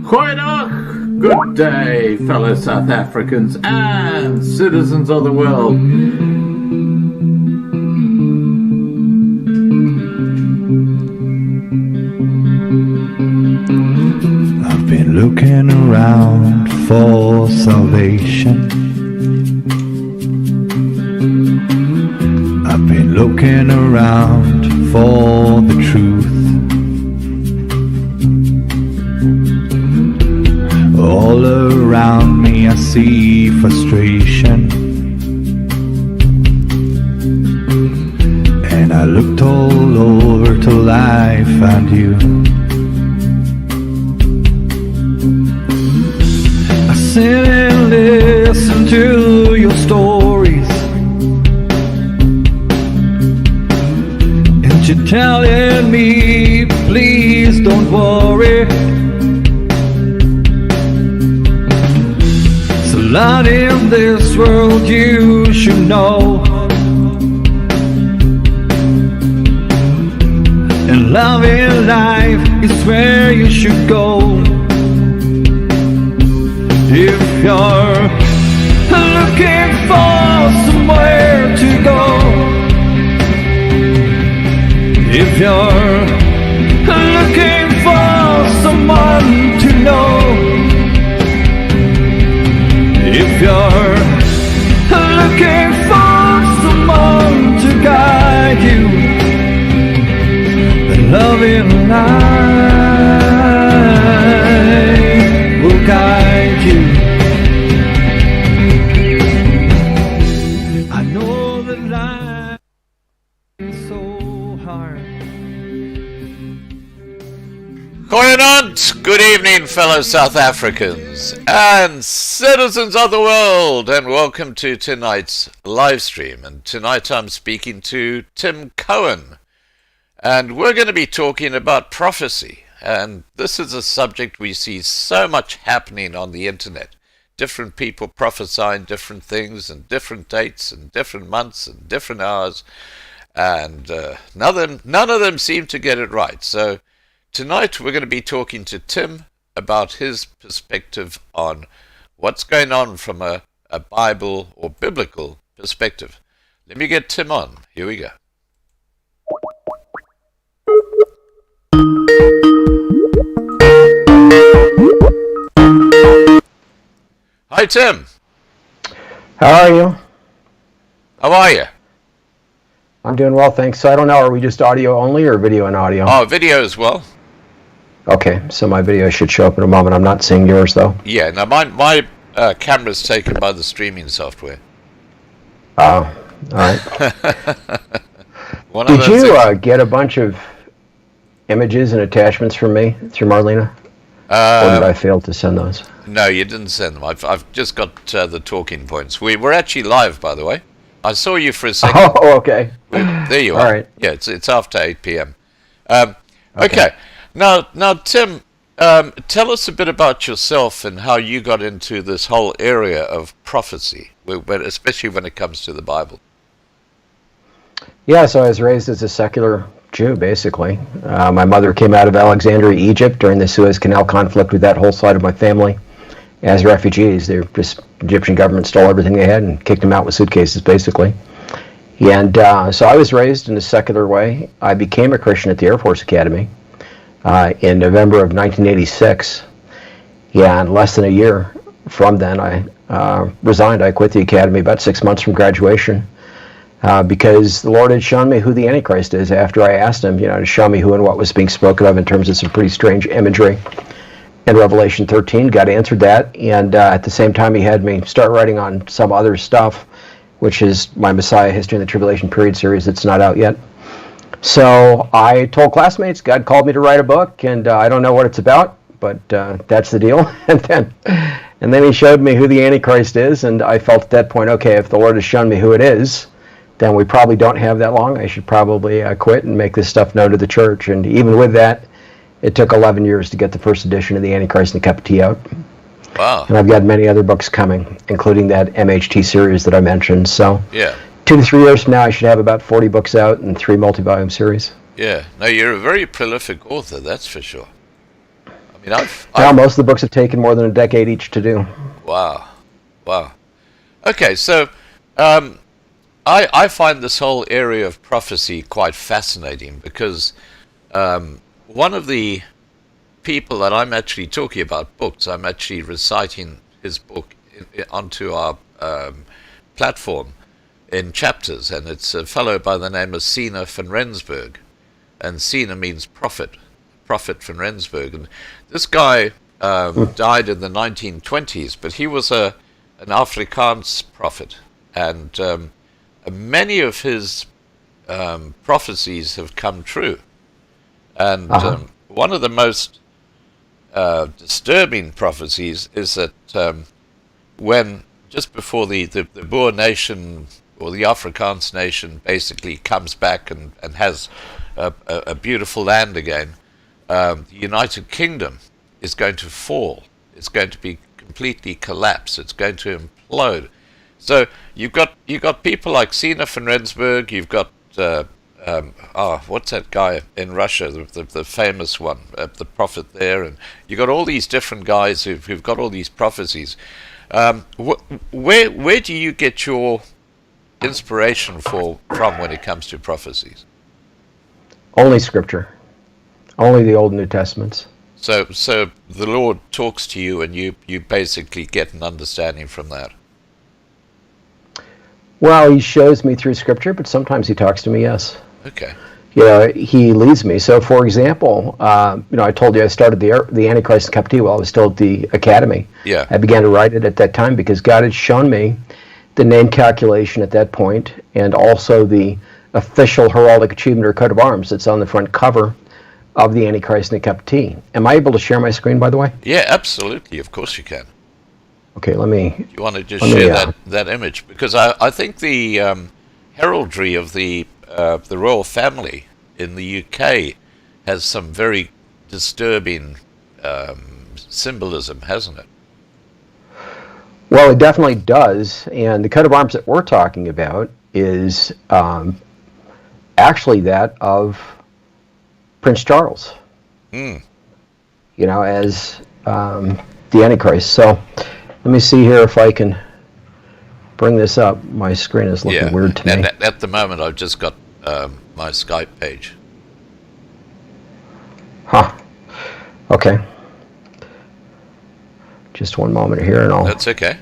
Cohen, good day, fellow South Africans and citizens of the world. I've been looking around for salvation. I've been looking around for the truth. All around me I see frustration, and I looked all over till I found you. I sit and listen to your stories, and you're telling me, please don't worry. Lot in this world you should know, and love in life is where you should go. If you're looking for somewhere to go, if you're looking for someone to know, if you're looking for someone to guide you, then love in life will guide you. I know that life is so hard. Good evening, fellow South Africans and citizens of the world, and welcome to tonight's live stream. And tonight I'm speaking to Tim Cohen, and we're going to be talking about prophecy. And this is a subject we see so much happening on the internet. Different people prophesying different things and different dates and different months and different hours, and none of them seem to get it right. So tonight we're going to be talking to Tim about his perspective on what's going on from a Bible or biblical perspective. Let me get Tim on. Here we go. Hi, Tim. How are you? How are you? I'm doing well, thanks. So I don't know, are we just audio only or video and audio? Oh, video as well. Okay, so my video should show up in a moment. I'm not seeing yours, though. Yeah, now my camera's taken by the streaming software. Oh, all right. Did you get a bunch of images and attachments from me through Marlena? Or did I fail to send those? No, you didn't send them. I've just got the talking points. We're actually live, by the way. I saw you for a second. Oh, okay. There you are. All right. Yeah, it's after 8 p.m. Okay. Now, Tim, tell us a bit about yourself and how you got into this whole area of prophecy, especially when it comes to the Bible. Yeah, so I was raised as a secular Jew, basically. My mother came out of Alexandria, Egypt during the Suez Canal conflict with that whole side of my family as refugees. The Egyptian government stole everything they had and kicked them out with suitcases, basically. And so I was raised in a secular way. I became a Christian at the Air Force Academy in November of 1986. Yeah, and less than a year from then, I resigned. I quit the academy about 6 months from graduation because the Lord had shown me who the Antichrist is after I asked him, to show me who and what was being spoken of in terms of some pretty strange imagery. In Revelation 13, God answered that, and at the same time he had me start writing on some other stuff, which is my Messiah History and the Tribulation Period series that's not out yet. So I told classmates, God called me to write a book, and I don't know what it's about, but that's the deal. And then he showed me who the Antichrist is, and I felt at that point, okay, if the Lord has shown me who it is, then we probably don't have that long. I should probably quit and make this stuff known to the church. And even with that, it took 11 years to get the first edition of the Antichrist and the Cup of Tea out. Wow. And I've got many other books coming, including that MHT series that I mentioned. So yeah, 2 to 3 years from now, I should have about 40 books out and 3 multi-volume series. Yeah. No, you're a very prolific author, that's for sure. I mean, Now, most of the books have taken more than a decade each to do. Wow. Okay, so I find this whole area of prophecy quite fascinating because one of the people that I'm actually talking about books, I'm actually reciting his book onto our platform in chapters, and it's a fellow by the name of Sina van Rensburg, and Sina means prophet van Rensburg, and this guy died in the 1920s, but he was an Afrikaans prophet, and many of his prophecies have come true, and one of the most disturbing prophecies is that when just before the Boer nation or the Afrikaans nation basically comes back and has a beautiful land again, the United Kingdom is going to fall. It's going to be completely collapse. It's going to implode. So you've got people like Sina van Rensburg. You've got what's that guy in Russia, the famous one, the prophet there, and you've got all these different guys who've got all these prophecies. Where do you get your inspiration from when it comes to prophecies? Only Scripture, only the Old and New Testaments. So the Lord talks to you, and you basically get an understanding from that. Well, he shows me through Scripture, but sometimes he talks to me, yes. Okay. He leads me. So, for example, I told you I started the Antichrist Cup of Tea while I was still at the academy. Yeah. I began to write it at that time because God had shown me the name calculation at that point, and also the official heraldic achievement or coat of arms that's on the front cover of the Antichrist and the Cup of Tea. Am I able to share my screen, by the way? Yeah, absolutely. Of course you can. Okay, let me... You want to just share that image? Because I think the heraldry of the royal family in the UK has some very disturbing symbolism, hasn't it? Well, it definitely does, and the coat of arms that we're talking about is actually that of Prince Charles. As the Antichrist. So let me see here if I can bring this up. My screen is looking weird to me. At the moment, I've just got my Skype page. Okay. Just one moment here, and I'll... That's okay.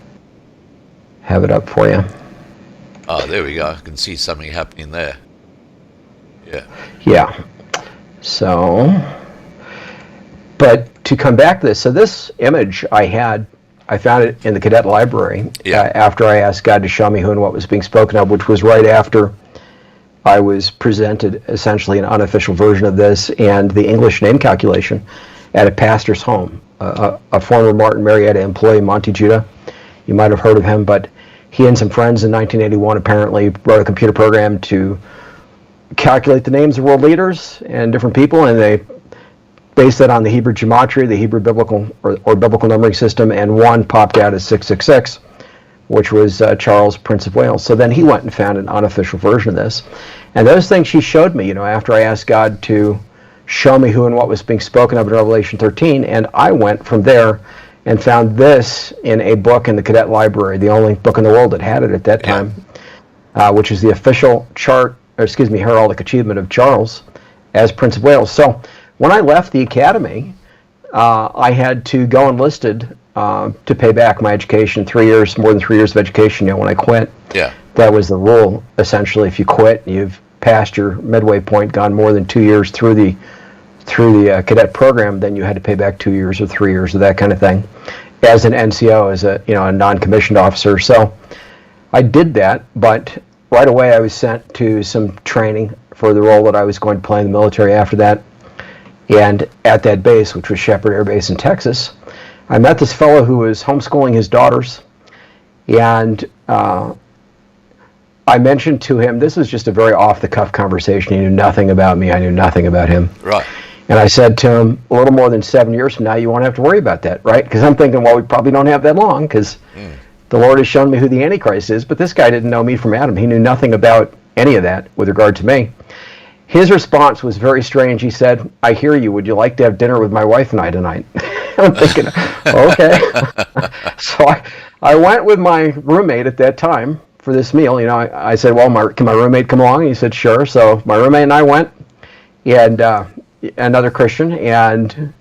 Have it up for you. Oh, there we go. I can see something happening there. Yeah. Yeah. So, but to come back to this, so this image I found it in the cadet library after I asked God to show me who and what was being spoken of, which was right after I was presented essentially an unofficial version of this and the English name calculation at a pastor's home. A former Martin Marietta employee, Monty Judah. You might have heard of him, but he and some friends in 1981 apparently wrote a computer program to calculate the names of world leaders and different people, and they based that on the Hebrew gematria, the Hebrew biblical or biblical numbering system, and one popped out as 666, which was Charles, Prince of Wales. So then he went and found an unofficial version of this. And those things he showed me, after I asked God to show me who and what was being spoken of in Revelation 13, and I went from there and found this in a book in the cadet library, the only book in the world that had it at that time, which is the official heraldic achievement of Charles as Prince of Wales. So when I left the academy, I had to go enlisted to pay back my education, more than 3 years of education. When I quit, that was the rule. Essentially, if you quit, you've passed your midway point, gone more than 2 years through the cadet program, then you had to pay back 2 years or 3 years or that kind of thing as an NCO, as a non-commissioned officer. So I did that, but right away I was sent to some training for the role that I was going to play in the military after that. And at that base, which was Shepherd Air Base in Texas, I met this fellow who was homeschooling his daughters, and I mentioned to him, this was just a very off-the-cuff conversation. He knew nothing about me. I knew nothing about him. Right. And I said to him, a little more than 7 years from now, you won't have to worry about that, right? Because I'm thinking, well, we probably don't have that long, because the Lord has shown me who the Antichrist is. But this guy didn't know me from Adam. He knew nothing about any of that with regard to me. His response was very strange. He said, "I hear you. Would you like to have dinner with my wife and I tonight?" I'm thinking, okay. So I went with my roommate at that time for this meal. I said, well, can my roommate come along? And he said, sure. So my roommate and I went, and another Christian. And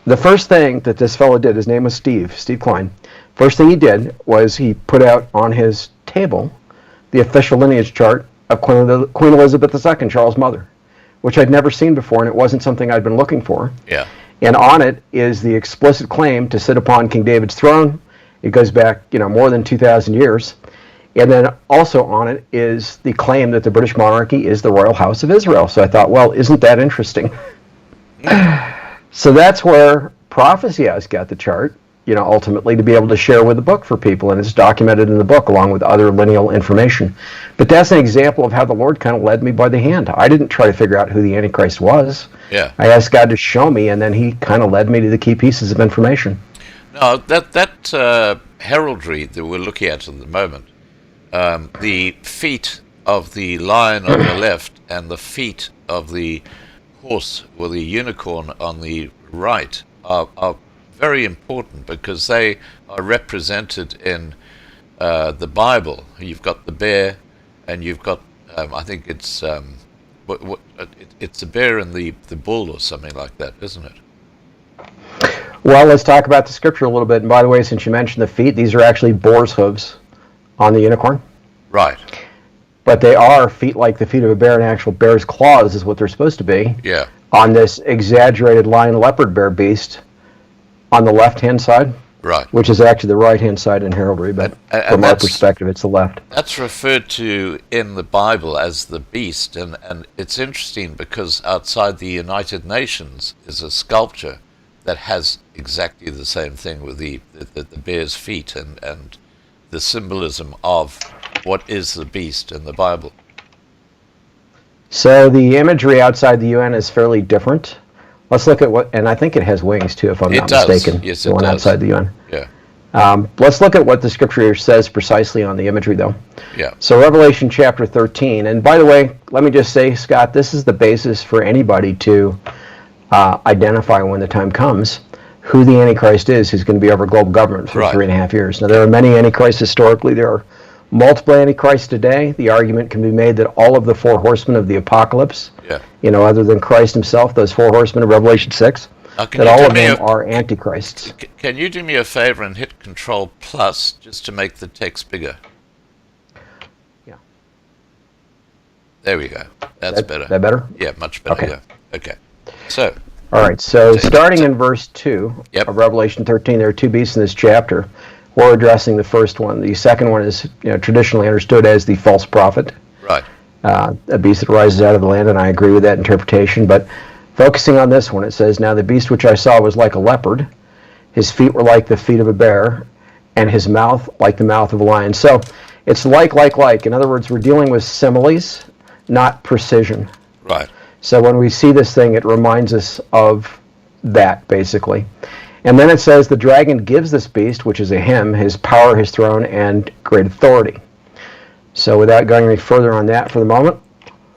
the first thing that this fellow did, his name was Steve Klein. First thing he did was he put out on his table the official lineage chart of Queen Elizabeth II, Charles' mother, which I'd never seen before, and it wasn't something I'd been looking for. Yeah. And on it is the explicit claim to sit upon King David's throne. It goes back, more than 2,000 years. And then also on it is the claim that the British monarchy is the royal house of Israel. So I thought, well, isn't that interesting? So that's where Prophecy House got the chart, ultimately to be able to share with the book for people. And it's documented in the book along with other lineal information. But that's an example of how the Lord kind of led me by the hand. I didn't try to figure out who the Antichrist was. Yeah. I asked God to show me, and then he kind of led me to the key pieces of information. Now, that heraldry that we're looking at the moment, the feet of the lion on the left and the feet of the horse or the unicorn on the right are very important because they are represented in the Bible. You've got the bear, and you've got, I think it's it's the bear and the bull or something like that, isn't it? Well, let's talk about the scripture a little bit. And by the way, since you mentioned the feet, these are actually boar's hooves on the unicorn. Right. But they are feet like the feet of a bear, and actual bear's claws is what they're supposed to be. Yeah. On this exaggerated lion leopard bear beast on the left-hand side. Right. Which is actually the right-hand side in heraldry, but from our perspective, it's the left. That's referred to in the Bible as the beast, and it's interesting because outside the United Nations is a sculpture that has exactly the same thing with the bear's feet and the symbolism of what is the beast in the Bible. So the imagery outside the UN is fairly different. Let's look at and I think it has wings too, if I'm not mistaken. Yes, the one does. outside the UN. Yeah. Let's look at what the scripture says precisely on the imagery, though. Yeah. So Revelation chapter 13, and by the way, let me just say, Scott, this is the basis for anybody to identify when the time comes who the Antichrist is, who's going to be over global government for 3.5 years. Now, there are many Antichrists historically. There are multiple Antichrists today. The argument can be made that all of the four horsemen of the apocalypse, other than Christ himself, those four horsemen of Revelation 6, that all of them are Antichrists. Can you do me a favor and hit Control Plus just to make the text bigger? Yeah. There we go. That's better. That better? Yeah, much better. Okay. Yeah. Okay. So. All right. So starting in verse 2 of Revelation 13, there are two beasts in this chapter. We're addressing the first one. The second one is traditionally understood as the false prophet. Right. A beast that rises out of the land, and I agree with that interpretation. But focusing on this one, it says, "Now the beast which I saw was like a leopard. His feet were like the feet of a bear, and his mouth like the mouth of a lion." So it's like. In other words, we're dealing with similes, not precision. Right. So when we see this thing, it reminds us of that, basically. And then it says, "The dragon gives this beast," which is a him, "his power, his throne, and great authority." So without going any further on that for the moment.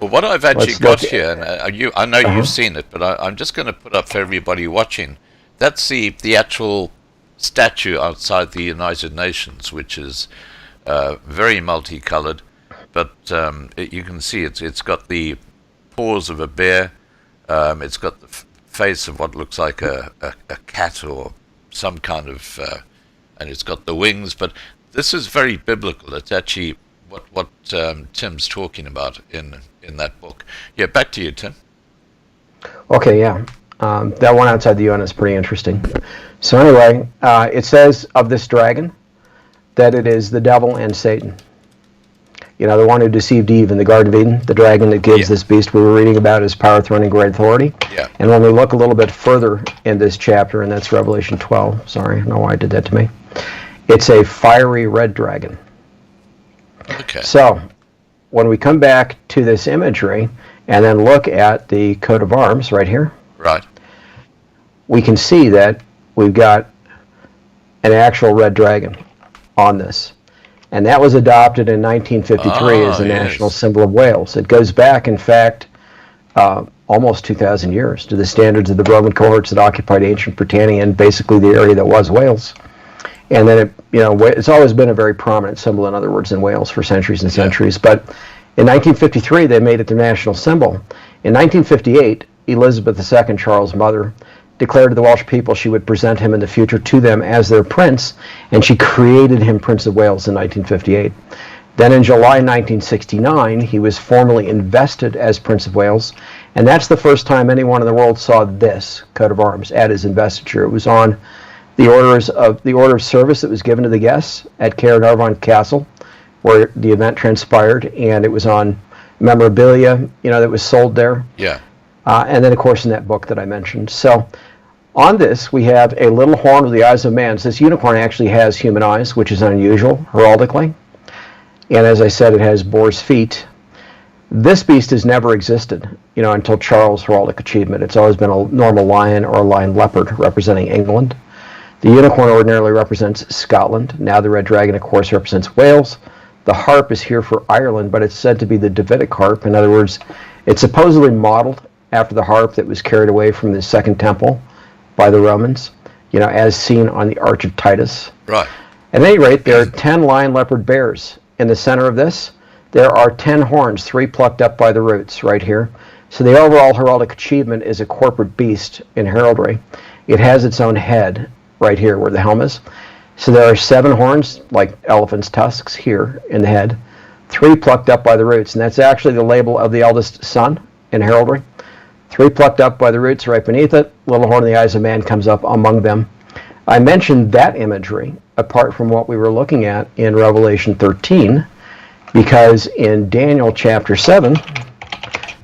Well, what I've actually got here, and I know you've seen it, but I'm just going to put up for everybody watching. That's the actual statue outside the United Nations, which is very multicolored. But you can see it's got the paws of a bear. It's got the face of what looks like a cat or some kind of, and it's got the wings. But this is very biblical. It's actually what Tim's talking about in that book. Yeah, back to you, Tim. Okay, yeah. That one outside the UN is pretty interesting. So anyway, it says of this dragon that it is the devil and Satan. The one who deceived Eve in the Garden of Eden, the dragon that gives this beast we were reading about his power, throne, and great authority. Yeah. And when we look a little bit further in this chapter, and that's Revelation 12, sorry, I don't know why I did that to me, it's a fiery red dragon. Okay. So when we come back to this imagery and then look at the coat of arms right here, right, we can see that we've got an actual red dragon on this. And that was adopted in 1953 as a national symbol of Wales. It goes back, in fact, almost 2,000 years to the standards of the Roman cohorts that occupied ancient Britannia and basically the area that was Wales. And then it's always been a very prominent symbol, in other words, in Wales for centuries and centuries. But in 1953, they made it their national symbol. In 1958, Elizabeth II, Charles' mother, declared to the Welsh people she would present him in the future to them as their prince, and she created him Prince of Wales in 1958. Then in July 1969, he was formally invested as Prince of Wales, and that's the first time anyone in the world saw this coat of arms at his investiture. It was on the order of service that was given to the guests at Caernarvon Castle, where the event transpired, and it was on memorabilia, that was sold there. Yeah. And then, of course, in that book that I mentioned. So on this, we have a little horn with the eyes of man. So this unicorn actually has human eyes, which is unusual heraldically. And as I said, it has boar's feet. This beast has never existed, until Charles' heraldic achievement. It's always been a normal lion or a lion leopard representing England. The unicorn ordinarily represents Scotland. Now the red dragon, of course, represents Wales. The harp is here for Ireland, but it's said to be the Davidic harp. In other words, it's supposedly modeled after the harp that was carried away from the Second Temple by the Romans, as seen on the Arch of Titus. Right. At any rate, there are 10 lion leopard bears. In the center of this, there are 10 horns, 3 plucked up by the roots right here. So the overall heraldic achievement is a corporate beast in heraldry. It has its own head right here where the helm is. So there are 7 horns, like elephant's tusks here in the head, 3 plucked up by the roots, and that's actually the label of the eldest son in heraldry. 3 plucked up by the roots right beneath it, little horn in the eyes of man comes up among them. I mentioned that imagery apart from what we were looking at in Revelation 13, because in Daniel chapter 7,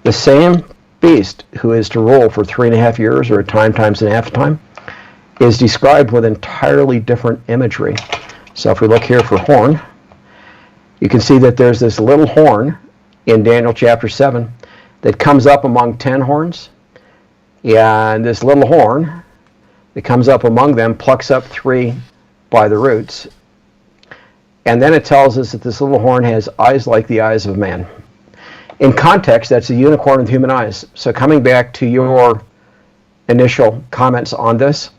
the same beast who is to rule for 3.5 years, or a time times a half time, is described with entirely different imagery. So if we look here for horn, you can see that there's this little horn in Daniel chapter 7 that comes up among 10 horns, and this little horn that comes up among them plucks up 3 by the roots, and then it tells us that this little horn has eyes like the eyes of man. In context, that's a unicorn with human eyes. So coming back to your initial comments on this,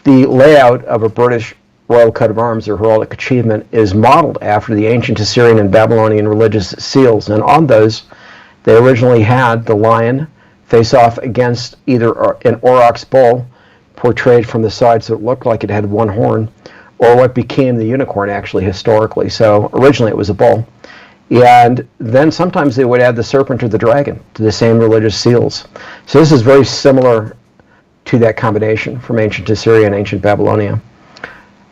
the layout of a British royal coat of arms or heraldic achievement is modeled after the ancient Assyrian and Babylonian religious seals, and on those they originally had the lion face off against either an aurochs bull portrayed from the side so it looked like it had one horn, or what became the unicorn actually historically. So originally it was a bull. And then sometimes they would add the serpent or the dragon to the same religious seals. So this is very similar to that combination from ancient Assyria and ancient Babylonia.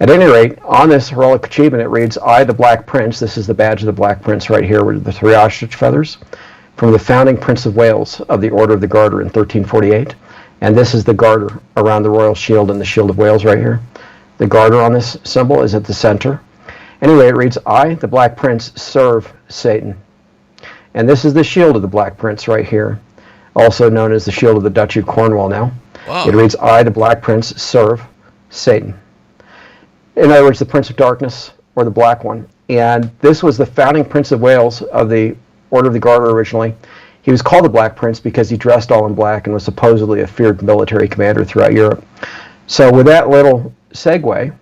At any rate, on this heraldic achievement it reads, I, the Black Prince, this is the badge of the Black Prince right here with the 3 ostrich feathers, from the founding Prince of Wales of the Order of the Garter in 1348. And this is the garter around the royal shield and the shield of Wales right here. The garter on this symbol is at the center. Anyway, it reads, I, the Black Prince, serve Satan. And this is the shield of the Black Prince right here, also known as the shield of the Duchy of Cornwall now. Wow. It reads, I, the Black Prince, serve Satan. In other words, the Prince of Darkness, or the Black One. And this was the founding Prince of Wales of the Order of the Garter originally. He was called the Black Prince because he dressed all in black and was supposedly a feared military commander throughout Europe. So with that little segue,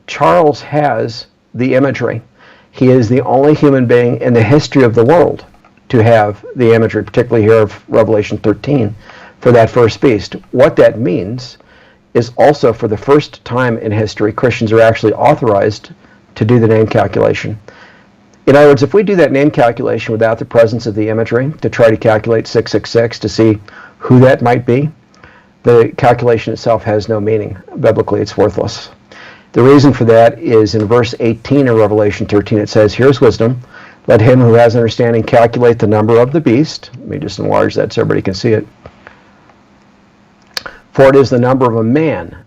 Charles has the imagery. He is the only human being in the history of the world to have the imagery, particularly here of Revelation 13, for that first beast. What that means is also for the first time in history, Christians are actually authorized to do the name calculation. In other words, if we do that name calculation without the presence of the imagery to try to calculate 666 to see who that might be, the calculation itself has no meaning. Biblically, it's worthless. The reason for that is in verse 18 of Revelation 13, it says, here's wisdom. Let him who has understanding calculate the number of the beast. Let me just enlarge that so everybody can see it. For it is the number of a man,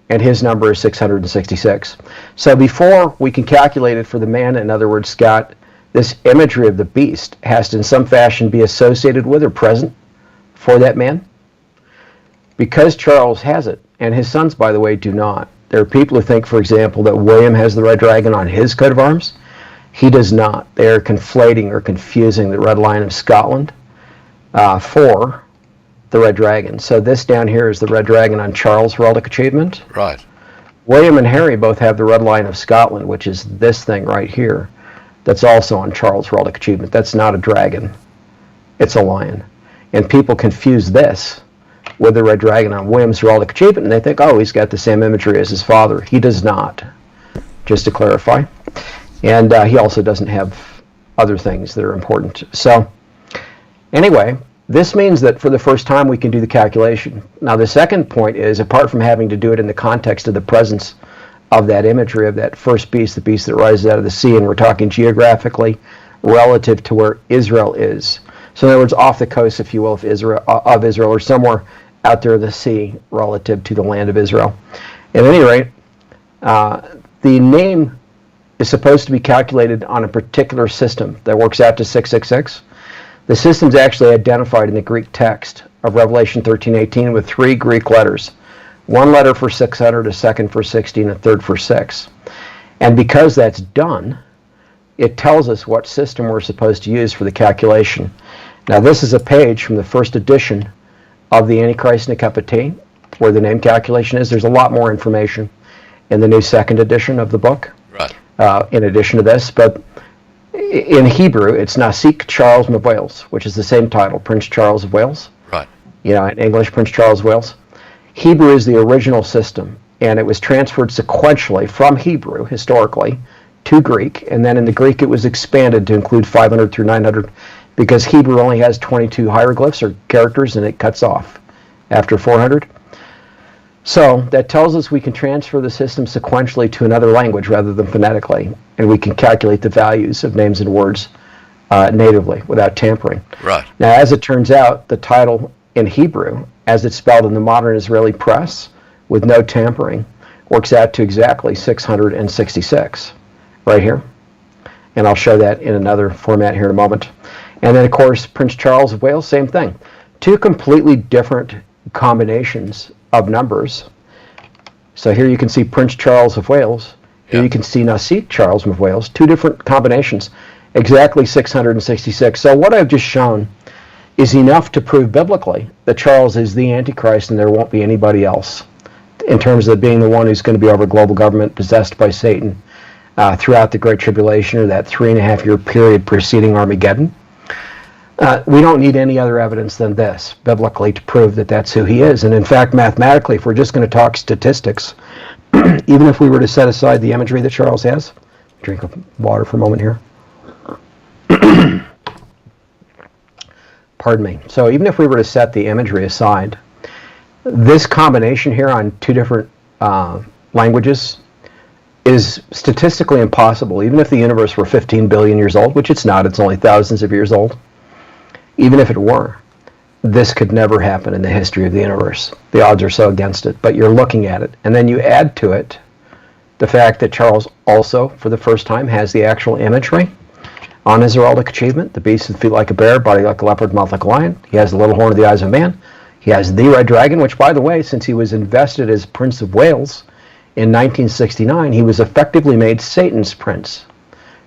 and his number is 666. So before we can calculate it for the man, in other words, Scott, this imagery of the beast has to in some fashion be associated with or present for that man. Because Charles has it, and his sons, by the way, do not. There are people who think, for example, that William has the red dragon on his coat of arms. He does not. They are conflating or confusing the Red Lion of Scotland for the Red Dragon. So this down here is the Red Dragon on Charles' heraldic achievement. Right. William and Harry both have the Red Lion of Scotland, which is this thing right here. That's also on Charles' heraldic achievement. That's not a dragon. It's a lion. And people confuse this with the Red Dragon on William's heraldic achievement, and they think, oh, he's got the same imagery as his father. He does not, just to clarify. And he also doesn't have other things that are important. So anyway, this means that for the first time we can do the calculation. Now the second point is, apart from having to do it in the context of the presence of that imagery of that first beast, the beast that rises out of the sea, and we're talking geographically relative to where Israel is. So in other words, off the coast, if you will, of Israel, or somewhere out there in the sea relative to the land of Israel. At any rate, the name is supposed to be calculated on a particular system that works out to 666. The system is actually identified in the Greek text of Revelation 13:18 with 3 Greek letters. One letter for 600, a second for 60, and a third for 6. And because that's done, it tells us what system we're supposed to use for the calculation. Now this is a page from the first edition of the Antichrist in a Cup of Tea, where the name calculation is. There's a lot more information in the new second edition of the book, Right. in addition to this. But in Hebrew, it's Nasik Charles of Wales, which is the same title, Prince Charles of Wales. Right. You know, in English, Prince Charles of Wales. Hebrew is the original system, and it was transferred sequentially from Hebrew, historically, to Greek, and then in the Greek it was expanded to include 500 through 900, because Hebrew only has 22 hieroglyphs or characters, and it cuts off after 400. So that tells us we can transfer the system sequentially to another language rather than phonetically, and we can calculate the values of names and words natively without tampering. Right. Now, as it turns out, the title in Hebrew, as it's spelled in the modern Israeli press, with no tampering, works out to exactly 666, right here. And I'll show that in another format here in a moment. And then, of course, Prince Charles of Wales, same thing. 2 completely different combinations of numbers. So here you can see Prince Charles of Wales. Here you can see Nasik Charles of Wales. 2 different combinations, exactly 666. So what I've just shown is enough to prove biblically that Charles is the Antichrist and there won't be anybody else, in terms of being the one who's going to be over global government, possessed by Satan throughout the Great Tribulation, or that 3.5-year period preceding Armageddon. We don't need any other evidence than this, biblically, to prove that that's who he is. And in fact, mathematically, if we're just going to talk statistics, even if we were to set aside the imagery that Charles has, drink of water for a moment here. Pardon me. So even if we were to set the imagery aside, this combination here on 2 different languages is statistically impossible. Even if the universe were 15 billion years old, which it's not, it's only thousands of years old. Even if it were, this could never happen in the history of the universe. The odds are so against it, but you're looking at it. And then you add to it the fact that Charles also, for the first time, has the actual imagery on his heraldic achievement. The beast with feet like a bear, body like a leopard, mouth like a lion. He has the little horn of the eyes of a man. He has the Red Dragon, which, by the way, since he was invested as Prince of Wales in 1969, he was effectively made Satan's prince,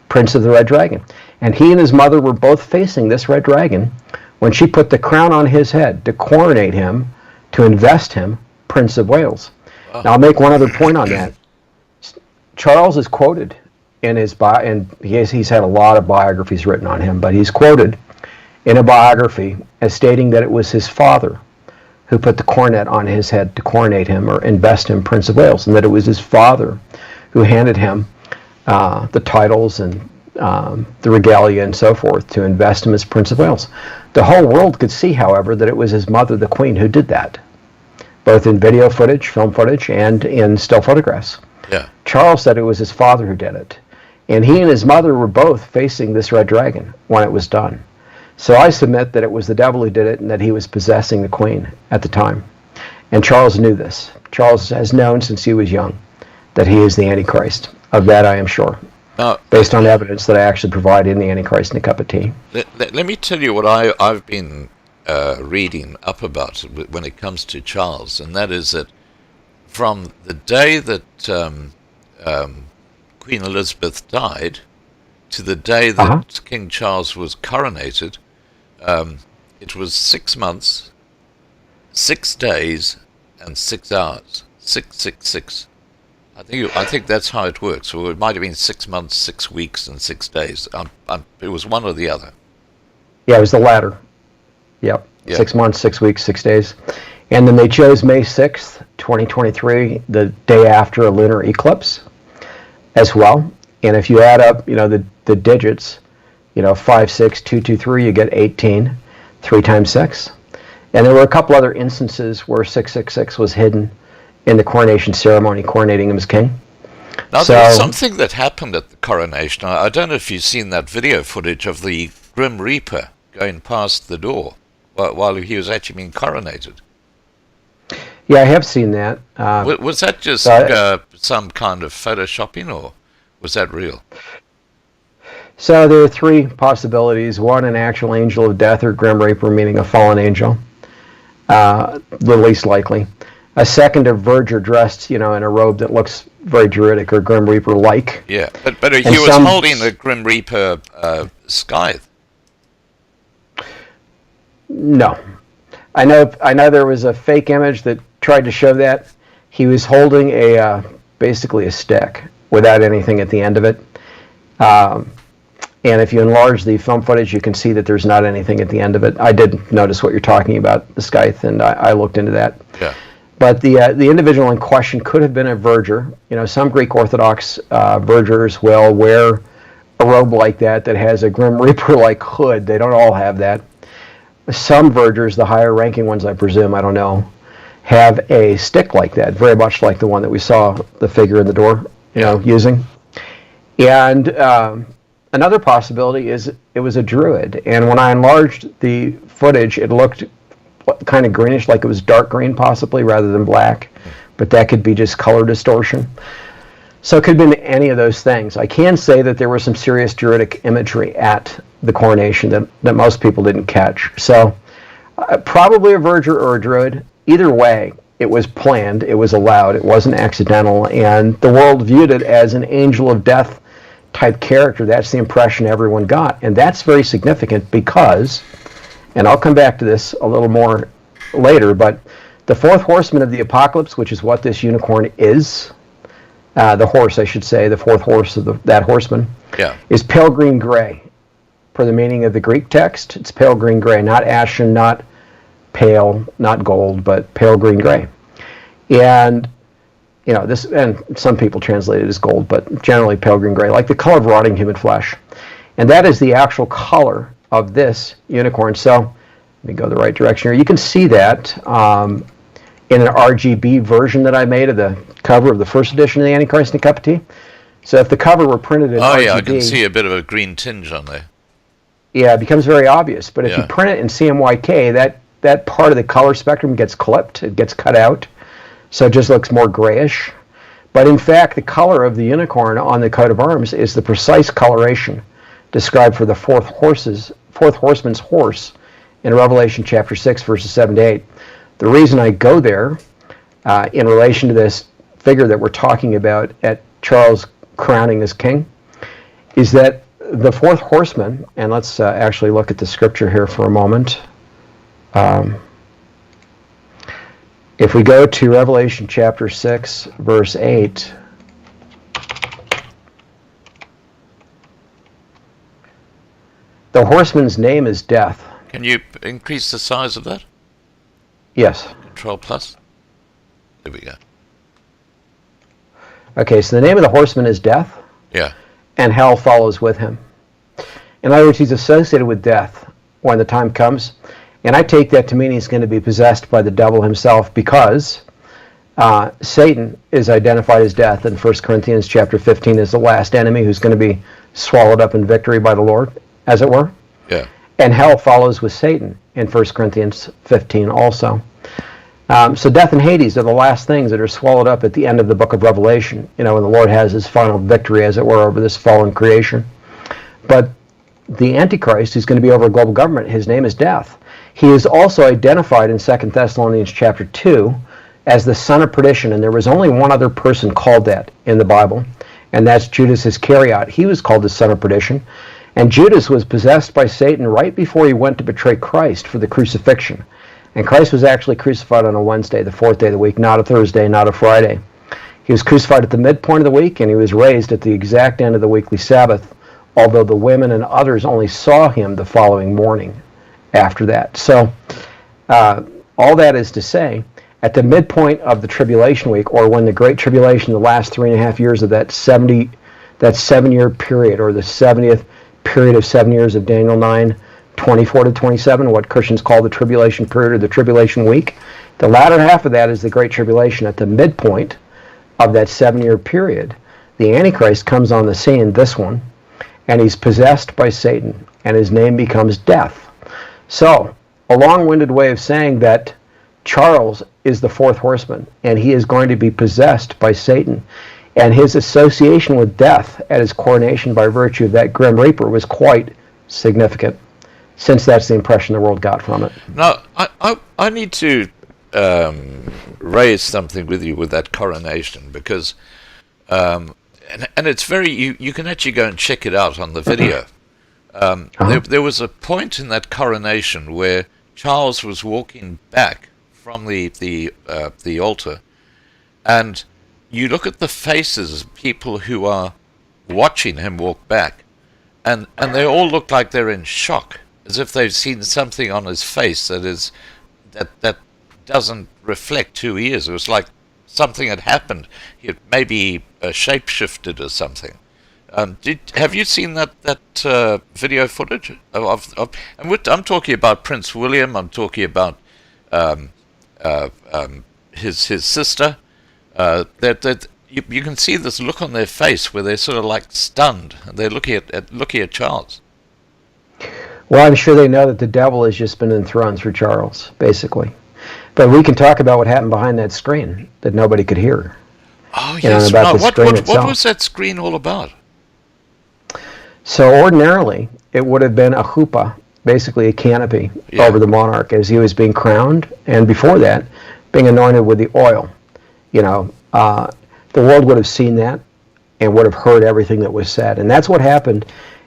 Prince of the Red Dragon. And he and his mother were both facing this Red Dragon when she put the crown on his head to coronate him, to invest him Prince of Wales. Now, I'll make one other point on that. Charles is quoted in his and he's had a lot of biographies written on him, but he's quoted in a biography as stating that it was his father who put the coronet on his head to coronate him or invest him Prince of Wales, and that it was his father who handed him the titles and the regalia and so forth to invest him as Prince of Wales. The whole world could see, however, that it was his mother, the Queen, who did that, both in video footage, film footage, and in still photographs. Yeah. Charles said it was his father who did it. And he and his mother were both facing this Red Dragon when it was done. So I submit that it was the devil who did it and that he was possessing the Queen at the time. And Charles knew this. Charles has known since he was young that he is the Antichrist. Of that I am sure, based on evidence that I actually provide in the Antichrist in a Cup of Tea. Let me tell you what I've been reading up about when it comes to Charles, and that is that from the day that Queen Elizabeth died to the day that King Charles was coronated, it was 6 months, 6 days, and 6 hours. 666. I think that's how it works. Or it might have been 6 months, 6 weeks, and 6 days. It was one or the other. Yeah, it was the latter. Yep. 6 months, 6 weeks, 6 days. And then they chose May 6th, 2023, the day after a lunar eclipse as well. And if you add up, the digits, 5, 6, 2, 2, 3, you get 18, 3 times 6. And there were a couple other instances where 666 was hidden in the coronation ceremony, coronating him as king. Now, there was something that happened at the coronation. I don't know if you've seen that video footage of the Grim Reaper going past the door while he was actually being coronated. Yeah, I have seen that. Was that just some kind of photoshopping, or was that real? So there are 3 possibilities. One, an actual angel of death, or Grim Reaper, meaning a fallen angel, the least likely. A second, a verger dressed, in a robe that looks very druidic or Grim Reaper-like. Yeah, but he was holding the Grim Reaper scythe. No. I know there was a fake image that tried to show that. He was holding basically a stick without anything at the end of it. And if you enlarge the film footage, you can see that there's not anything at the end of it. I did notice what you're talking about, the scythe, and I looked into that. Yeah. But the individual in question could have been a verger. Some Greek Orthodox vergers will wear a robe like that has a Grim Reaper-like hood. They don't all have that. Some vergers, the higher-ranking ones, I presume, I don't know, have a stick like that, very much like the one that we saw the figure in the door, using. And another possibility is it was a druid. And when I enlarged the footage, it looked kind of greenish, like it was dark green possibly rather than black, but that could be just color distortion. So it could have been any of those things. I can say that there was some serious druidic imagery at the coronation that most people didn't catch. So probably a verger or a druid. Either way, it was planned, it was allowed, it wasn't accidental, and the world viewed it as an angel of death type character. That's the impression everyone got, and that's very significant because, and I'll come back to this a little more later, but the 4th horseman of the apocalypse, which is what this unicorn is, the horse, I should say, the 4th horse of that horseman, is pale green gray. Per the meaning of the Greek text, it's pale green gray, not ashen, not pale, not gold, but pale green gray. And this, and some people translate it as gold, but generally pale green gray, like the color of rotting human flesh. And that is the actual color of this unicorn. So let me go the right direction here. You can see that in an RGB version that I made of the cover of the first edition of the Antichrist and a Cup of Tea. So if the cover were printed in RGB... I can see a bit of a green tinge on there. Yeah, it becomes very obvious. But if you print it in CMYK, that part of the color spectrum gets clipped, it gets cut out, so it just looks more grayish. But in fact, the color of the unicorn on the coat of arms is the precise coloration described for the 4th horseman's horse in Revelation chapter 6, verses 7 to 8. The reason I go there in relation to this figure that we're talking about at Charles crowning as king is that the 4th horseman, and let's actually look at the scripture here for a moment. If we go to Revelation chapter 6, verse 8, the horseman's name is Death. Can you increase the size of that? Yes. Control plus. There we go. Okay, so the name of the horseman is Death. Yeah. And hell follows with him. In other words, he's associated with death when the time comes. And I take that to mean he's going to be possessed by the devil himself, because Satan is identified as death in 1 Corinthians chapter 15 as the last enemy who's going to be swallowed up in victory by the Lord, as it were. Yeah. And hell follows with Satan in 1 Corinthians 15 also. So death and Hades are the last things that are swallowed up at the end of the book of Revelation, when the Lord has his final victory, as it were, over this fallen creation. But the Antichrist, who's going to be over global government, his name is Death. He is also identified in 2 Thessalonians chapter 2 as the son of perdition, and there was only one other person called that in the Bible, and that's Judas Iscariot. He was called the son of perdition, And Judas was possessed by Satan right before he went to betray Christ for the crucifixion. And Christ was actually crucified on a Wednesday, the fourth day of the week, not a Thursday, not a Friday. He was crucified at the midpoint of the week, and he was raised at the exact end of the weekly Sabbath, although the women and others only saw him the following morning after that. So all that is to say, at the midpoint of the tribulation week, or when the Great Tribulation, the last 3.5 years of that 7-year period, or the 70th period of 7 years of Daniel 9, 24 to 27, what Christians call the tribulation period or the tribulation week, the latter half of that is the Great Tribulation. At the midpoint of that 7-year period, the Antichrist comes on the scene, this one, and he's possessed by Satan, and his name becomes Death. So, a long-winded way of saying that Charles is the fourth horseman, and he is going to be possessed by Satan. And his association with death at his coronation by virtue of that Grim Reaper was quite significant, since that's the impression the world got from it. Now, I need to raise something with you with that coronation, because and it's very, you can actually go and check it out on the video. There was a point in that coronation where Charles was walking back from the altar, and you look at the faces of people who are watching him walk back, and they all look like they're in shock, as if they've seen something on his face that doesn't reflect who he is. It was like something had happened. He had maybe shape-shifted or something. Have you seen that video footage of I'm talking about Prince William. I'm talking about his sister. That you can see this look on their face where they're sort of like stunned, and they're looking at Charles. Well, I'm sure they know that the devil has just been enthroned through Charles, basically. But we can talk about what happened behind that screen that nobody could hear. Oh, yes. What was that screen all about? So ordinarily, it would have been a chuppah, basically a canopy over the monarch as he was being crowned, and before that, being anointed with the oil. The world would have seen that and would have heard everything that was said. And that's what happened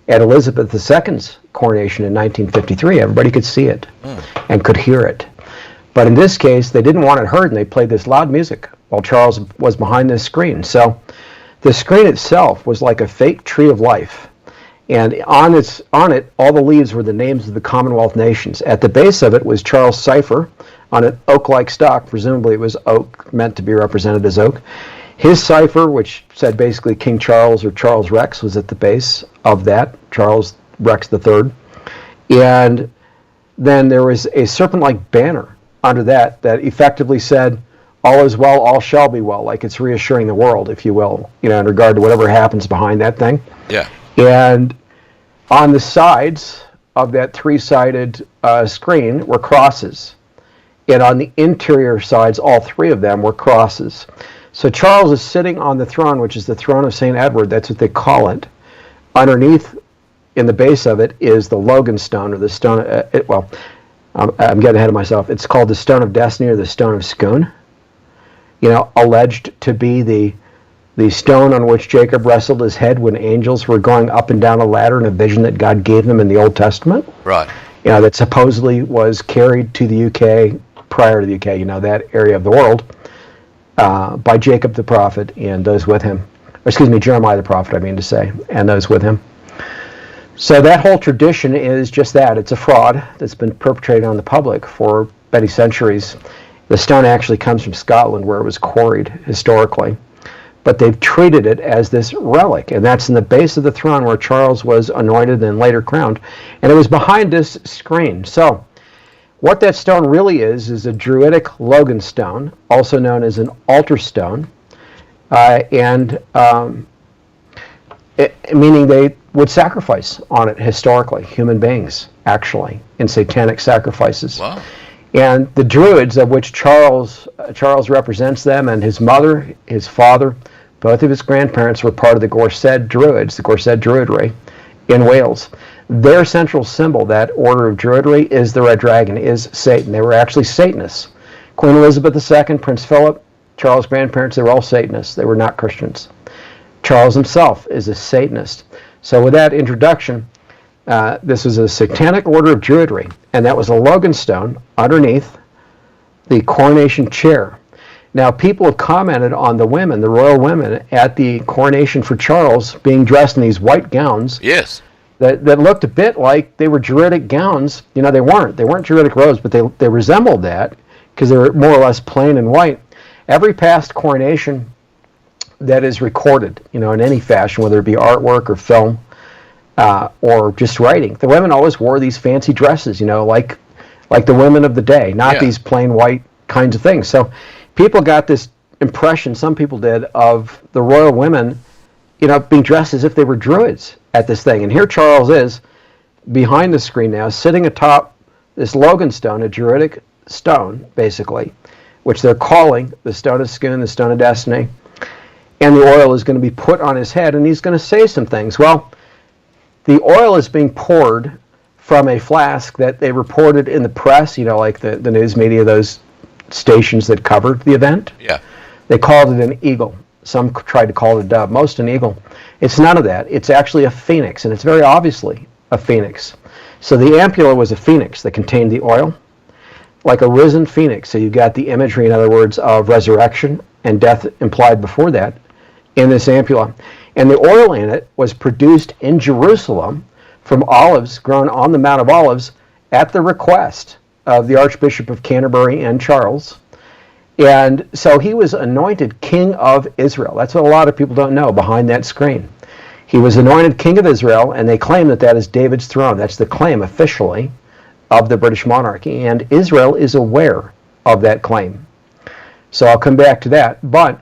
at Elizabeth II's coronation in 1953. Everybody could see it and could hear it. But in this case, they didn't want it heard, and they played this loud music while Charles was behind this screen. So the screen itself was like a fake tree of life. And on it, all the leaves were the names of the Commonwealth nations. At the base of it was Charles' cipher on an oak-like stock. Presumably it was oak, meant to be represented as oak. His cipher, which said basically King Charles or Charles Rex, was at the base of that, Charles Rex III. And then there was a serpent-like banner under that effectively said, all is well, all shall be well, like it's reassuring the world, if you will, in regard to whatever happens behind that thing. Yeah. And on the sides of that three-sided screen were crosses. And on the interior sides, all three of them were crosses. So Charles is sitting on the throne, which is the throne of St. Edward. That's what they call it. Underneath, in the base of it, is the Logan Stone, or the stone, I'm getting ahead of myself. It's called the Stone of Destiny, or the Stone of Scone. Alleged to be the stone on which Jacob wrestled his head when angels were going up and down a ladder in a vision that God gave them in the Old Testament. Right. That supposedly was carried to the UK, prior to the UK, that area of the world, by Jacob the prophet and those with him. Jeremiah the prophet, I mean to say, and those with him. So that whole tradition is just that. It's a fraud that's been perpetrated on the public for many centuries. The stone actually comes from Scotland, where it was quarried historically. But they've treated it as this relic, and that's in the base of the throne where Charles was anointed and later crowned. And it was behind this screen. So what that stone really is a Druidic Logan stone, also known as an altar stone, meaning they would sacrifice on it historically, human beings, actually, in satanic sacrifices. Wow. And the Druids, of which Charles represents them, and his mother, his father, both of his grandparents were part of the Gorsedd Druids, the Gorsedd Druidry in Wales. Their central symbol, that order of Druidry, is the red dragon, is Satan. They were actually Satanists. Queen Elizabeth II, Prince Philip, Charles' grandparents, they were all Satanists. They were not Christians. Charles himself is a Satanist. So with that introduction, This was a satanic order of Druidry, and that was a Logan stone underneath the coronation chair. Now, people have commented on the women, the royal women, at the coronation for Charles being dressed in these white gowns. Yes. That looked a bit like they were Druidic gowns. You know, they weren't. They weren't Druidic robes, but they resembled that because they were more or less plain and white. Every past coronation that is recorded, in any fashion, whether it be artwork or film or just writing, the women always wore these fancy dresses, like the women of the day, not these plain white kinds of things. So people got this impression, some people did, of the royal women, being dressed as if they were druids at this thing. And here Charles is behind the screen now, sitting atop this Logan stone, a druidic stone, basically, which they're calling the stone of Scoon, the stone of destiny. And the oil is going to be put on his head, and he's going to say some things. Well, the oil is being poured from a flask that they reported in the press, like the news media, those stations that covered the event. Yeah. They called it an eagle. Some tried to call it a dove. Most an eagle. It's none of that. It's actually a phoenix, and it's very obviously a phoenix. So the ampulla was a phoenix that contained the oil, like a risen phoenix. So you got the imagery, in other words, of resurrection and death implied before that in this ampulla. And the oil in it was produced in Jerusalem from olives grown on the Mount of Olives at the request of the Archbishop of Canterbury and Charles. And so he was anointed King of Israel. That's what a lot of people don't know behind that screen. He was anointed King of Israel, and they claim that that is David's throne. That's the claim officially of the British monarchy, and Israel is aware of that claim. So I'll come back to that. But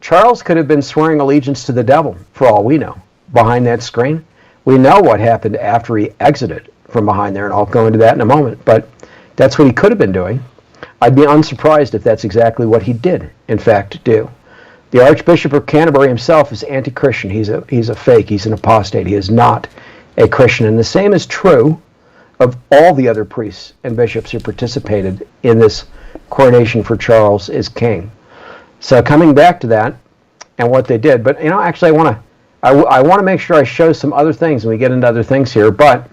Charles could have been swearing allegiance to the devil, for all we know, behind that screen. We know what happened after he exited from behind there, and I'll go into that in a moment. But that's what he could have been doing. I'd be unsurprised if that's exactly what he did, in fact, do. The Archbishop of Canterbury himself is anti-Christian. He's a fake. He's an apostate. He is not a Christian. And the same is true of all the other priests and bishops who participated in this coronation for Charles as king. So coming back to that and what they did, but actually I want to make sure I show some other things, and we get into other things here. But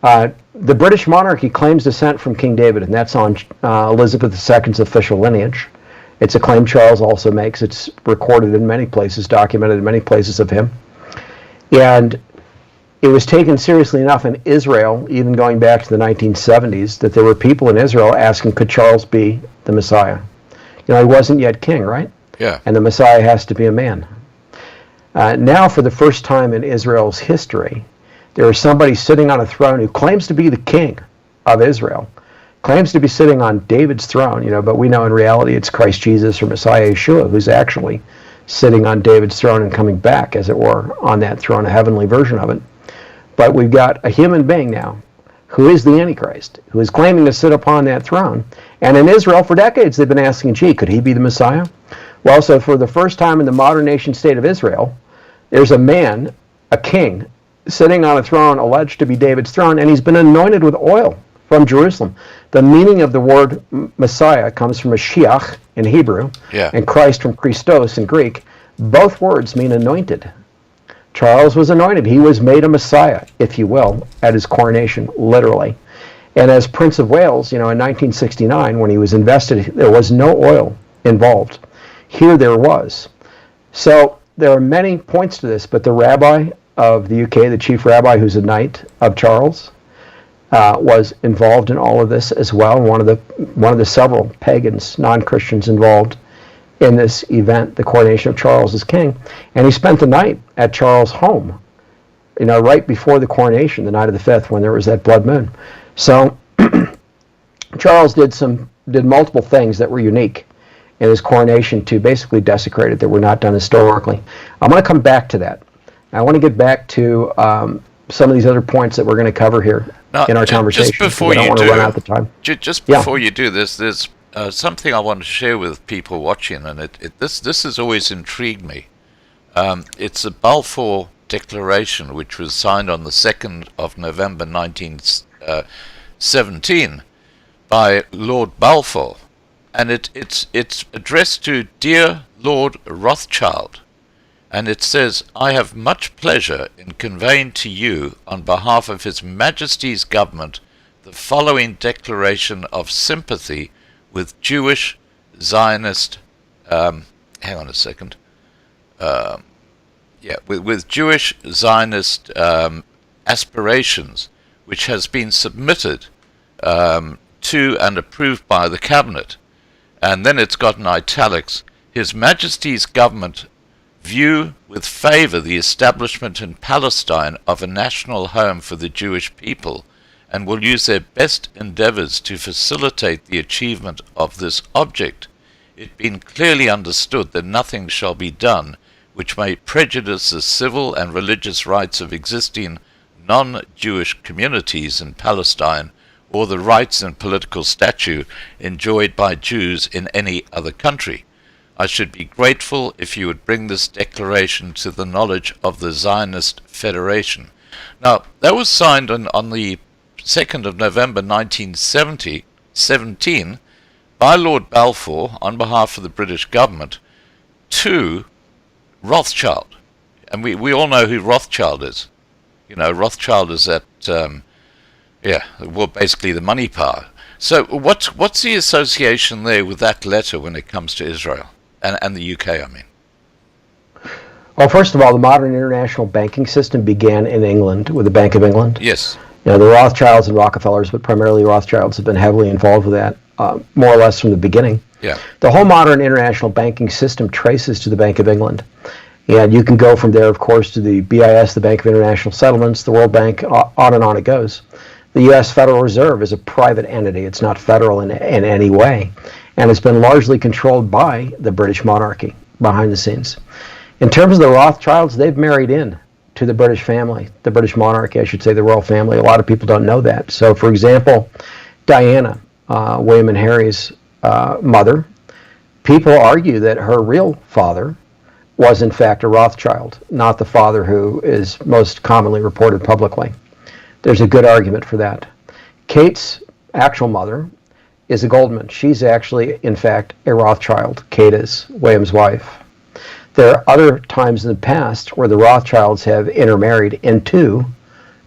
the British monarchy claims descent from King David, and that's on Elizabeth II's official lineage. It's a claim Charles also makes. It's recorded in many places, documented in many places of him. And it was taken seriously enough in Israel, even going back to the 1970s, that there were people in Israel asking, could Charles be the Messiah? He wasn't yet king, right? Yeah. And the Messiah has to be a man. Now, for the first time in Israel's history, there is somebody sitting on a throne who claims to be the king of Israel, claims to be sitting on David's throne, but we know in reality it's Christ Jesus or Messiah Yeshua who's actually sitting on David's throne and coming back, as it were, on that throne, a heavenly version of it. But we've got a human being now who is the Antichrist, who is claiming to sit upon that throne. And in Israel, for decades, they've been asking, gee, could he be the Messiah? Well, so for the first time in the modern nation state of Israel, there's a man, a king, sitting on a throne alleged to be David's throne, and he's been anointed with oil from Jerusalem. The meaning of the word Messiah comes from Mashiach in Hebrew, and Christ from Christos in Greek. Both words mean anointed. Charles was anointed. He was made a Messiah, if you will, at his coronation, literally. And as Prince of Wales, in 1969, when he was invested, there was no oil involved. Here there was. So there are many points to this, but the rabbi of the UK, the chief rabbi, who's a knight of Charles, was involved in all of this as well. One of the several pagans, non-Christians involved in this event, the coronation of Charles as king. And he spent the night at Charles' home, right before the coronation, the night of the 5th, when there was that blood moon. So Charles did multiple things that were unique in his coronation to basically desecrate it, that were not done historically. I'm going to come back to that. I want to get back to some of these other points that we're going to cover here in our conversation. Just before I don't want to run out the time. Just before you do this, there's something I want to share with people watching, and this has always intrigued me. It's the Balfour Declaration, which was signed on the 2nd of November 1917 by Lord Balfour, and it's addressed to Dear Lord Rothschild. And it says, I have much pleasure in conveying to you, on behalf of His Majesty's government, the following declaration of sympathy with Jewish Zionist, with Jewish Zionist aspirations, which has been submitted to and approved by the Cabinet. And then it's got in italics, His Majesty's government view with favor the establishment in Palestine of a national home for the Jewish people, and will use their best endeavors to facilitate the achievement of this object, it being clearly understood that nothing shall be done which may prejudice the civil and religious rights of existing non-Jewish communities in Palestine, or the rights and political status enjoyed by Jews in any other country. I should be grateful if you would bring this declaration to the knowledge of the Zionist Federation. Now, that was signed on the 2nd of November 1917 by Lord Balfour on behalf of the British government to Rothschild. And we all know who Rothschild is. You know, Rothschild is that, basically the money power. So what's the association there with that letter when it comes to Israel? And the UK, I mean. Well, first of all, the modern international banking system began in England with the Bank of England. Yes. You know, the Rothschilds and Rockefellers, but primarily Rothschilds, have been heavily involved with that, more or less from the beginning. Yeah. The whole modern international banking system traces to the Bank of England. And you can go from there, of course, to the BIS, the Bank of International Settlements, the World Bank, on and on it goes. The U.S. Federal Reserve is a private entity. It's not federal in any way. And it's been largely controlled by the British monarchy behind the scenes. In terms of the Rothschilds, they've married in to the British family, the British monarchy, I should say, the royal family. A lot of people don't know that. So, for example, Diana, William and Harry's mother, people argue that her real father was in fact a Rothschild, not the father who is most commonly reported publicly. There's a good argument for that. Kate's actual mother is a Goldman. She's actually, in fact, a Rothschild. Kate is William's wife. There are other times in the past where the Rothschilds have intermarried into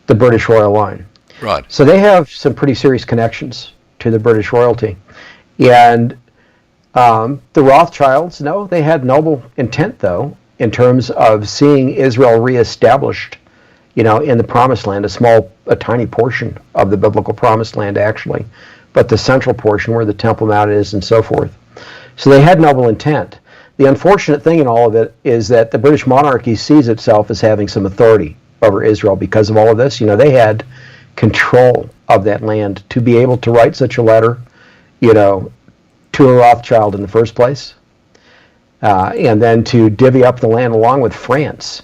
the British royal line. Right. So they have some pretty serious connections to the British royalty. And the Rothschilds, no, they had noble intent, though, in terms of seeing Israel reestablished, you know, in the Promised Land, a tiny portion of the biblical Promised Land, actually, but the central portion where the Temple Mount is and so forth. So they had noble intent. The unfortunate thing in all of it is that the British monarchy sees itself as having some authority over Israel because of all of this. You know, they had control of that land to be able to write such a letter, you know, to a Rothschild in the first place, and then to divvy up the land along with France,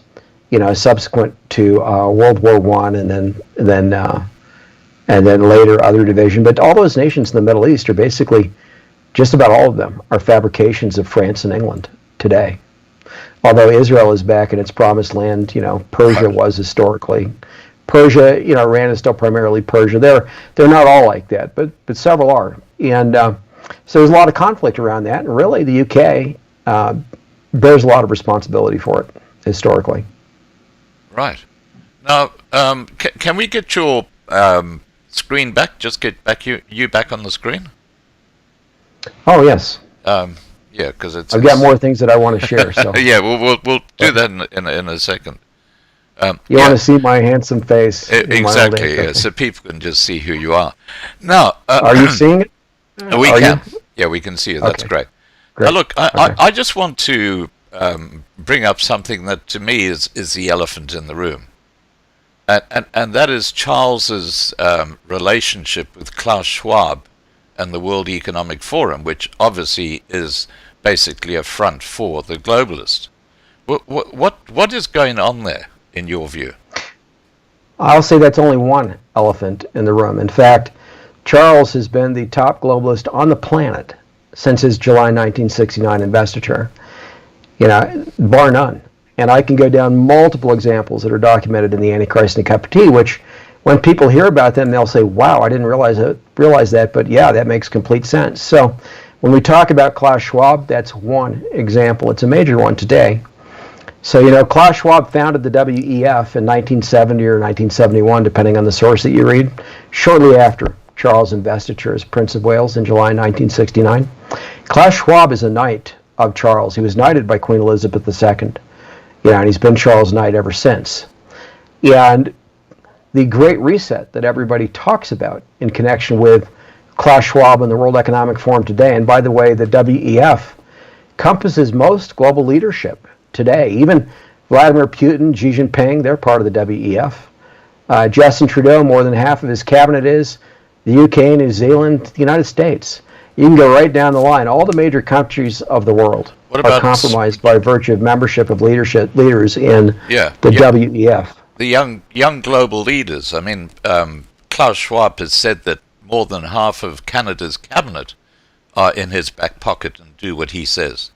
you know, subsequent to World War I, and then later other division. But all those nations in the Middle East are basically, just about all of them, are fabrications of France and England today. Although Israel is back in its promised land, you know, Persia was historically. Persia, you know, Iran is still primarily Persia. They're not all like that, but several are. And so there's a lot of conflict around that, and really the UK bears a lot of responsibility for it historically. Right. Now, can we get your screen back? Just get back you back on the screen. Oh yes. Yeah, because I've got more things that I want to share. So yeah, we'll do that in a second. You want to see my handsome face? Exactly. Yeah, so people can just see who you are. Now, are you seeing it? We can. Yeah, we can see you. That's Okay. great. Great. Now, look, I just want to bring up something that to me is the elephant in the room, and that is Charles's relationship with Klaus Schwab and the World Economic Forum, which obviously is basically a front for the globalists. What is going on there, in your view? I'll say that's only one elephant in the room. In fact, Charles has been the top globalist on the planet since his July 1969 investiture, you know, bar none. And I can go down multiple examples that are documented in the Antichrist and the Cup of Tea, which when people hear about them, they'll say, wow, I didn't realize that, but yeah, that makes complete sense. So when we talk about Klaus Schwab, that's one example. It's a major one today. So, Klaus Schwab founded the WEF in 1970 or 1971, depending on the source that you read, shortly after Charles' investiture as Prince of Wales in July 1969. Klaus Schwab is a knight of Charles. He was knighted by Queen Elizabeth II, and he's been Charles' knight ever since. And the Great Reset that everybody talks about in connection with Klaus Schwab and the World Economic Forum today, and by the way, the WEF encompasses most global leadership today. Even Vladimir Putin, Xi Jinping, they're part of the WEF. Justin Trudeau, more than half of his cabinet is. The UK, New Zealand, the United States. You can go right down the line. All the major countries of the world are compromised by virtue of membership of leaders in the WEF. The young global leaders. I mean, Klaus Schwab has said that more than half of Canada's cabinet are in his back pocket and do what he says.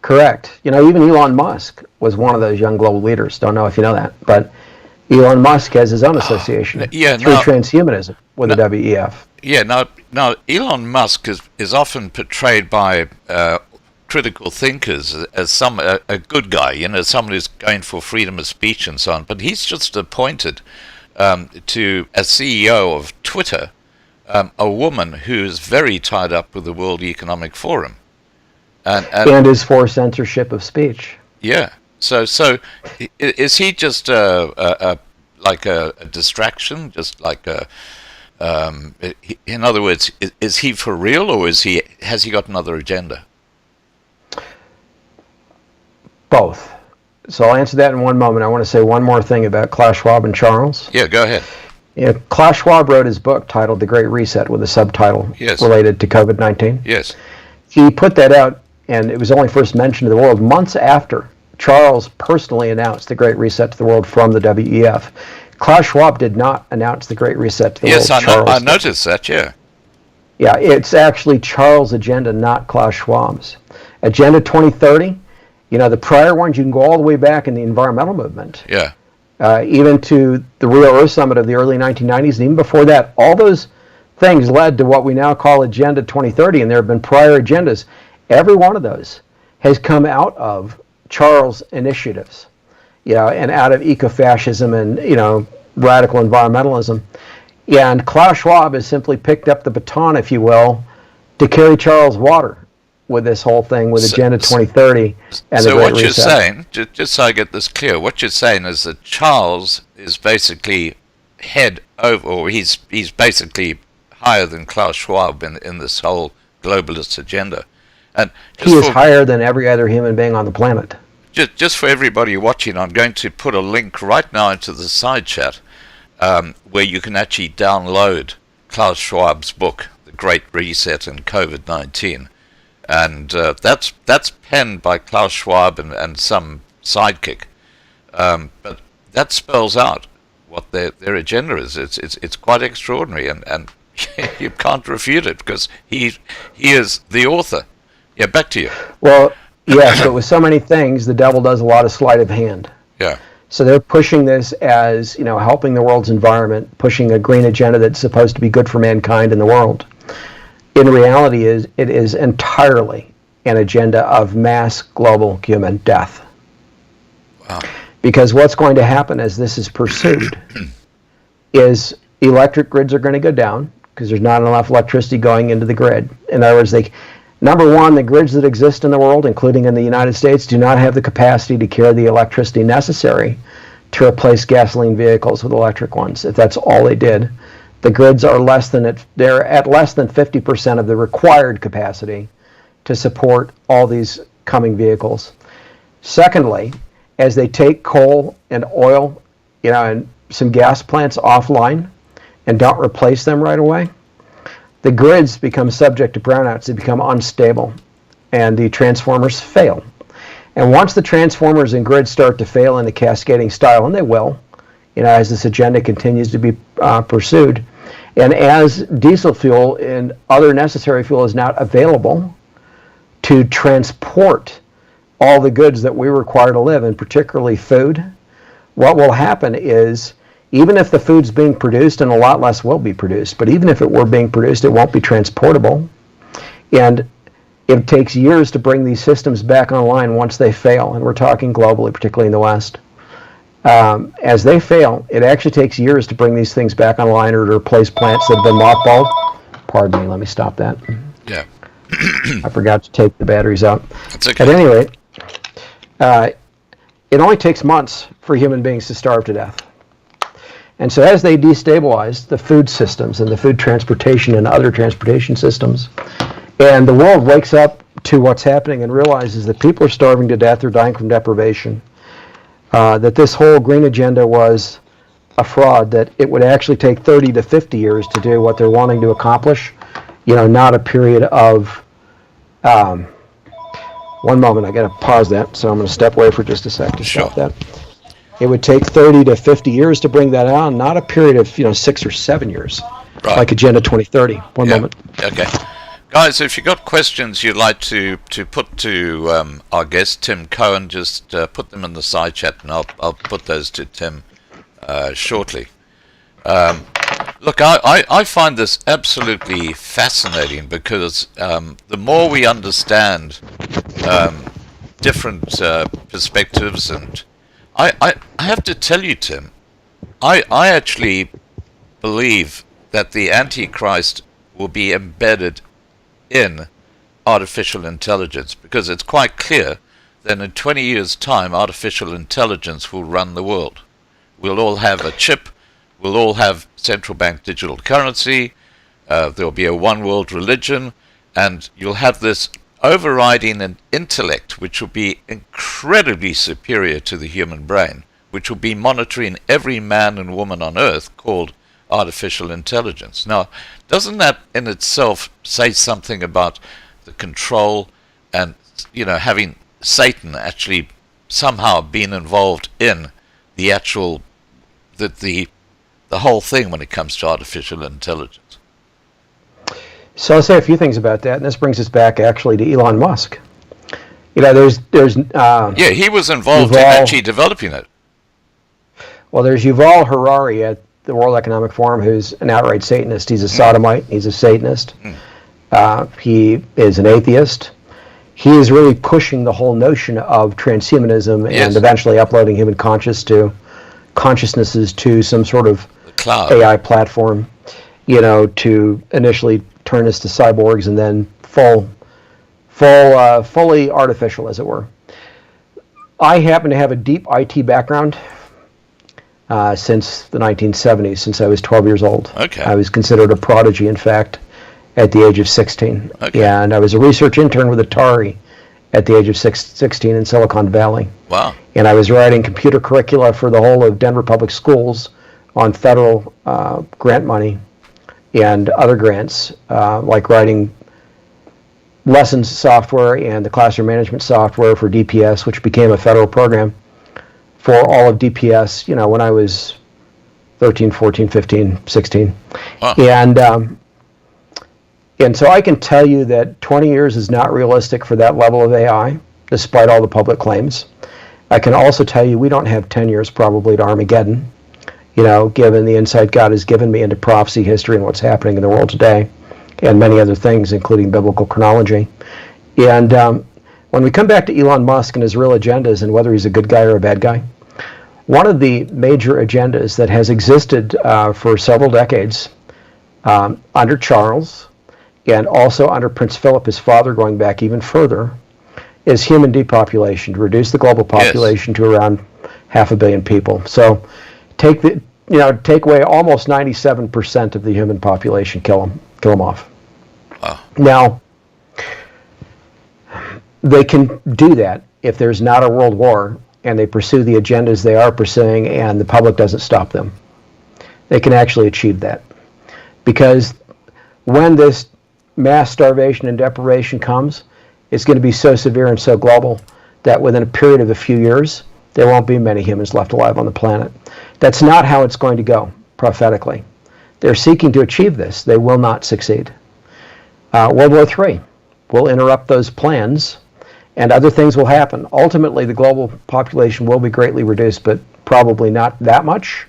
Correct. Even Elon Musk was one of those young global leaders. Don't know if you know that, but Elon Musk has his own association through transhumanism with the WEF. Yeah, now Elon Musk is often portrayed by critical thinkers as a good guy, someone who's going for freedom of speech and so on, but he's just appointed to as CEO of Twitter a woman who is very tied up with the World Economic Forum. And is for censorship of speech. Yeah. So is he just like a distraction? Just like in other words, is he for real, or has he got another agenda? Both. So I'll answer that in one moment. I want to say one more thing about Klaus Schwab and Charles. Yeah, go ahead. Klaus Schwab wrote his book titled The Great Reset with a subtitle related to COVID-19. Yes. He put that out, and it was only first mentioned to the world months after Charles personally announced the Great Reset to the world from the WEF. Klaus Schwab did not announce the Great Reset to the world. Yes, I noticed that, yeah. Yeah, it's actually Charles' agenda, not Klaus Schwab's. Agenda 2030, the prior ones, you can go all the way back in the environmental movement. Yeah. Even to the Rio Earth Summit of the early 1990s, and even before that, all those things led to what we now call Agenda 2030, and there have been prior agendas. Every one of those has come out of Charles' initiatives, and out of ecofascism and, radical environmentalism. And Klaus Schwab has simply picked up the baton, if you will, to carry Charles' water with this whole thing with Agenda 2030 and the Great Reset. So what you're saying, just so I get this clear, what you're saying is that Charles is basically head over, or he's basically higher than Klaus Schwab in this whole globalist agenda. And he is higher than every other human being on the planet. Just for everybody watching, I'm going to put a link right now into the side chat where you can actually download Klaus Schwab's book, The Great Reset and COVID-19. And that's penned by Klaus Schwab and some sidekick. But that spells out what their agenda is. It's quite extraordinary, and you can't refute it because he is the author. Yeah, back to you. Well, yes, but with so many things, the devil does a lot of sleight of hand. Yeah. So they're pushing this as, helping the world's environment, pushing a green agenda that's supposed to be good for mankind and the world. In reality, it is entirely an agenda of mass global human death. Wow. Because what's going to happen as this is pursued is electric grids are going to go down because there's not enough electricity going into the grid. In other words, number one, the grids that exist in the world, including in the United States, do not have the capacity to carry the electricity necessary to replace gasoline vehicles with electric ones. If that's all they did, the grids are they're at less than 50% of the required capacity to support all these coming vehicles. Secondly, as they take coal and oil, and some gas plants offline and don't replace them right away, the grids become subject to brownouts. They become unstable, and the transformers fail. And once the transformers and grids start to fail in a cascading style, and they will, as this agenda continues to be pursued, and as diesel fuel and other necessary fuel is not available to transport all the goods that we require to live, and particularly food, what will happen is, even if the food's being produced, and a lot less will be produced, but even if it were being produced, it won't be transportable. And it takes years to bring these systems back online once they fail, and we're talking globally, particularly in the West. As they fail, it actually takes years to bring these things back online or to replace plants that have been mothballed. Pardon me, let me stop that. Yeah. I forgot to take the batteries out. It's okay. At any rate, it only takes months for human beings to starve to death. And so as they destabilize the food systems and the food transportation and other transportation systems, and the world wakes up to what's happening and realizes that people are starving to death or dying from deprivation, that this whole green agenda was a fraud, that it would actually take 30 to 50 years to do what they're wanting to accomplish, not a period of, one moment, I got to pause that, so I'm going to step away for just a sec to stop that. It would take 30 to 50 years to bring that on, not a period of 6 or 7 years, like Agenda 2030. One moment. Okay. Guys, if you've got questions you'd like to put to our guest, Tim Cohen, just put them in the side chat, and I'll put those to Tim shortly. Look, I find this absolutely fascinating because the more we understand different perspectives, and I have to tell you, Tim, I actually believe that the Antichrist will be embedded in artificial intelligence, because it's quite clear that in 20 years' time artificial intelligence will run the world. We'll all have a chip, we'll all have central bank digital currency, there'll be a one world religion, and you'll have this overriding an intellect which will be incredibly superior to the human brain, which will be monitoring every man and woman on earth, called artificial intelligence. Now, doesn't that in itself say something about the control and, having Satan actually somehow been involved in the actual, the whole thing when it comes to artificial intelligence? So I'll say a few things about that, and this brings us back actually to Elon Musk. There's he was involved in actually developing it. Well, there's Yuval Harari at the World Economic Forum, who's an outright Satanist. He's a sodomite. He's a Satanist. He is an atheist. He is really pushing the whole notion of transhumanism and eventually uploading human consciousness to some sort of cloud AI platform, to initially turn us to cyborgs and then fully artificial, as it were. I happen to have a deep IT background. Since the 1970s, since I was 12 years old. Okay. I was considered a prodigy, in fact, at the age of 16. Okay. And I was a research intern with Atari at the age of 16 in Silicon Valley. Wow. And I was writing computer curricula for the whole of Denver Public Schools on federal grant money and other grants, like writing lessons software and the classroom management software for DPS, which became a federal program for all of DPS, when I was 13, 14, 15, 16. Wow. And so I can tell you that 20 years is not realistic for that level of AI, despite all the public claims. I can also tell you we don't have 10 years probably to Armageddon, given the insight God has given me into prophecy, history, and what's happening in the world today, and many other things, including biblical chronology. And when we come back to Elon Musk and his real agendas and whether he's a good guy or a bad guy, one of the major agendas that has existed for several decades under Charles and also under Prince Philip, his father, going back even further, is human depopulation, to reduce the global population to around 500 million people. So take away almost 97% of the human population, kill them off. Wow. Now, they can do that if there's not a world war and they pursue the agendas they are pursuing and the public doesn't stop them. They can actually achieve that. Because when this mass starvation and deprivation comes, it's going to be so severe and so global that within a period of a few years, there won't be many humans left alive on the planet. That's not how it's going to go, prophetically. They're seeking to achieve this. They will not succeed. World War III will interrupt those plans, and other things will happen. Ultimately, the global population will be greatly reduced, but probably not that much,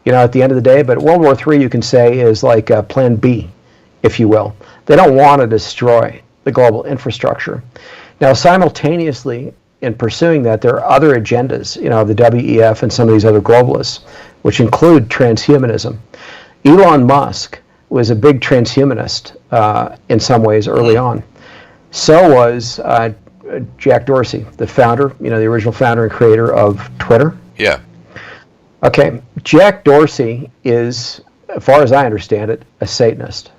at the end of the day. But World War III, you can say, is like Plan B, if you will. They don't want to destroy the global infrastructure. Now, simultaneously, in pursuing that, there are other agendas, the WEF and some of these other globalists, which include transhumanism. Elon Musk was a big transhumanist in some ways early on. So was Jack Dorsey, the founder, the original founder and creator of Twitter. Yeah. Okay, Jack Dorsey is, as far as I understand it, a Satanist,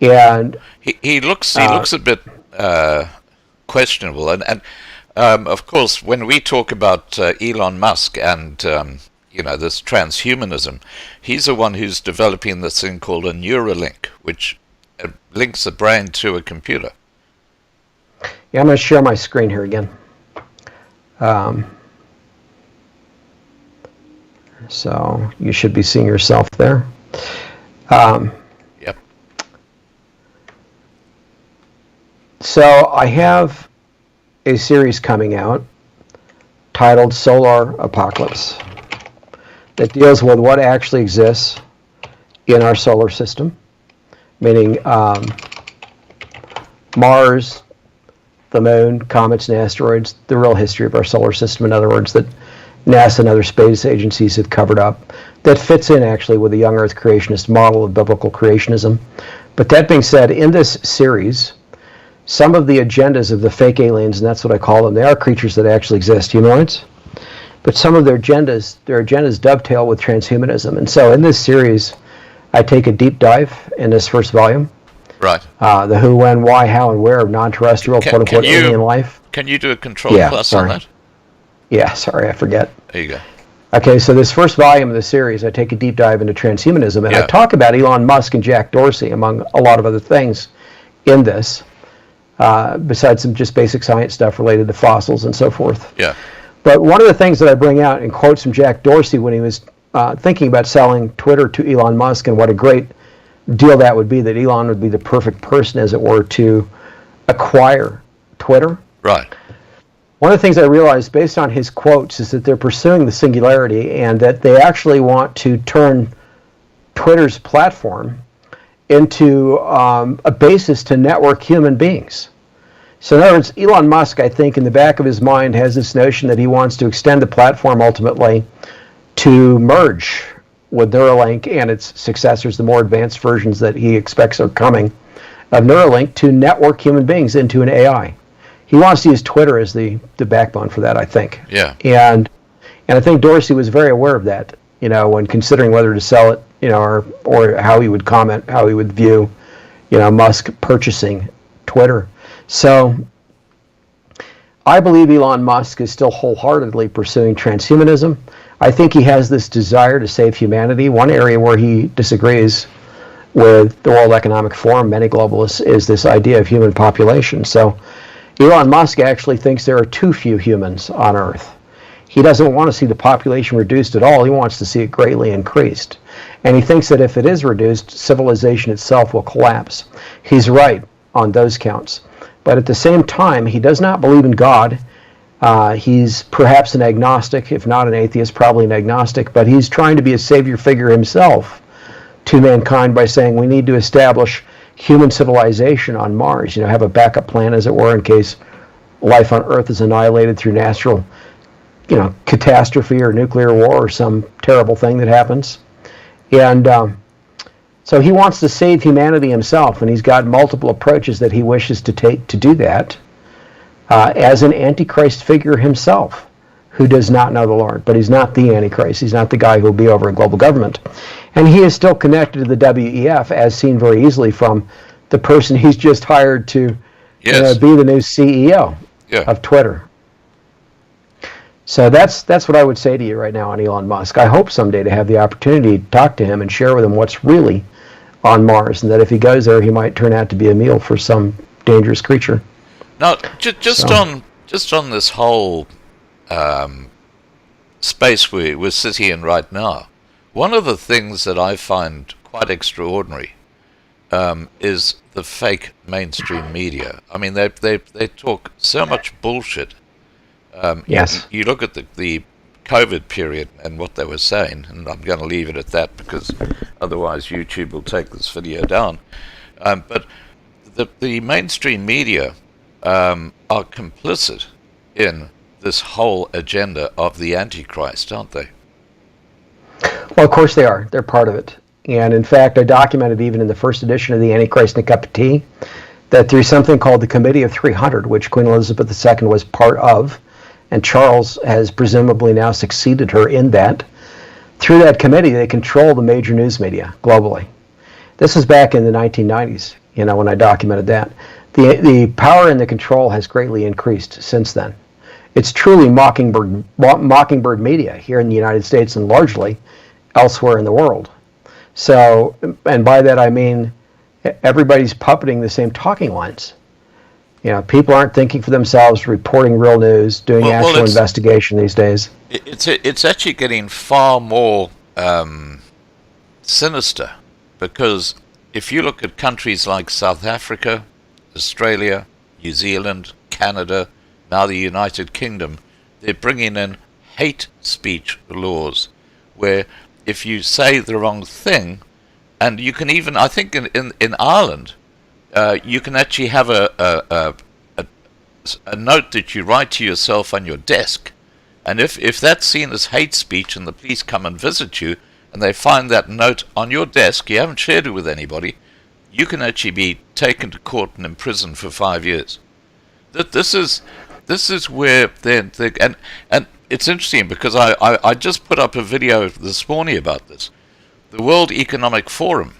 and he looks a bit questionable, and of course, when we talk about Elon Musk and this transhumanism, he's the one who's developing this thing called a Neuralink, which links the brain to a computer. Yeah, I'm going to share my screen here again. So you should be seeing yourself there. Yep. So I have a series coming out titled Solar Apocalypse that deals with what actually exists in our solar system, meaning Mars, the moon, comets, and asteroids, the real history of our solar system, in other words, that NASA and other space agencies have covered up, that fits in actually with the young earth creationist model of biblical creationism. But that being said, in this series, some of the agendas of the fake aliens, and that's what I call them, they are creatures that actually exist, humanoids, but some of their agendas dovetail with transhumanism. And so in this series, I take a deep dive in this first volume. Right. The who, when, why, how, and where of non-terrestrial, quote-unquote, alien life. Can you do a control plus on that? Yeah, sorry, I forget. There you go. Okay, so this first volume of the series, I take a deep dive into transhumanism, and I talk about Elon Musk and Jack Dorsey, among a lot of other things in this, besides some just basic science stuff related to fossils and so forth. Yeah. But one of the things that I bring out in quotes from Jack Dorsey when he was thinking about selling Twitter to Elon Musk, and what a great deal that would be, that Elon would be the perfect person, as it were, to acquire Twitter. Right. One of the things I realized based on his quotes is that they're pursuing the singularity, and that they actually want to turn Twitter's platform into a basis to network human beings. So in other words, Elon Musk, I think, in the back of his mind has this notion that he wants to extend the platform ultimately to merge with Neuralink and its successors, the more advanced versions that he expects are coming of Neuralink, to network human beings into an AI. He wants to use Twitter as the backbone for that, I think. Yeah. And I think Dorsey was very aware of that, when considering whether to sell it, or how he would comment, how he would view, Musk purchasing Twitter. So I believe Elon Musk is still wholeheartedly pursuing transhumanism. I think he has this desire to save humanity. One area where he disagrees with the World Economic Forum, many globalists, is this idea of human population. So Elon Musk actually thinks there are too few humans on Earth. He doesn't want to see the population reduced at all. He wants to see it greatly increased. And he thinks that if it is reduced, civilization itself will collapse. He's right on those counts. But at the same time, he does not believe in God. He's perhaps an agnostic, if not an atheist, probably an agnostic, but he's trying to be a savior figure himself to mankind by saying we need to establish human civilization on Mars, have a backup plan, as it were, in case life on Earth is annihilated through natural, catastrophe or nuclear war or some terrible thing that happens. And so he wants to save humanity himself, and he's got multiple approaches that he wishes to take to do that, as an Antichrist figure himself, who does not know the Lord. But he's not the Antichrist. He's not the guy who will be over a global government. And he is still connected to the WEF, as seen very easily from the person he's just hired to be the new CEO of Twitter. So that's what I would say to you right now on Elon Musk. I hope someday to have the opportunity to talk to him and share with him what's really on Mars, and that if he goes there, he might turn out to be a meal for some dangerous creature. Now, just on this whole space we're sitting in right now, one of the things that I find quite extraordinary is the fake mainstream media. I mean, they talk so much bullshit. Yes. You look at the COVID period and what they were saying, and I'm going to leave it at that because otherwise YouTube will take this video down. But the mainstream media are complicit in this whole agenda of the Antichrist, aren't they? Well, of course they are. They're part of it. And in fact, I documented even in the first edition of the Antichrist and a Cup of Tea that there's something called the Committee of 300, which Queen Elizabeth II was part of, and Charles has presumably now succeeded her in that. Through that committee, they control the major news media globally. This is back in the 1990s, when I documented that. The power and the control has greatly increased since then. It's truly mockingbird media here in the United States and largely elsewhere in the world. So, and by that I mean everybody's puppeting the same talking lines. People aren't thinking for themselves, reporting real news, doing actual investigation these days. It's actually getting far more sinister, because if you look at countries like South Africa, Australia, New Zealand, Canada, now the United Kingdom, they're bringing in hate speech laws, where if you say the wrong thing, and you can even, I think in Ireland, you can actually have a note that you write to yourself on your desk, and if that's seen as hate speech and the police come and visit you and they find that note on your desk, you haven't shared it with anybody, you can actually be taken to court and imprisoned for 5 years. This is where and it's interesting because I just put up a video this morning about this. The World Economic Forum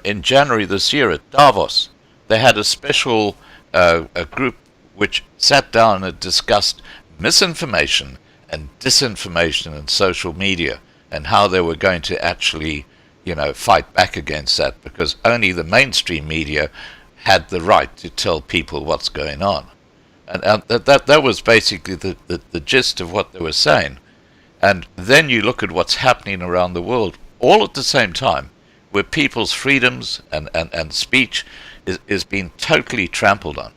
in January this year at Davos, they had a special a group which sat down and discussed misinformation and disinformation in social media and how they were going to actually, fight back against that, because only the mainstream media had the right to tell people what's going on. And that was basically the gist of what they were saying. And then you look at what's happening around the world, all at the same time, where people's freedoms and speech is being totally trampled on.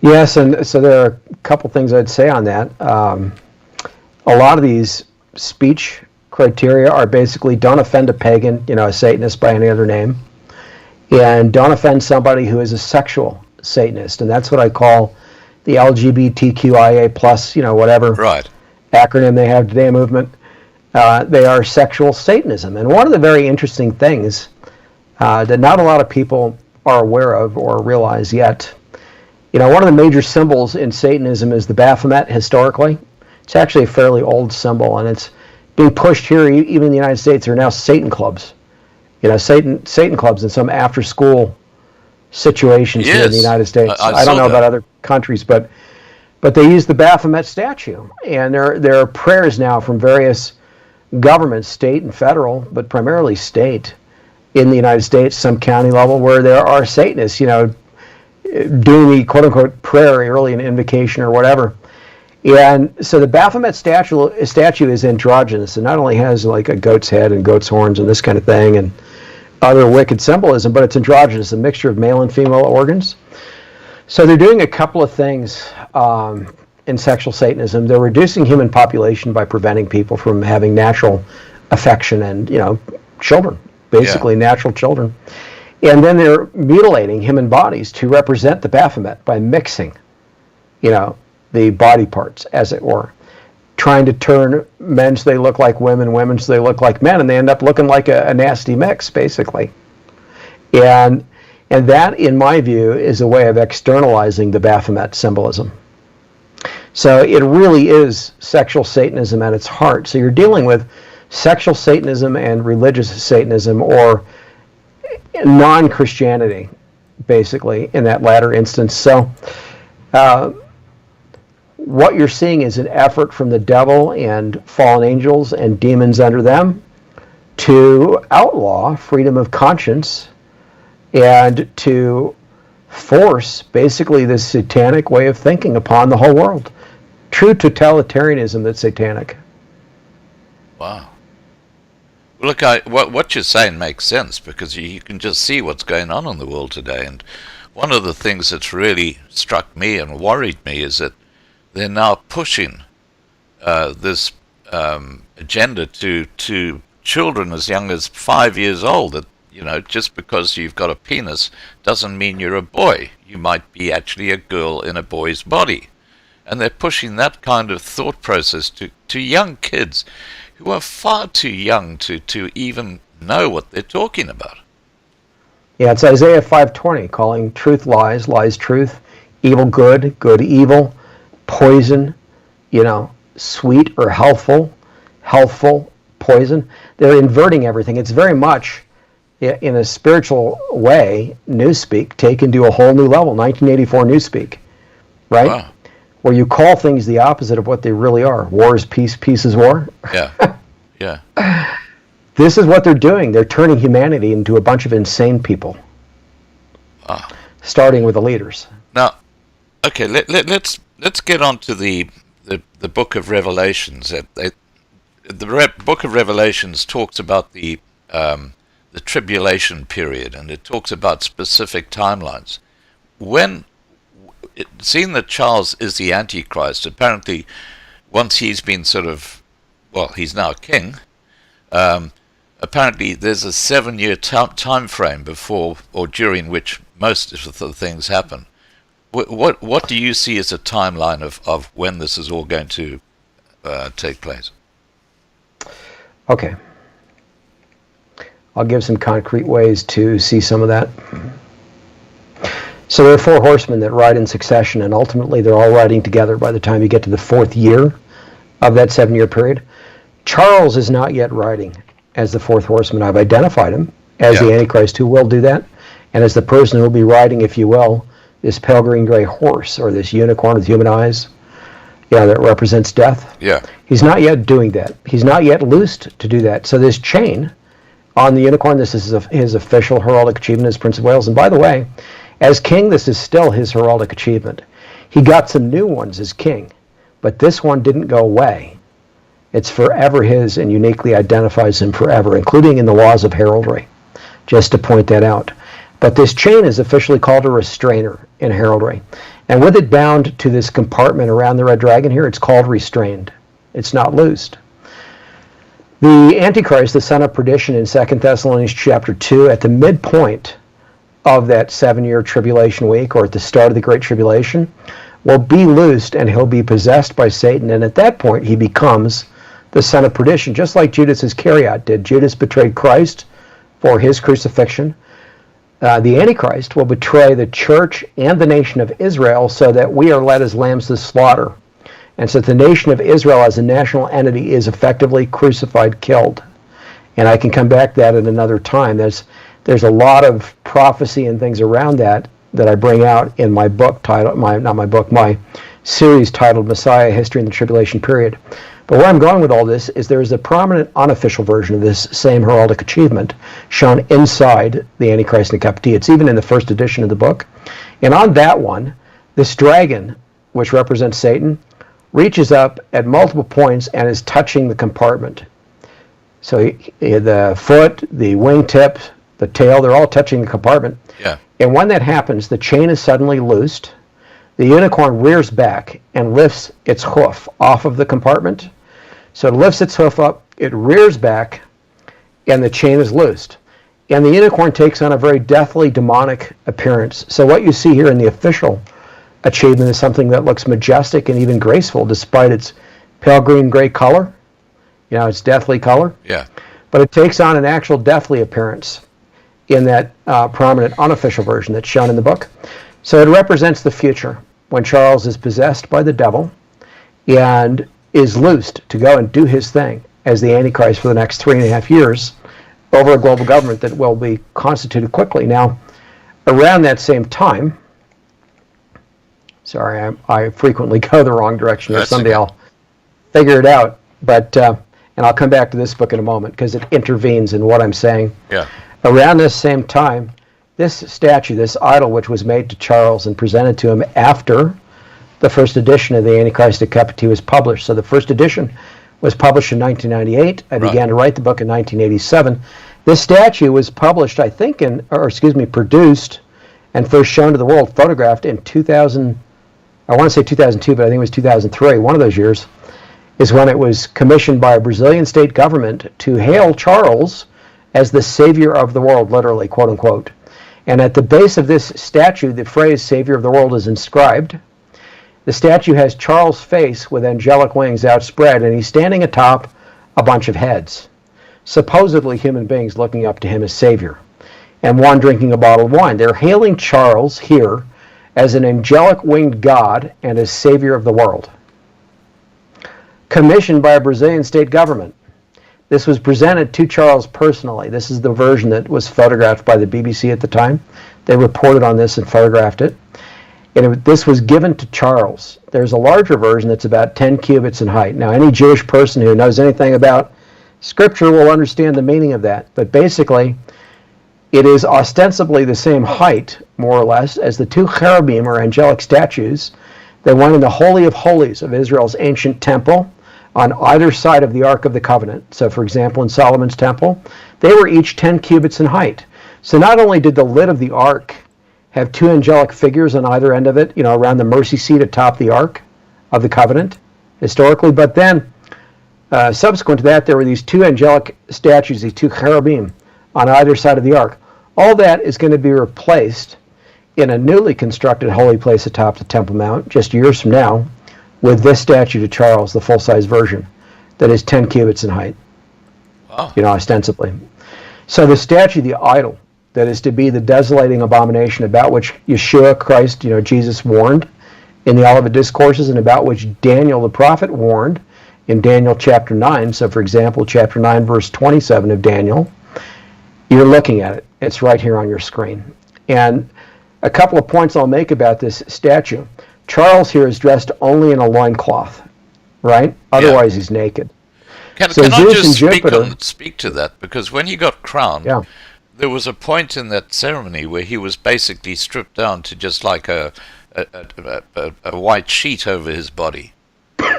Yes, and so there are a couple things I'd say on that. A lot of these speech criteria are basically don't offend a pagan, a Satanist by any other name, and don't offend somebody who is a sexual Satanist, and that's what I call the LGBTQIA plus, whatever acronym they have today, movement. They are sexual Satanism. And one of the very interesting things that not a lot of people are aware of or realize yet, one of the major symbols in Satanism is the Baphomet historically. It's actually a fairly old symbol, and it's being pushed here, even in the United States. There are now Satan clubs. Satan clubs in some after-school situations here in the United States. I don't know about other countries, but they use the Baphomet statue, and there are prayers now from various governments, state and federal, but primarily state, in the United States, some county level, where there are Satanists, doing the quote-unquote prayer early in invocation or whatever. And so the Baphomet statue is androgynous. It not only has like a goat's head and goat's horns and this kind of thing and other wicked symbolism, but it's androgynous, a mixture of male and female organs. So they're doing a couple of things in sexual Satanism. They're reducing human population by preventing people from having natural affection and, children, basically natural children. And then they're mutilating human bodies to represent the Baphomet by mixing, the body parts, as it were, trying to turn men so they look like women, women so they look like men, and they end up looking like a nasty mix, basically. And that, in my view, is a way of externalizing the Baphomet symbolism. So it really is sexual Satanism at its heart. So you're dealing with sexual Satanism and religious Satanism, or non-Christianity, basically, in that latter instance. So what you're seeing is an effort from the devil and fallen angels and demons under them to outlaw freedom of conscience and to force basically this satanic way of thinking upon the whole world. True totalitarianism that's satanic. Wow. Well, look, what you're saying makes sense, because you can just see what's going on in the world today. And one of the things that's really struck me and worried me is that they're now pushing this agenda to children as young as 5 years old, that just because you've got a penis doesn't mean you're a boy. You might be actually a girl in a boy's body. And they're pushing that kind of thought process to young kids who are far too young to even know what they're talking about. Yeah, it's Isaiah 5:20, calling truth lies, lies truth, evil good, good evil, poison, sweet or healthful, healthful, poison. They're inverting everything. It's very much, in a spiritual way, Newspeak taken to a whole new level, 1984 Newspeak, right? Wow. Where you call things the opposite of what they really are. War is peace, peace is war. Yeah, yeah. This is what they're doing. They're turning humanity into a bunch of insane people, starting with the leaders. Now, okay, let's get on to the Book of Revelations. The Book of Revelations talks about the tribulation period, and it talks about specific timelines. Seeing that Charles is the Antichrist, apparently, once he's been he's now king. Apparently, there's a 7-year time frame before or during which most of the things happen. What do you see as a timeline of when this is all going to take place? Okay. I'll give some concrete ways to see some of that. So there are 4 horsemen that ride in succession, and ultimately they're all riding together by the time you get to the 4th year of that 7-year period. Charles is not yet riding as the 4th horseman. I've identified him as the Antichrist who will do that, and as the person who will be riding, if you will, this pale green gray horse, or this unicorn with human eyes, that represents death. Yeah. He's not yet doing that. He's not yet loosed to do that. So this chain on the unicorn, this is his official heraldic achievement as Prince of Wales. And by the way, as king, this is still his heraldic achievement. He got some new ones as king, but this one didn't go away. It's forever his and uniquely identifies him forever, including in the laws of heraldry, just to point that out. But this chain is officially called a restrainer in heraldry. And with it bound to this compartment around the red dragon here, it's called restrained. It's not loosed. The Antichrist, the son of perdition in 2 Thessalonians chapter 2, at the midpoint of that 7-year tribulation week, or at the start of the Great Tribulation, will be loosed and he'll be possessed by Satan. And at that point, he becomes the son of perdition, just like Judas Iscariot did. Judas betrayed Christ for his crucifixion. The Antichrist will betray the church and the nation of Israel so that we are led as lambs to slaughter. And so the nation of Israel as a national entity is effectively crucified, killed. And I can come back to that at another time. There's a lot of prophecy and things around that I bring out in my book titled, my series titled Messiah, History in the Tribulation Period. But where I'm going with all this is there is a prominent unofficial version of this same heraldic achievement shown inside the Antichrist and the Kapti. It's even in the first edition of the book. And on that one, this dragon, which represents Satan, reaches up at multiple points and is touching the compartment. So the foot, the wingtip, the tail, they're all touching the compartment. Yeah. And when that happens, the chain is suddenly loosed. The unicorn rears back and lifts its hoof off of the compartment. So it lifts its hoof up, it rears back, and the chain is loosed. And the unicorn takes on a very deathly, demonic appearance. So what you see here in the official achievement is something that looks majestic and even graceful, despite its pale green gray color. Its deathly color. Yeah. But it takes on an actual deathly appearance in that prominent unofficial version that's shown in the book. So it represents the future, when Charles is possessed by the devil and is loosed to go and do his thing as the Antichrist for the next 3.5 years over a global government that will be constituted quickly. Now, around that same time, sorry, I frequently go the wrong direction here. Someday I'll figure it out, but and I'll come back to this book in a moment because it intervenes in what I'm saying. Yeah. Around this same time, this statue, this idol, which was made to Charles and presented to him after the first edition of the Antichrist of Kapti was published. So the first edition was published in 1998. I began to write the book in 1987. This statue was published, I think, produced and first shown to the world, photographed in 2000. I want to say 2002, but I think it was 2003. One of those years is when it was commissioned by a Brazilian state government to hail Charles as the Savior of the world, literally, quote unquote. And at the base of this statue, the phrase Savior of the world is inscribed. The statue has Charles' face with angelic wings outspread, and he's standing atop a bunch of heads, supposedly human beings looking up to him as Savior, and one drinking a bottle of wine. They're hailing Charles here as an angelic winged god and as Savior of the world. Commissioned by a Brazilian state government. This was presented to Charles personally. This is the version that was photographed by the BBC at the time. They reported on this and photographed it. And this was given to Charles. There's a larger version that's about 10 cubits in height. Now, any Jewish person who knows anything about Scripture will understand the meaning of that. But basically, it is ostensibly the same height, more or less, as the two cherubim or angelic statues that went in the Holy of Holies of Israel's ancient temple on either side of the Ark of the Covenant. So, for example, in Solomon's temple, they were each 10 cubits in height. So not only did the lid of the Ark have two angelic figures on either end of it, around the mercy seat atop the Ark of the Covenant, historically, but then subsequent to that, there were these two angelic statues, these two cherubim, on either side of the Ark. All that is going to be replaced in a newly constructed holy place atop the Temple Mount, just years from now, with this statue to Charles, the full-size version, that is 10 cubits in height, Wow. Ostensibly. So the statue, the idol, that is to be the desolating abomination about which Yeshua, Christ, Jesus warned in the Olivet Discourses, and about which Daniel the prophet warned in Daniel chapter 9. So, for example, chapter 9, verse 27 of Daniel, you're looking at it. It's right here on your screen. And a couple of points I'll make about this statue. Charles here is dressed only in a loincloth, right? Otherwise, he's naked. Can So I Zeus just and Jupiter- speak to that? Because when he got crowned, Yeah. there was a point in that ceremony where he was basically stripped down to just like a white sheet over his body.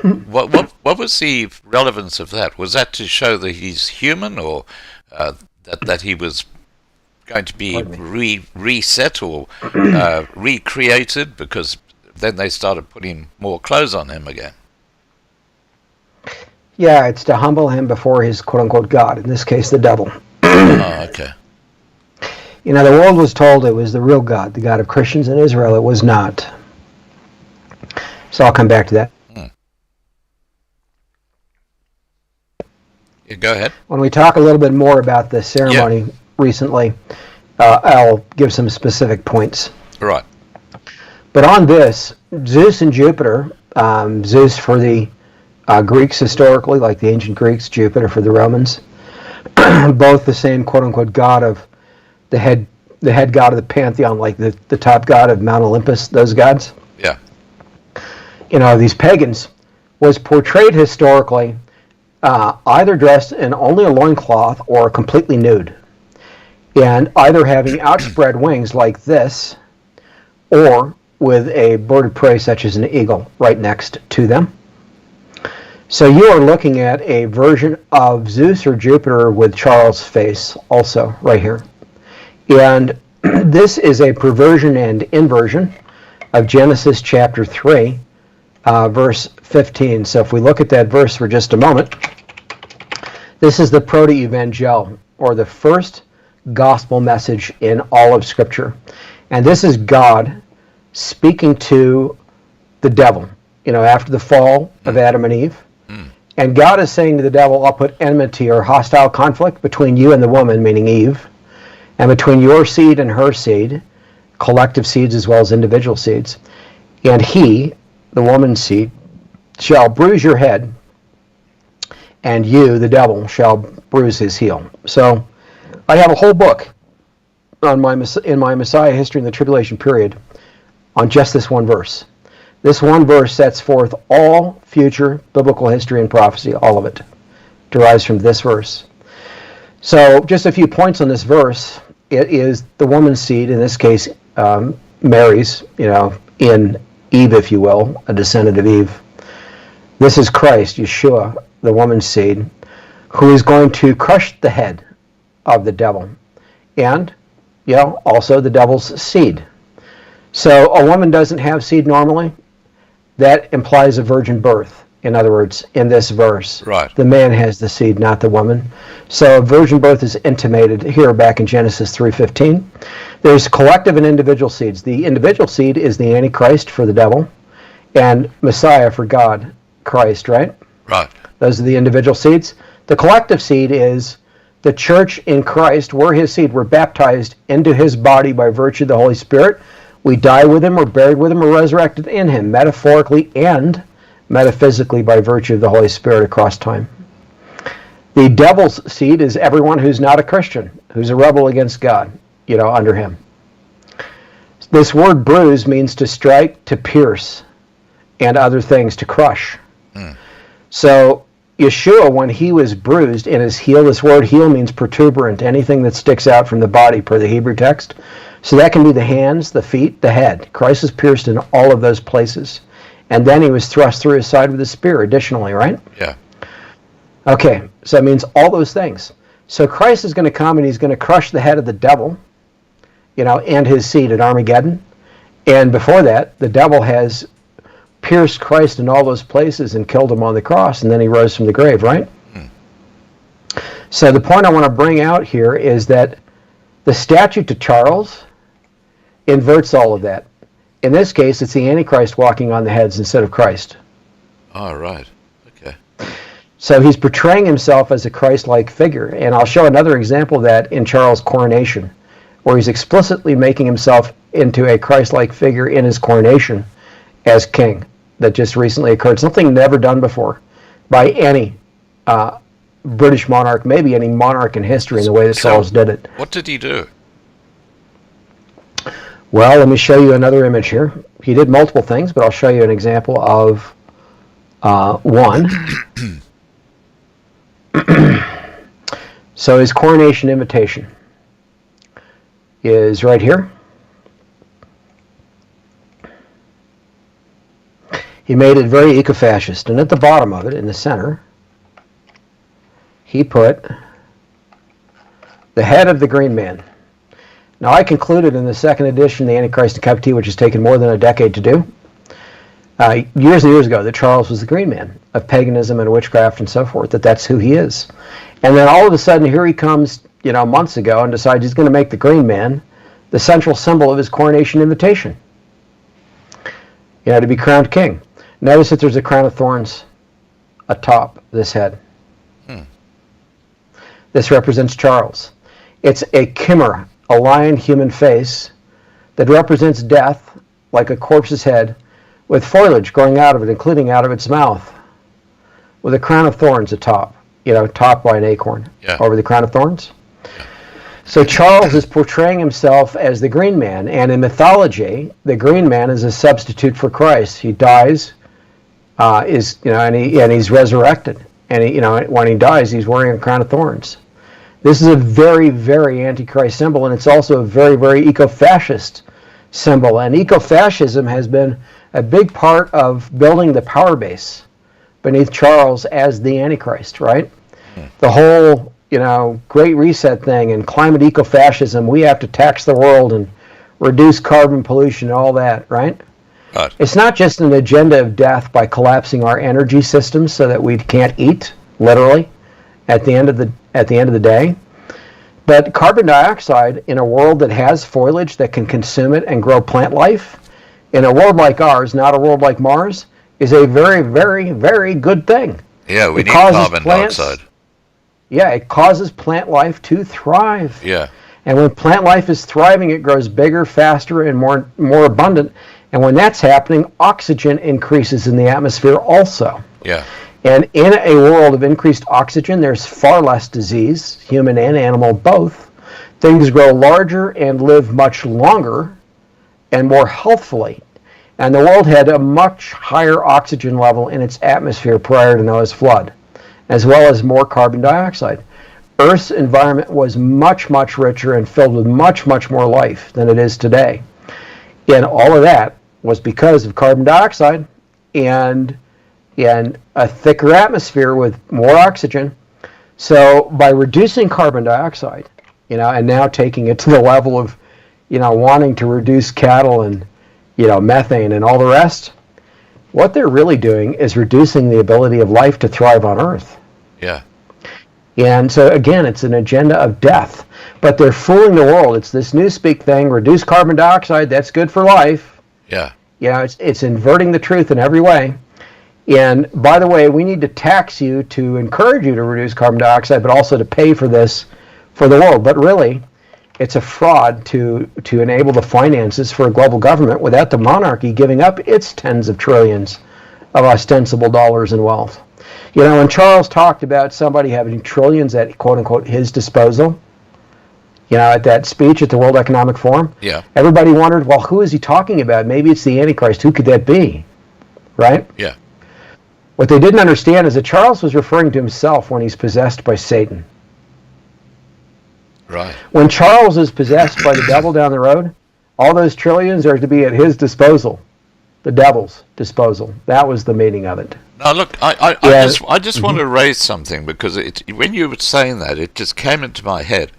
What was the relevance of that? Was that to show that he's human, or that he was going to be reset or recreated? Because then they started putting more clothes on him again. Yeah, it's to humble him before his quote-unquote God, in this case, the devil. Oh, okay. The world was told it was the real God, the God of Christians in Israel. It was not. So I'll come back to that. Yeah, go ahead. When we talk a little bit more about the ceremony recently, I'll give some specific points. Right. But on this, Zeus and Jupiter, Zeus for the Greeks historically, like the ancient Greeks, Jupiter for the Romans, both the same quote-unquote god of the head god of the pantheon, like the top god of Mount Olympus, those gods. Yeah. These pagans, was portrayed historically either dressed in only a loincloth or completely nude, and either having outspread wings like this, or with a bird of prey such as an eagle right next to them. So you are looking at a version of Zeus or Jupiter with Charles' face also right here. And this is a perversion and inversion of Genesis chapter 3, verse 15. So if we look at that verse for just a moment, this is the proto-evangel, or the first gospel message in all of Scripture. And this is God speaking to the devil, after the fall of Adam and Eve. And God is saying to the devil, I'll put enmity or hostile conflict between you and the woman, meaning Eve, and between your seed and her seed, collective seeds as well as individual seeds. And he, the woman's seed, shall bruise your head, and you, the devil, shall bruise his heel. So I have a whole book on in my Messiah history in the tribulation period on just this one verse. This one verse sets forth all future biblical history and prophecy, all of it derives from this verse. So just a few points on this verse. It is the woman's seed, in this case, Mary's, in Eve, if you will, a descendant of Eve. This is Christ, Yeshua, the woman's seed, who is going to crush the head of the devil, and, also the devil's seed. So a woman doesn't have seed normally. That implies a virgin birth. In other words, in this verse, Right. the man has the seed, not the woman. So virgin birth is intimated here back in Genesis 3:15. There's collective and individual seeds. The individual seed is the Antichrist for the devil, and Messiah for God, Christ, right? Right. Those are the individual seeds. The collective seed is the church in Christ. We're his seed. We're baptized into his body by virtue of the Holy Spirit. We die with him, we're buried with him, we're resurrected in him, metaphorically and metaphysically by virtue of the Holy Spirit across time. The devil's seed is everyone who's not a Christian, who's a rebel against God, under him. This word bruise means to strike, to pierce, and other things, to crush. So Yeshua, when he was bruised in his heel, this word heel means protuberant, anything that sticks out from the body per the Hebrew text. So that can be the hands, the feet, the head. Christ was pierced in all of those places. And then he was thrust through his side with a spear additionally, right? Yeah. Okay, so that means all those things. So Christ is going to come and he's going to crush the head of the devil, and his seed at Armageddon. And before that, the devil has pierced Christ in all those places and killed him on the cross, and then he rose from the grave, right? So the point I want to bring out here is that the statute to Charles inverts all of that. In this case, it's the Antichrist walking on the heads instead of Christ. Oh, right. Okay. So he's portraying himself as a Christ-like figure, and I'll show another example of that in Charles' coronation, where he's explicitly making himself into a Christ-like figure in his coronation as king. That just recently occurred, something never done before by any British monarch, maybe any monarch in history, in the way that Charles did it. What did he do? Well, let me show you another image here. He did multiple things, but I'll show you an example of one. So his coronation invitation is right here. He made it very eco-fascist, and at the bottom of it, in the center, he put the head of the green man. Now, I concluded in the second edition, The Antichrist in Captivity, which has taken more than a decade to do, years and years ago, that Charles was the green man of paganism and witchcraft and so forth, that's who he is. And then all of a sudden, here he comes, months ago, and decides he's going to make the green man the central symbol of his coronation invitation, to be crowned king. Notice that there's a crown of thorns atop this head. This represents Charles. It's a chimera, a lion human face that represents death, like a corpse's head, with foliage growing out of it, including out of its mouth, with a crown of thorns atop, topped by an acorn over the crown of thorns. So Charles is portraying himself as the green man, and in mythology, the green man is a substitute for Christ. He dies, and he's resurrected, and when he dies, he's wearing a crown of thorns. This is a very, very antichrist symbol, and it's also a very, very eco-fascist symbol. And eco-fascism has been a big part of building the power base beneath Charles as the Antichrist, right? The whole, Great Reset thing and climate eco-fascism, we have to tax the world and reduce carbon pollution and all that, right? Right. It's not just an agenda of death by collapsing our energy systems so that we can't eat, literally, at the end of the day. But carbon dioxide in a world that has foliage that can consume it and grow plant life, in a world like ours, not a world like Mars, is a very, very, very good thing. Yeah, we It need causes carbon plants- dioxide. Yeah, it causes plant life to thrive. Yeah. And when plant life is thriving, it grows bigger, faster, and more abundant. And when that's happening, oxygen increases in the atmosphere also. Yeah. And in a world of increased oxygen, there's far less disease, human and animal both. Things grow larger and live much longer and more healthfully. And the world had a much higher oxygen level in its atmosphere prior to Noah's flood, as well as more carbon dioxide. Earth's environment was much, much richer and filled with much, much more life than it is today. And all of that was because of carbon dioxide and a thicker atmosphere with more oxygen. So by reducing carbon dioxide, and now taking it to the level of, wanting to reduce cattle and, methane and all the rest, what they're really doing is reducing the ability of life to thrive on Earth. Yeah. And so, again, it's an agenda of death. But they're fooling the world. It's this newspeak thing, reduce carbon dioxide, that's good for life. Yeah. It's inverting the truth in every way. And by the way, we need to tax you to encourage you to reduce carbon dioxide, but also to pay for this for the world. But really, it's a fraud to enable the finances for a global government without the monarchy giving up its tens of trillions of ostensible dollars in wealth. When Charles talked about somebody having trillions at quote-unquote his disposal, at that speech at the World Economic Forum, everybody wondered, well, who is he talking about? Maybe it's the Antichrist. Who could that be? Right? Yeah. What they didn't understand is that Charles was referring to himself when he's possessed by Satan. Right. When Charles is possessed by the devil down the road, all those trillions are to be at his disposal, the devil's disposal. That was the meaning of it. Now, look, I just want to raise something, because when you were saying that, it just came into my head.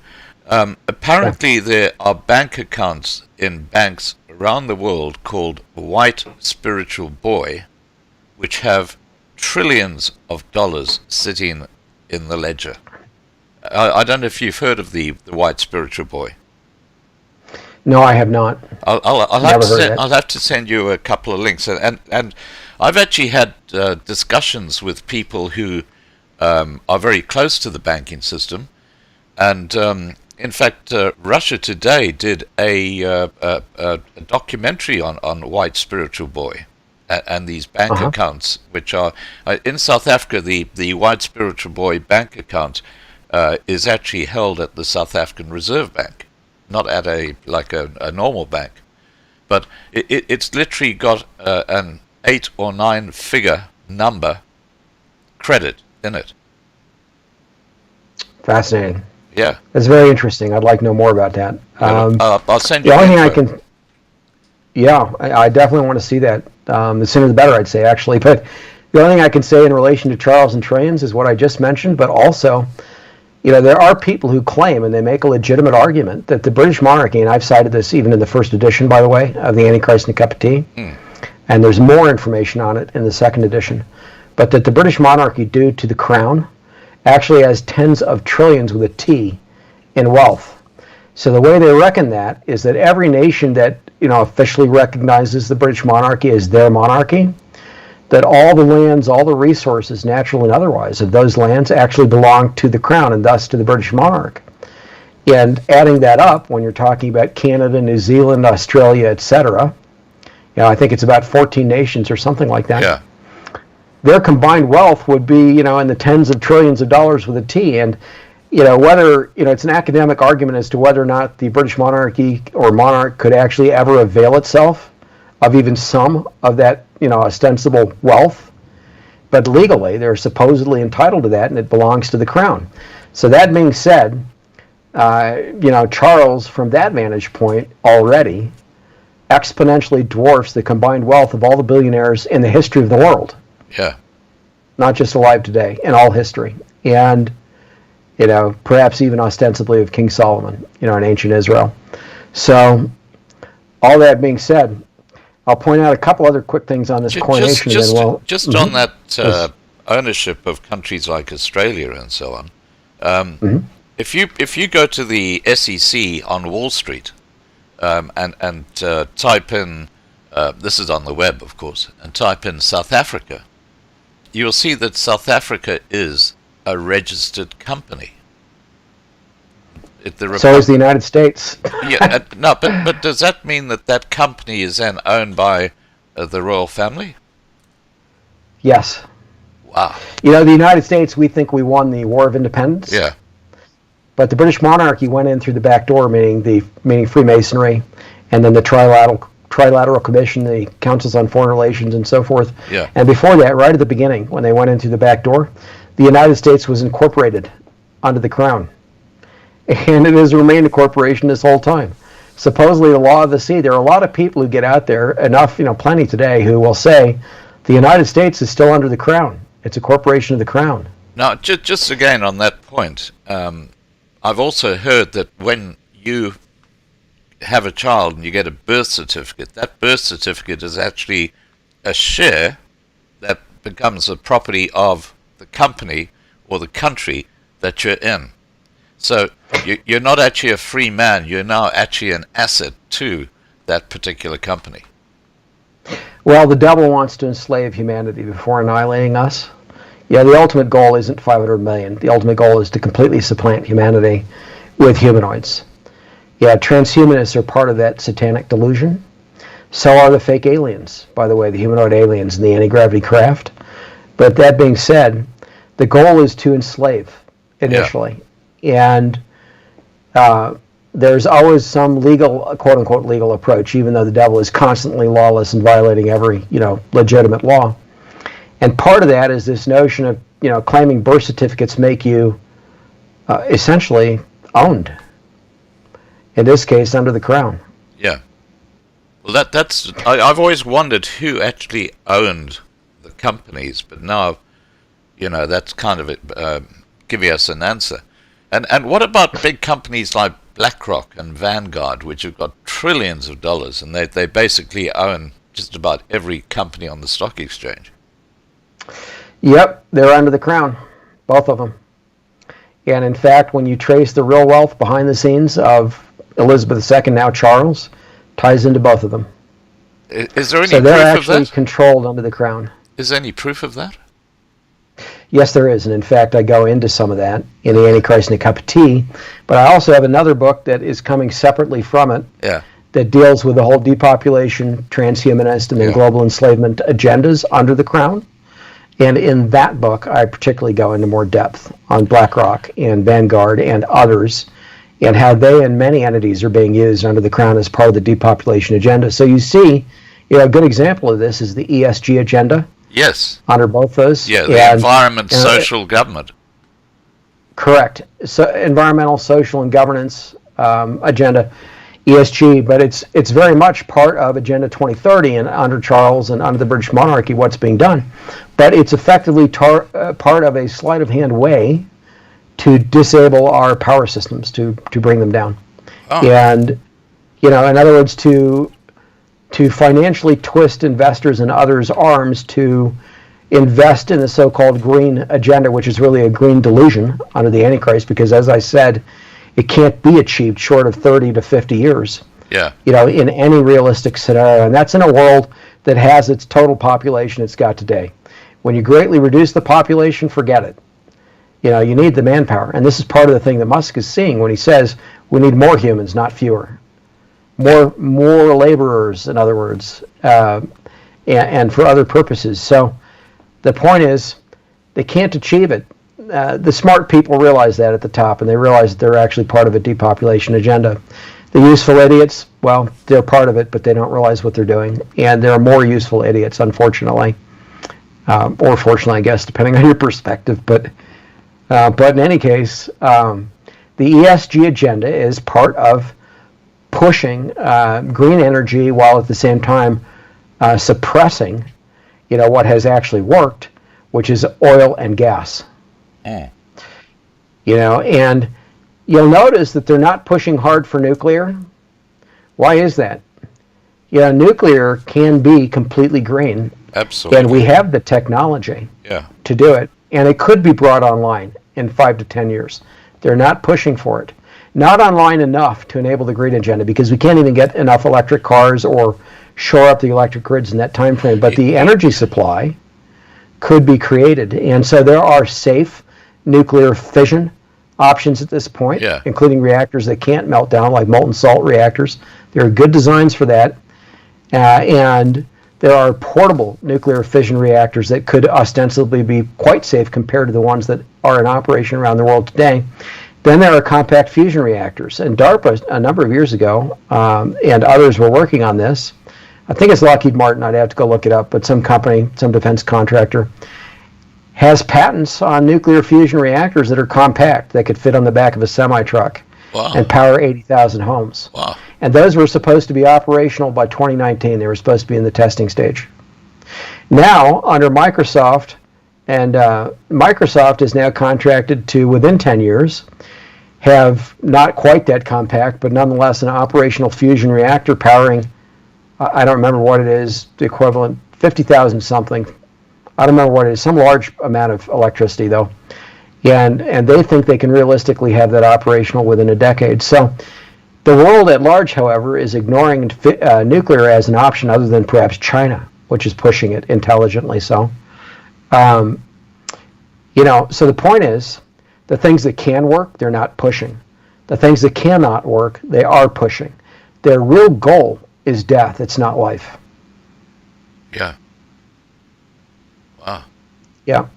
Apparently, there are bank accounts in banks around the world called White Spiritual Boy, which have trillions of dollars sitting in the ledger. I don't know if you've heard of the White Spiritual Boy. No, I have not. I'll have to send you a couple of links, and I've actually had discussions with people who are very close to the banking system, and in fact, Russia Today did a documentary on White Spiritual Boy and these bank accounts, which are in South Africa. The White Spiritual Boy bank account is actually held at the South African Reserve Bank, not at a normal bank, but it's literally got an 8 or 9 figure number credit in it. Fascinating. Yeah, that's very interesting. I'd like to know more about that. I'll send you. The only thing I can, I definitely want to see that. The sooner the better, I'd say, actually. But the only thing I can say in relation to Charles and trillions is what I just mentioned. But also, there are people who claim, and they make a legitimate argument, that the British monarchy, and I've cited this even in the first edition, by the way, of the Antichrist and a Cup of Tea, and there's more information on it in the second edition, but that the British monarchy, due to the crown, actually has tens of trillions with a T in wealth. So the way they reckon that is that every nation that officially recognizes the British monarchy as their monarchy, that all the lands, all the resources, natural and otherwise, of those lands actually belong to the crown and thus to the British monarch. And adding that up, when you're talking about Canada, New Zealand, Australia, etc., I think it's about 14 nations or something like that. Yeah. Their combined wealth would be, in the tens of trillions of dollars with a T. And, whether, it's an academic argument as to whether or not the British monarchy or monarch could actually ever avail itself of even some of that, ostensible wealth. But legally, they're supposedly entitled to that, and it belongs to the crown. So that being said, Charles, from that vantage point, already exponentially dwarfs the combined wealth of all the billionaires in the history of the world. Yeah. Not just alive today, in all history. And, perhaps even ostensibly of King Solomon, in ancient Israel. So, all that being said, I'll point out a couple other quick things on this coronation. Just on that ownership of countries like Australia and so on. If you go to the SEC on Wall Street and type in, this is on the web, of course, and type in South Africa, you'll see that South Africa is a registered company. So is the United States. No, but does that mean that company is then owned by the royal family? Yes. Wow. The United States, we think we won the War of Independence. Yeah. But the British monarchy went in through the back door, meaning Freemasonry, and then the Trilateral Commission, the Councils on Foreign Relations, and so forth. Yeah. And before that, right at the beginning, when they went in through the back door, the United States was incorporated under the crown. And it has remained a corporation this whole time. Supposedly the law of the sea. There are a lot of people who get out there, enough, plenty today, who will say the United States is still under the crown. It's a corporation of the crown. Now, just again on that point, I've also heard that when you have a child and you get a birth certificate, that birth certificate is actually a share becomes the property of the company or the country that you're in. So you're not actually a free man. You're now actually an asset to that particular company. Well, the devil wants to enslave humanity before annihilating us. Yeah, the ultimate goal isn't 500 million. The ultimate goal is to completely supplant humanity with humanoids. Yeah, transhumanists are part of that satanic delusion. So are the fake aliens, by the way, the humanoid aliens in the anti-gravity craft. But that being said, the goal is to enslave initially. Yeah. And there's always some legal, quote-unquote, legal approach, even though the devil is constantly lawless and violating every, legitimate law. And part of that is this notion of, claiming birth certificates make you essentially owned. In this case, under the crown. Yeah. Well, I've always wondered who actually owned the companies, but now, that's kind of it, giving us an answer. And what about big companies like BlackRock and Vanguard, which have got trillions of dollars, and they basically own just about every company on the stock exchange? Yep, they're under the crown, both of them. And in fact, when you trace the real wealth behind the scenes of Elizabeth II, now Charles, ties into both of them. Is there any so proof they're of that? actually controlled under the crown. Is there any proof of that? Yes, there is, and in fact, I go into some of that in the Antichrist and a Cup of Tea. But I also have another book that is coming separately from it. Yeah. That deals with the whole depopulation, transhumanist, and then global enslavement agendas under the crown. And in that book, I particularly go into more depth on BlackRock and Vanguard and others, and how they and many entities are being used under the crown as part of the depopulation agenda. So you see, a good example of this is the ESG agenda. Yes. Under both those. Yeah, the environment, social, government. Correct. So environmental, social, and governance agenda, ESG, but it's very much part of Agenda 2030 and under Charles and under the British monarchy, what's being done. But it's effectively part of a sleight of hand way to disable our power systems, to bring them down. Oh. And, in other words, to financially twist investors and others' arms to invest in the so-called green agenda, which is really a green delusion under the Antichrist, because as I said, it can't be achieved short of 30 to 50 years. Yeah. In any realistic scenario. And that's in a world that has its total population it's got today. When you greatly reduce the population, forget it. You need the manpower. And this is part of the thing that Musk is seeing when he says we need more humans, not fewer. More laborers, in other words, and for other purposes. So the point is, they can't achieve it. The smart people realize that at the top, and they realize that they're actually part of a depopulation agenda. The useful idiots, well, they're part of it, but they don't realize what they're doing. And there are more useful idiots, unfortunately, or fortunately, I guess, depending on your perspective. But in any case, the ESG agenda is part of pushing green energy while at the same time suppressing, what has actually worked, which is oil and gas. And you'll notice that they're not pushing hard for nuclear. Why is that? Nuclear can be completely green. Absolutely. And we have the technology to do it. And it could be brought online in 5 to 10 years. They're not pushing for it. Not online enough to enable the green agenda, because we can't even get enough electric cars or shore up the electric grids in that time frame. But the energy supply could be created. And so there are safe nuclear fission options at this point, including reactors that can't melt down, like molten salt reactors. There are good designs for that. And there are portable nuclear fission reactors that could ostensibly be quite safe compared to the ones that are in operation around the world today. Then there are compact fusion reactors. And DARPA, a number of years ago, and others were working on this. I think it's Lockheed Martin. I'd have to go look it up. But some company, some defense contractor, has patents on nuclear fusion reactors that are compact, that could fit on the back of a semi-truck and power 80,000 homes. Wow. And those were supposed to be operational by 2019. They were supposed to be in the testing stage. Now, under Microsoft, and Microsoft is now contracted to, within 10 years, have not quite that compact, but nonetheless an operational fusion reactor powering, I don't remember what it is, the equivalent, 50,000 something I don't remember what it is, some large amount of electricity though. And they think they can realistically have that operational within a decade. So the world at large, however, is ignoring nuclear as an option other than perhaps China, which is pushing it intelligently so. So the point is, the things that can work, they're not pushing. The things that cannot work, they are pushing. Their real goal is death. It's not life. Yeah. Wow. Yeah.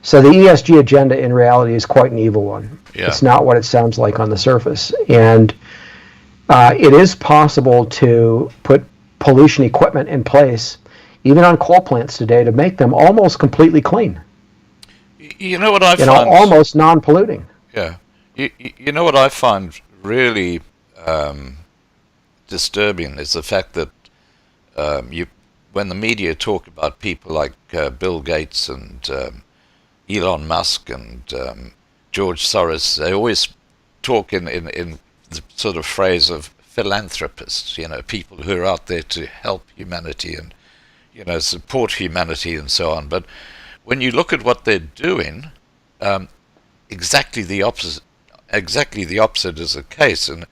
So the ESG agenda in reality is quite an evil one. Yeah. It's not what it sounds like on the surface. And it is possible to put pollution equipment in place, even on coal plants today, to make them almost completely clean. You know what I find? Almost non-polluting. Yeah. You know what I find really disturbing is the fact that when the media talk about people like Bill Gates and Elon Musk and George Soros, they always talk in the sort of phrase of philanthropists, people who are out there to help humanity and, support humanity and so on. But when you look at what they're doing, exactly the opposite is the case. And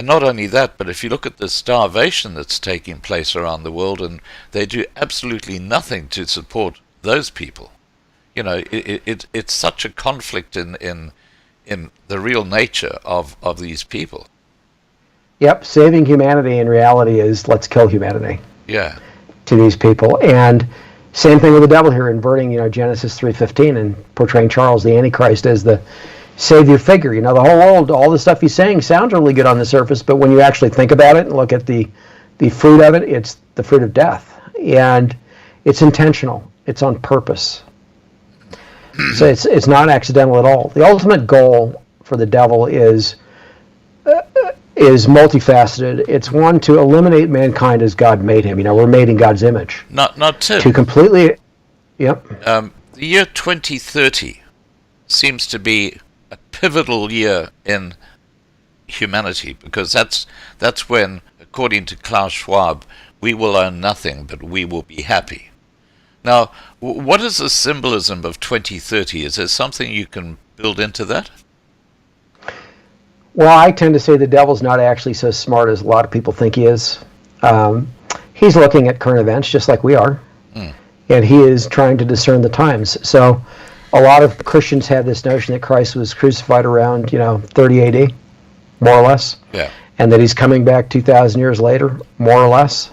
not only that, but if you look at the starvation that's taking place around the world, and they do absolutely nothing to support those people. It's such a conflict in the real nature of these people. Yep, saving humanity in reality is let's kill humanity. Yeah. To these people. And same thing with the devil here, inverting, Genesis 3:15 and portraying Charles the Antichrist as the savior figure. The whole world, all the stuff he's saying sounds really good on the surface, but when you actually think about it and look at the fruit of it, it's the fruit of death. And it's intentional. It's on purpose. So it's not accidental at all. The ultimate goal for the devil is multifaceted. It's one, to eliminate mankind as God made him. We're made in God's image. Not Tim. To completely, yep. The year 2030 seems to be a pivotal year in humanity, because that's when, according to Klaus Schwab, we will own nothing, but we will be happy. Now, what is the symbolism of 2030? Is there something you can build into that? Well, I tend to say the devil's not actually so smart as a lot of people think he is. He's looking at current events just like we are, and he is trying to discern the times. So a lot of Christians have this notion that Christ was crucified around, 30 AD, more or less, and that he's coming back 2,000 years later, more or less.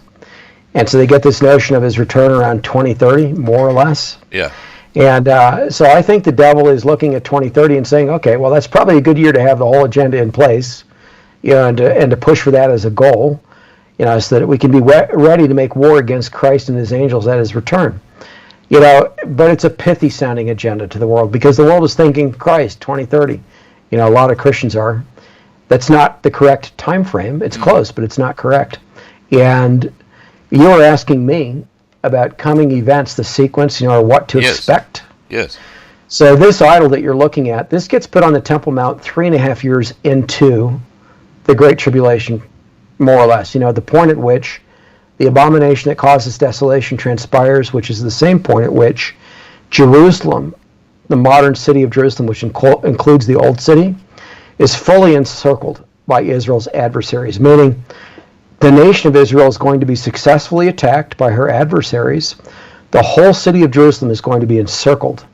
And so they get this notion of his return around 2030, more or less. Yeah. And so I think the devil is looking at 2030 and saying, okay, well, that's probably a good year to have the whole agenda in place, and to push for that as a goal, so that we can be ready to make war against Christ and his angels at his return. But it's a pithy sounding agenda to the world, because the world is thinking Christ 2030. A lot of Christians are. That's not the correct time frame. It's close, but it's not correct. And you were asking me about coming events, the sequence, or what to expect. Yes. So this idol that you're looking at, this gets put on the Temple Mount 3.5 years into the Great Tribulation, more or less. The point at which the abomination that causes desolation transpires, which is the same point at which Jerusalem, the modern city of Jerusalem, which includes the old city, is fully encircled by Israel's adversaries, meaning the nation of Israel is going to be successfully attacked by her adversaries. The whole city of Jerusalem is going to be encircled.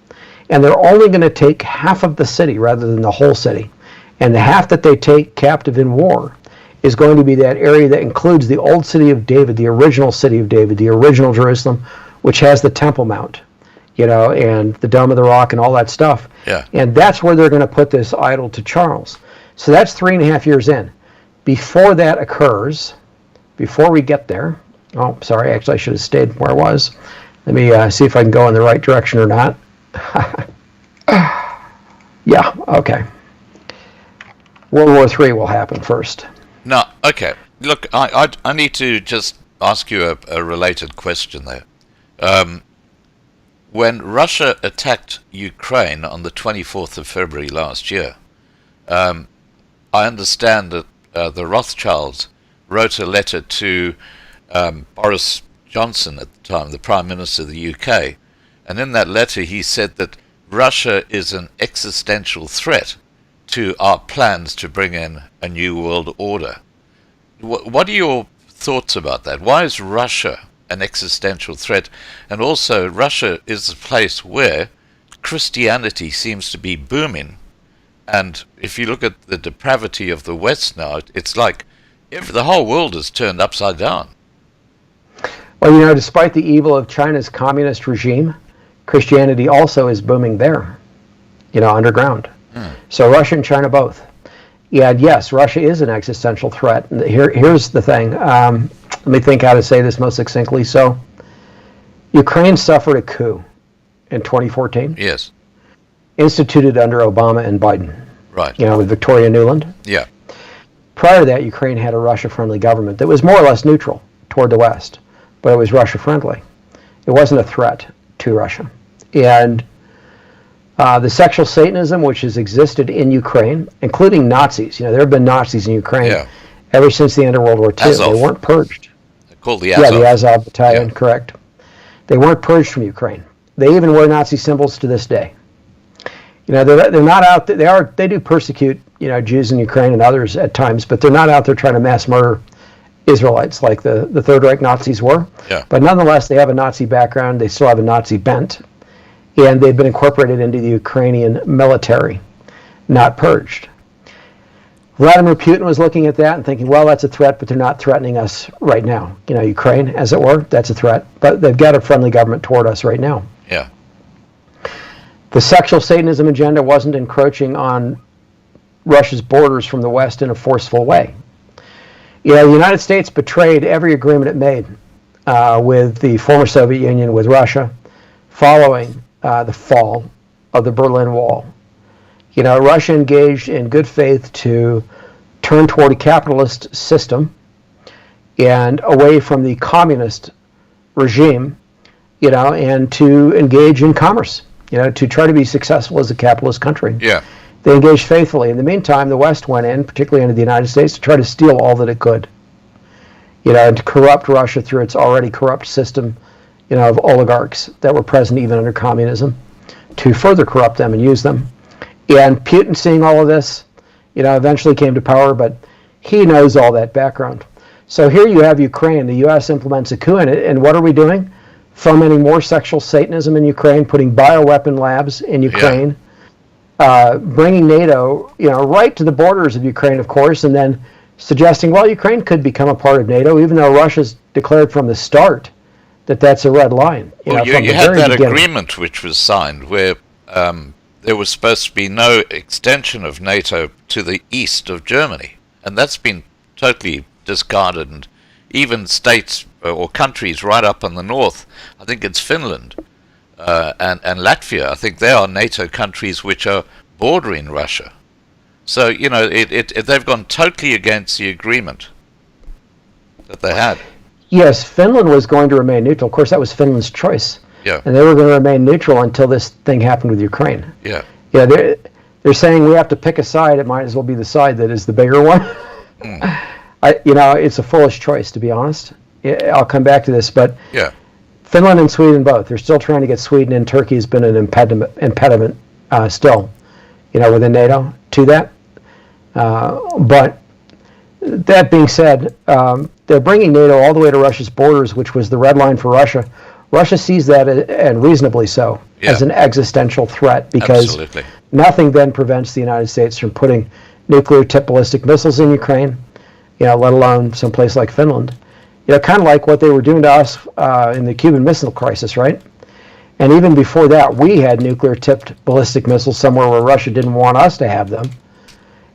And they're only going to take half of the city rather than the whole city. And the half that they take captive in war is going to be that area that includes the old city of David, the original city of David, the original Jerusalem, which has the Temple Mount, and the Dome of the Rock and all that stuff. Yeah. And that's where they're going to put this idol to Charles. So that's 3.5 years in. Before that occurs, before we get there, sorry, actually I should have stayed where I was. Let me see if I can go in the right direction or not. Yeah, okay. World War III will happen first. No, okay. Look, I need to just ask you a related question there. When Russia attacked Ukraine on the 24th of February last year, I understand that the Rothschilds wrote a letter to Boris Johnson at the time, the Prime Minister of the UK, And in that letter, he said that Russia is an existential threat to our plans to bring in a new world order. What are your thoughts about that? Why is Russia an existential threat? And also, Russia is a place where Christianity seems to be booming. And if you look at the depravity of the West now, it's like the whole world is turned upside down. Well, despite the evil of China's communist regime, Christianity also is booming there, underground. So Russia and China both. And yes, Russia is an existential threat. And here's the thing. Let me think how to say this most succinctly. So Ukraine suffered a coup in 2014. Yes. Instituted under Obama and Biden. Right. With Victoria Nuland. Yeah. Prior to that, Ukraine had a Russia-friendly government that was more or less neutral toward the West, but it was Russia-friendly. It wasn't a threat to Russia. And the sexual Satanism, which has existed in Ukraine, including Nazis, there have been Nazis in Ukraine ever since the end of World War II. Azov. They weren't purged. They're called the Azov. Yeah, the Azov Battalion, correct. They weren't purged from Ukraine. They even wear Nazi symbols to this day. They're not out there. They do persecute, Jews in Ukraine and others at times, but they're not out there trying to mass murder Israelites like the Third Reich Nazis were. Yeah. But nonetheless, they have a Nazi background. They still have a Nazi bent. And they've been incorporated into the Ukrainian military, not purged. Vladimir Putin was looking at that and thinking, well, that's a threat, but they're not threatening us right now. Ukraine, as it were, that's a threat. But they've got a friendly government toward us right now. Yeah. The sexual Satanism agenda wasn't encroaching on Russia's borders from the West in a forceful way. The United States betrayed every agreement it made with the former Soviet Union, with Russia, following the fall of the Berlin Wall. Russia engaged in good faith to turn toward a capitalist system and away from the communist regime, and to engage in commerce, to try to be successful as a capitalist country. Yeah. They engaged faithfully. In the meantime, the West went in, particularly into the United States, to try to steal all that it could, and to corrupt Russia through its already corrupt system, of oligarchs that were present even under communism, to further corrupt them and use them. And Putin, seeing all of this, eventually came to power, but he knows all that background. So here you have Ukraine. The U.S. implements a coup in it, and what are we doing? Fomenting more sexual Satanism in Ukraine, putting bioweapon labs in Ukraine, bringing NATO, right to the borders of Ukraine, of course, and then suggesting, well, Ukraine could become a part of NATO, even though Russia's declared from the start that that's a red line. You had that agreement which was signed where there was supposed to be no extension of NATO to the east of Germany, and that's been totally discarded. And even states or countries right up in the north, I think it's Finland and Latvia, I think they are NATO countries which are bordering Russia. So, they've gone totally against the agreement that they had. Yes, Finland was going to remain neutral. Of course, that was Finland's choice. Yeah. And they were going to remain neutral until this thing happened with Ukraine. Yeah. Yeah, they're saying we have to pick a side. It might as well be the side that is the bigger one. It's a foolish choice, to be honest. I'll come back to this, but Finland and Sweden both. They're still trying to get Sweden in. Turkey has been an impediment still, within NATO to that. But that being said, they're bringing NATO all the way to Russia's borders, which was the red line for Russia. Russia sees that, and reasonably so, as an existential threat, because nothing then prevents the United States from putting nuclear-tipped ballistic missiles in Ukraine, let alone someplace like Finland. Kind of like what they were doing to us in the Cuban Missile Crisis, right? And even before that, we had nuclear-tipped ballistic missiles somewhere where Russia didn't want us to have them.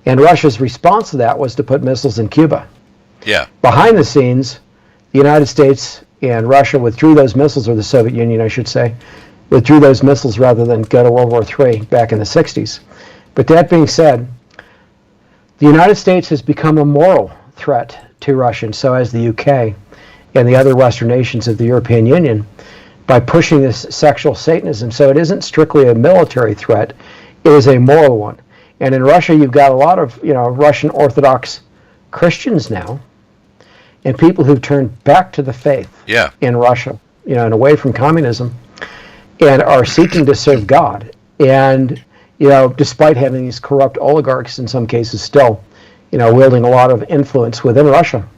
And Russia's response to that was to put missiles in Cuba. Yeah. Behind the scenes, the United States and Russia withdrew those missiles, or the Soviet Union, I should say, withdrew those missiles rather than go to World War III back in the 60s. But that being said, the United States has become a moral threat to Russia, and so has the UK and the other Western nations of the European Union, by pushing this sexual Satanism. So it isn't strictly a military threat, it is a moral one. And in Russia, you've got a lot of Russian Orthodox Christians now, and people who've turned back to the faith in Russia, and away from communism. and are seeking to serve God. And, despite having these corrupt oligarchs in some cases still, wielding a lot of influence within Russia.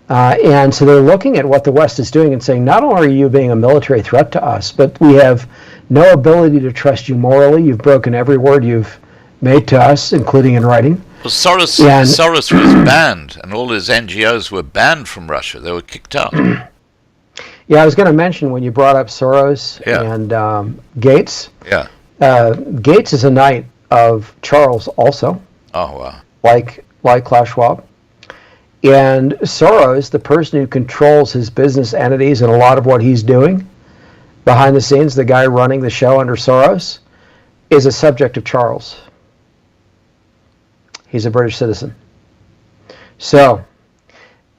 And so they're looking at what the West is doing and saying, not only are you being a military threat to us, but we have no ability to trust you morally. You've broken every word you've made to us, including in writing. Well, Soros was banned, and all his NGOs were banned from Russia. They were kicked out. Yeah, I was going to mention when you brought up Soros and Gates. Yeah. Gates is a knight of Charles also. Oh, wow. Like Klaus Schwab. And Soros, the person who controls his business entities and a lot of what he's doing behind the scenes, the guy running the show under Soros, is a subject of Charles. He's a British citizen. So,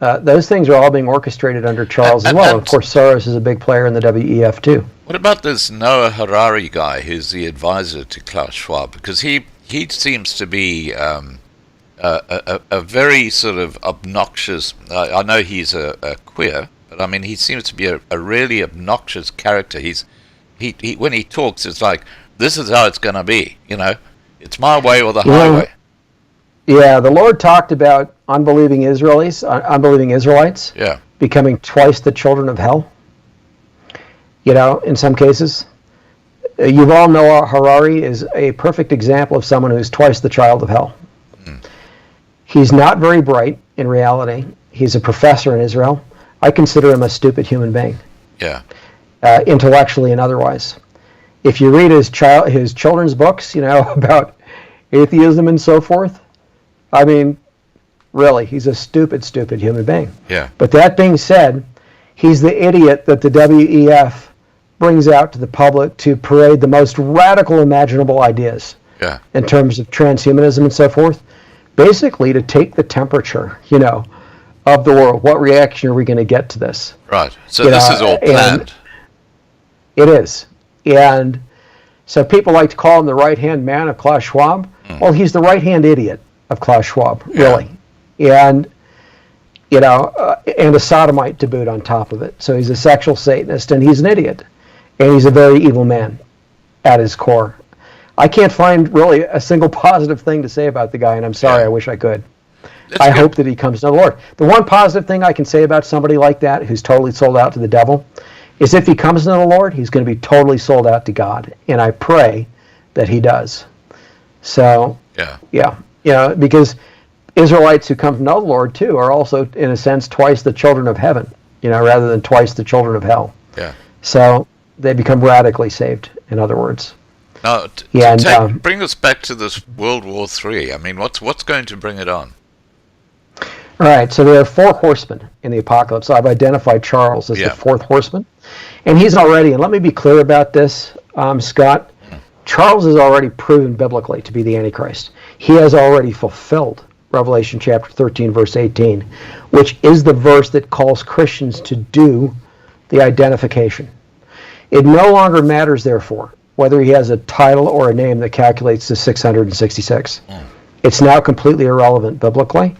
those things are all being orchestrated under Charles as well. Of course, Soros is a big player in the WEF too. What about this Noah Harari guy who's the advisor to Klaus Schwab? Because he seems to be a very sort of obnoxious, I know he's a queer, but I mean he seems to be a really obnoxious character. He when he talks, it's like, this is how it's going to be, it's my way or the highway. Yeah, the Lord talked about unbelieving Israelites becoming twice the children of hell, in some cases. Yuval Noah Harari is a perfect example of someone who's twice the child of hell. He's not very bright in reality. He's a professor in Israel. I consider him a stupid human being. Yeah. Intellectually and otherwise. If you read his children's books, about atheism and so forth, I mean, really, he's a stupid human being. Yeah. But that being said, he's the idiot that the WEF brings out to the public to parade the most radical imaginable ideas in terms of transhumanism and so forth. Basically, to take the temperature, of the world. What reaction are we going to get to this? Right. So this is all planned. It is. And so people like to call him the right-hand man of Klaus Schwab. Well, he's the right-hand idiot of Klaus Schwab, really. And, and a sodomite to boot on top of it. So he's a sexual Satanist, and he's an idiot. And he's a very evil man at his core. I can't find really a single positive thing to say about the guy, and I'm sorry, I wish I could. I hope that he comes to the Lord. The one positive thing I can say about somebody like that who's totally sold out to the devil is if he comes to the Lord, he's going to be totally sold out to God. And I pray that he does. So, because Israelites who come to know the Lord, too, are also, in a sense, twice the children of heaven, rather than twice the children of hell. Yeah. So they become radically saved, in other words. Now, bring us back to this World War III. I mean, what's going to bring it on? All right, so there are 4 horsemen in the apocalypse. I've identified Charles as the 4th horseman. And he's already, and let me be clear about this, Scott, Charles is already proven biblically to be the Antichrist. He has already fulfilled Revelation chapter 13, verse 18, which is the verse that calls Christians to do the identification. It no longer matters, therefore, whether he has a title or a name that calculates to 666. It's now completely irrelevant biblically.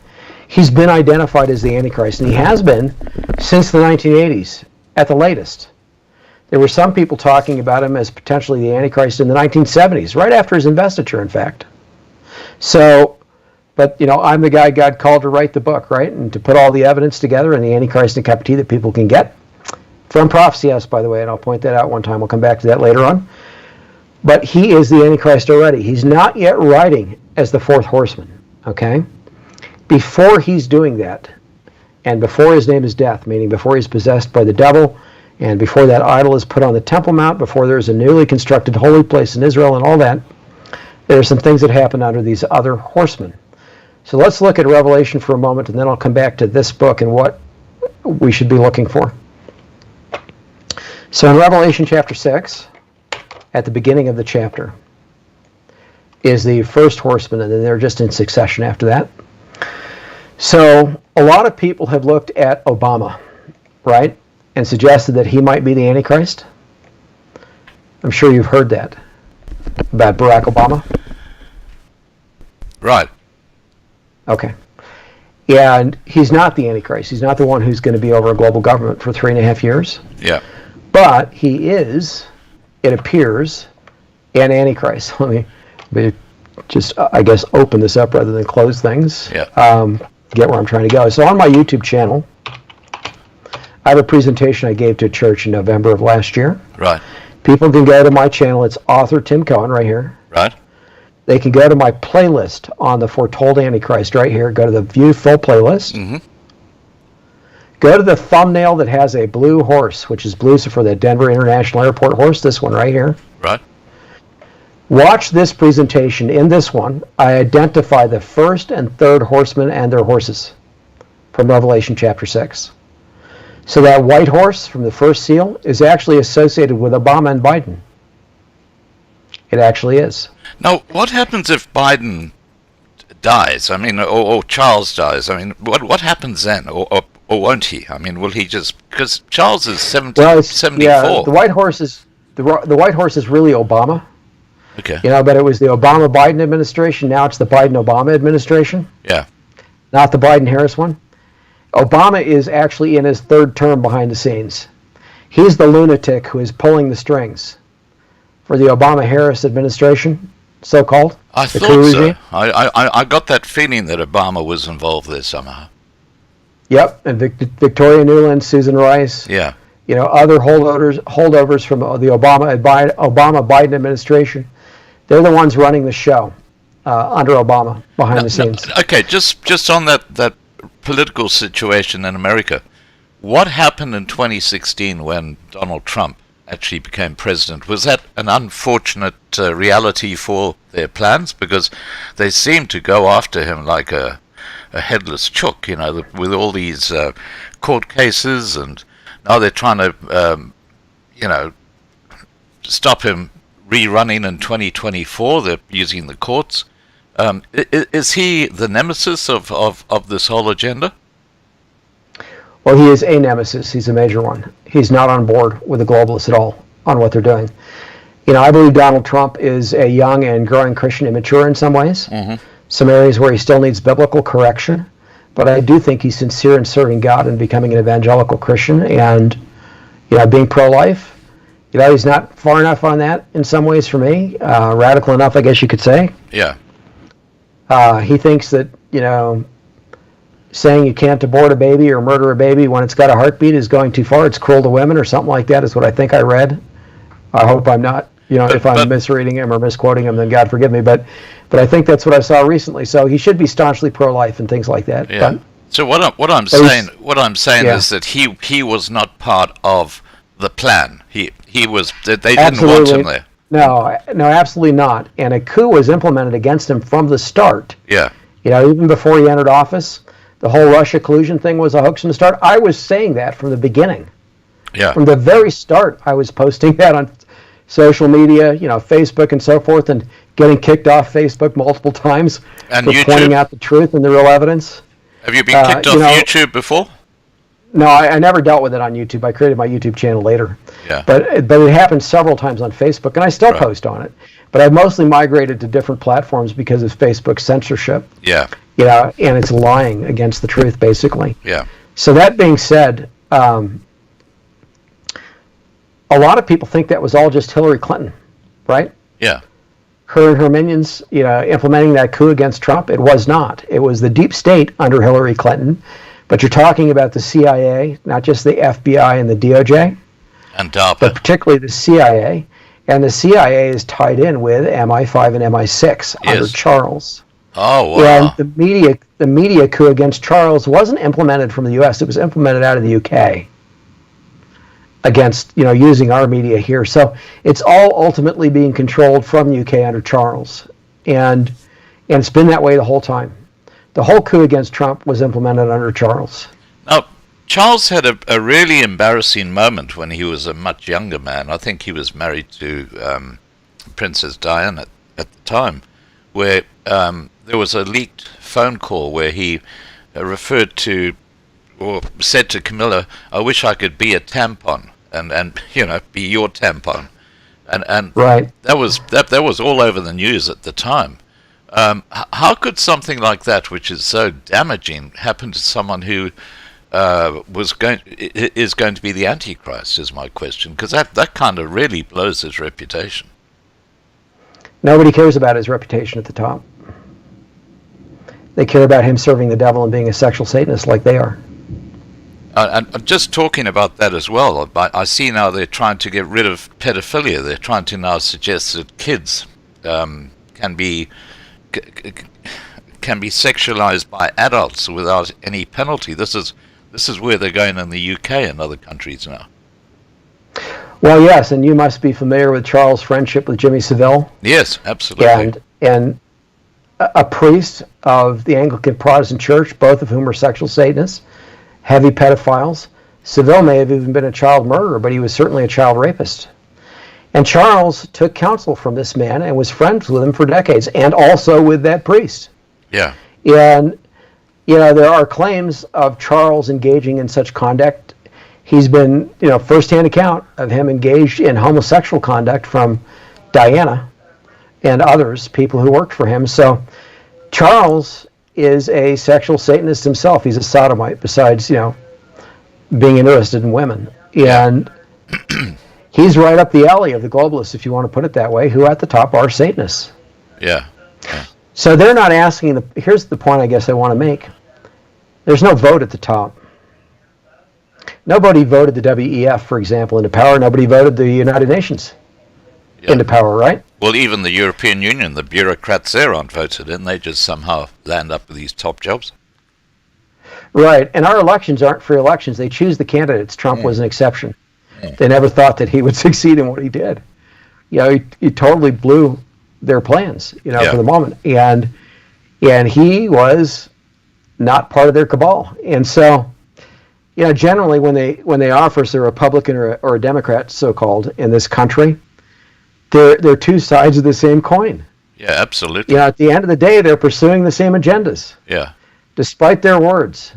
He's been identified as the Antichrist, and he has been since the 1980s, at the latest. There were some people talking about him as potentially the Antichrist in the 1970s, right after his investiture, in fact. So, but, I'm the guy God called to write the book, right, and to put all the evidence together in the Antichrist and cup of tea that people can get. From Prophecy, yes, by the way, and I'll point that out one time. We'll come back to that later on. But he is the Antichrist already. He's not yet writing as the 4th horseman, okay? Before he's doing that, and before his name is death, meaning before he's possessed by the devil, and before that idol is put on the Temple Mount, before there's a newly constructed holy place in Israel and all that, there are some things that happen under these other horsemen. So let's look at Revelation for a moment, and then I'll come back to this book and what we should be looking for. So in Revelation chapter 6, at the beginning of the chapter, is the first horseman, and then they're just in succession after that. So a lot of people have looked at Obama, right, and suggested that he might be the Antichrist. I'm sure you've heard that about Barack Obama. Right. Okay. And he's not the Antichrist. He's not the one who's going to be over a global government for 3.5 years. Yeah. But he is it appears, and Antichrist. Let me just, I guess, open this up rather than close things. Yeah. Get where I'm trying to go. So on my YouTube channel, I have a presentation I gave to a church in November of last year. Right. People can go to my channel. It's author Tim Cohen right here. Right. They can go to my playlist on the Foretold Antichrist right here. Go to the View Full playlist. Mm-hmm. Go to the thumbnail that has a blue horse, which is blue for the Denver International Airport horse, this one right here. Right. Watch this presentation. In this one, I identify the first and third horsemen and their horses from Revelation chapter 6. So that white horse from the first seal is actually associated with Obama and Biden. It actually is. Now, what happens if Biden dies? I mean, or Charles dies? I mean, what happens then? Or won't he? I mean, will he just... Because Charles is 74. Yeah, the white horse is really Obama. Okay. But it was the Obama-Biden administration. Now it's the Biden-Obama administration. Yeah. Not the Biden-Harris one. Obama is actually in his third term behind the scenes. He's the lunatic who is pulling the strings for the Obama-Harris administration, so-called. I thought so. I got that feeling that Obama was involved there somehow. Yep, and Victoria Nuland, Susan Rice. Yeah. Other holdovers from the Obama-Biden administration. They're the ones running the show under Obama behind the scenes. Okay, just on that political situation in America, what happened in 2016 when Donald Trump actually became president? Was that an unfortunate reality for their plans? Because they seemed to go after him like a headless chook, with all these court cases, and now they're trying to, stop him rerunning in 2024. They're using the courts. Is he the nemesis of this whole agenda? Well, he is a nemesis. He's a major one. He's not on board with the globalists at all on what they're doing. I believe Donald Trump is a young and growing Christian, immature in some ways. Mm-hmm. Some areas where he still needs biblical correction. But I do think he's sincere in serving God and becoming an evangelical Christian and, being pro-life. He's not far enough on that in some ways for me. Radical enough, I guess you could say. Yeah. He thinks that, saying you can't abort a baby or murder a baby when it's got a heartbeat is going too far. It's cruel to women or something like that is what I think I read. I hope I'm not, if I'm misreading him or misquoting him, then God forgive me. But I think that's what I saw recently. So he should be staunchly pro-life and things like that. Yeah. So what I'm saying is that he was not part of the plan. He was. They didn't want him there. No, absolutely not. And a coup was implemented against him from the start. Yeah. Even before he entered office, the whole Russia collusion thing was a hoax from the start. I was saying that from the beginning. Yeah. From the very start, I was posting that on social media, Facebook and so forth, and getting kicked off Facebook multiple times and for YouTube? Pointing out the truth and the real evidence. Have you been kicked off YouTube before? No, I never dealt with it on YouTube. I created my YouTube channel later. Yeah. But it happened several times on Facebook, and I still post on it. But I've mostly migrated to different platforms because of Facebook's censorship. Yeah. And it's lying against the truth, basically. Yeah. So that being said, a lot of people think that was all just Hillary Clinton, right? Yeah. Her and her minions, implementing that coup against Trump. It was not. It was the deep state under Hillary Clinton. But you're talking about the CIA, not just the FBI and the DOJ. And DARPA. But particularly the CIA. And the CIA is tied in with MI5 and MI6 under Charles. Oh, wow. And the media coup against Charles wasn't implemented from the U.S. It was implemented out of the U.K. against, using our media here. So it's all ultimately being controlled from U.K. under Charles. And it's been that way the whole time. The whole coup against Trump was implemented under Charles. Now, Charles had a really embarrassing moment when he was a much younger man. I think he was married to Princess Diana at the time, where there was a leaked phone call where he referred to, or said to Camilla, "I wish I could be a tampon," and be your tampon, and right. That was all over the news at the time. How could something like that, which is so damaging, happen to someone who is going to be the Antichrist, is my question, because that kind of really blows his reputation. Nobody cares about his reputation at the top. They care about him serving the devil and being a sexual Satanist like they are. And just talking about that as well, I see now they're trying to get rid of pedophilia. They're trying to now suggest that kids can be sexualized by adults without any penalty. This is where they're going in the UK and other countries now. Well, yes, and you must be familiar with Charles' friendship with Jimmy Savile. Yes, absolutely. And a priest of the Anglican Protestant Church, both of whom are sexual Satanists, heavy pedophiles. Savile may have even been a child murderer, but he was certainly a child rapist. And Charles took counsel from this man and was friends with him for decades, and also with that priest. Yeah. And, there are claims of Charles engaging in such conduct. He's been, first-hand account of him engaged in homosexual conduct from Diana and others, people who worked for him. So Charles is a sexual Satanist himself. He's a sodomite, besides, being interested in women. And he's right up the alley of the globalists, if you want to put it that way, who at the top are Satanists. Yeah. So they're not asking, here's the point I guess I want to make. There's no vote at the top. Nobody voted the WEF, for example, into power. Nobody voted the United Nations into power, right? Well, even the European Union, the bureaucrats there aren't voted in. They just somehow land up with these top jobs. Right, and our elections aren't free elections. They choose the candidates. Trump was an exception. They never thought that he would succeed in what he did. He totally blew their plans, for the moment. And he was not part of their cabal. And so, generally when they offer us a Republican or a Democrat, so-called, in this country, they're two sides of the same coin. Yeah, absolutely. At the end of the day, they're pursuing the same agendas. Yeah. Despite their words.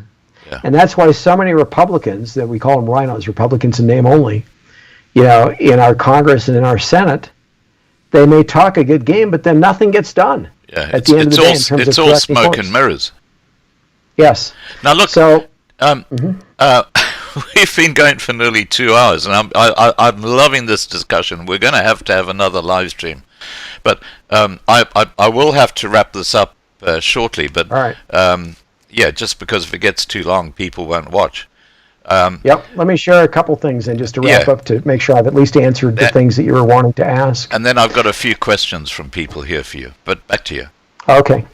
Yeah. And that's why so many Republicans, that we call them rhinos, Republicans in name only, in our Congress and in our Senate, they may talk a good game, but then nothing gets done. Yeah, at the end of the day, in terms it's of all smoke and mirrors. Yes. Now look, so we've been going for nearly 2 hours, and I'm loving this discussion. We're going to have another live stream, but I will have to wrap this up shortly. But all right. Just because if it gets too long, people won't watch. Yep. Let me share a couple things, and just to wrap up, to make sure I've at least answered the things that you were wanting to ask. And then I've got a few questions from people here for you. But back to you. Okay.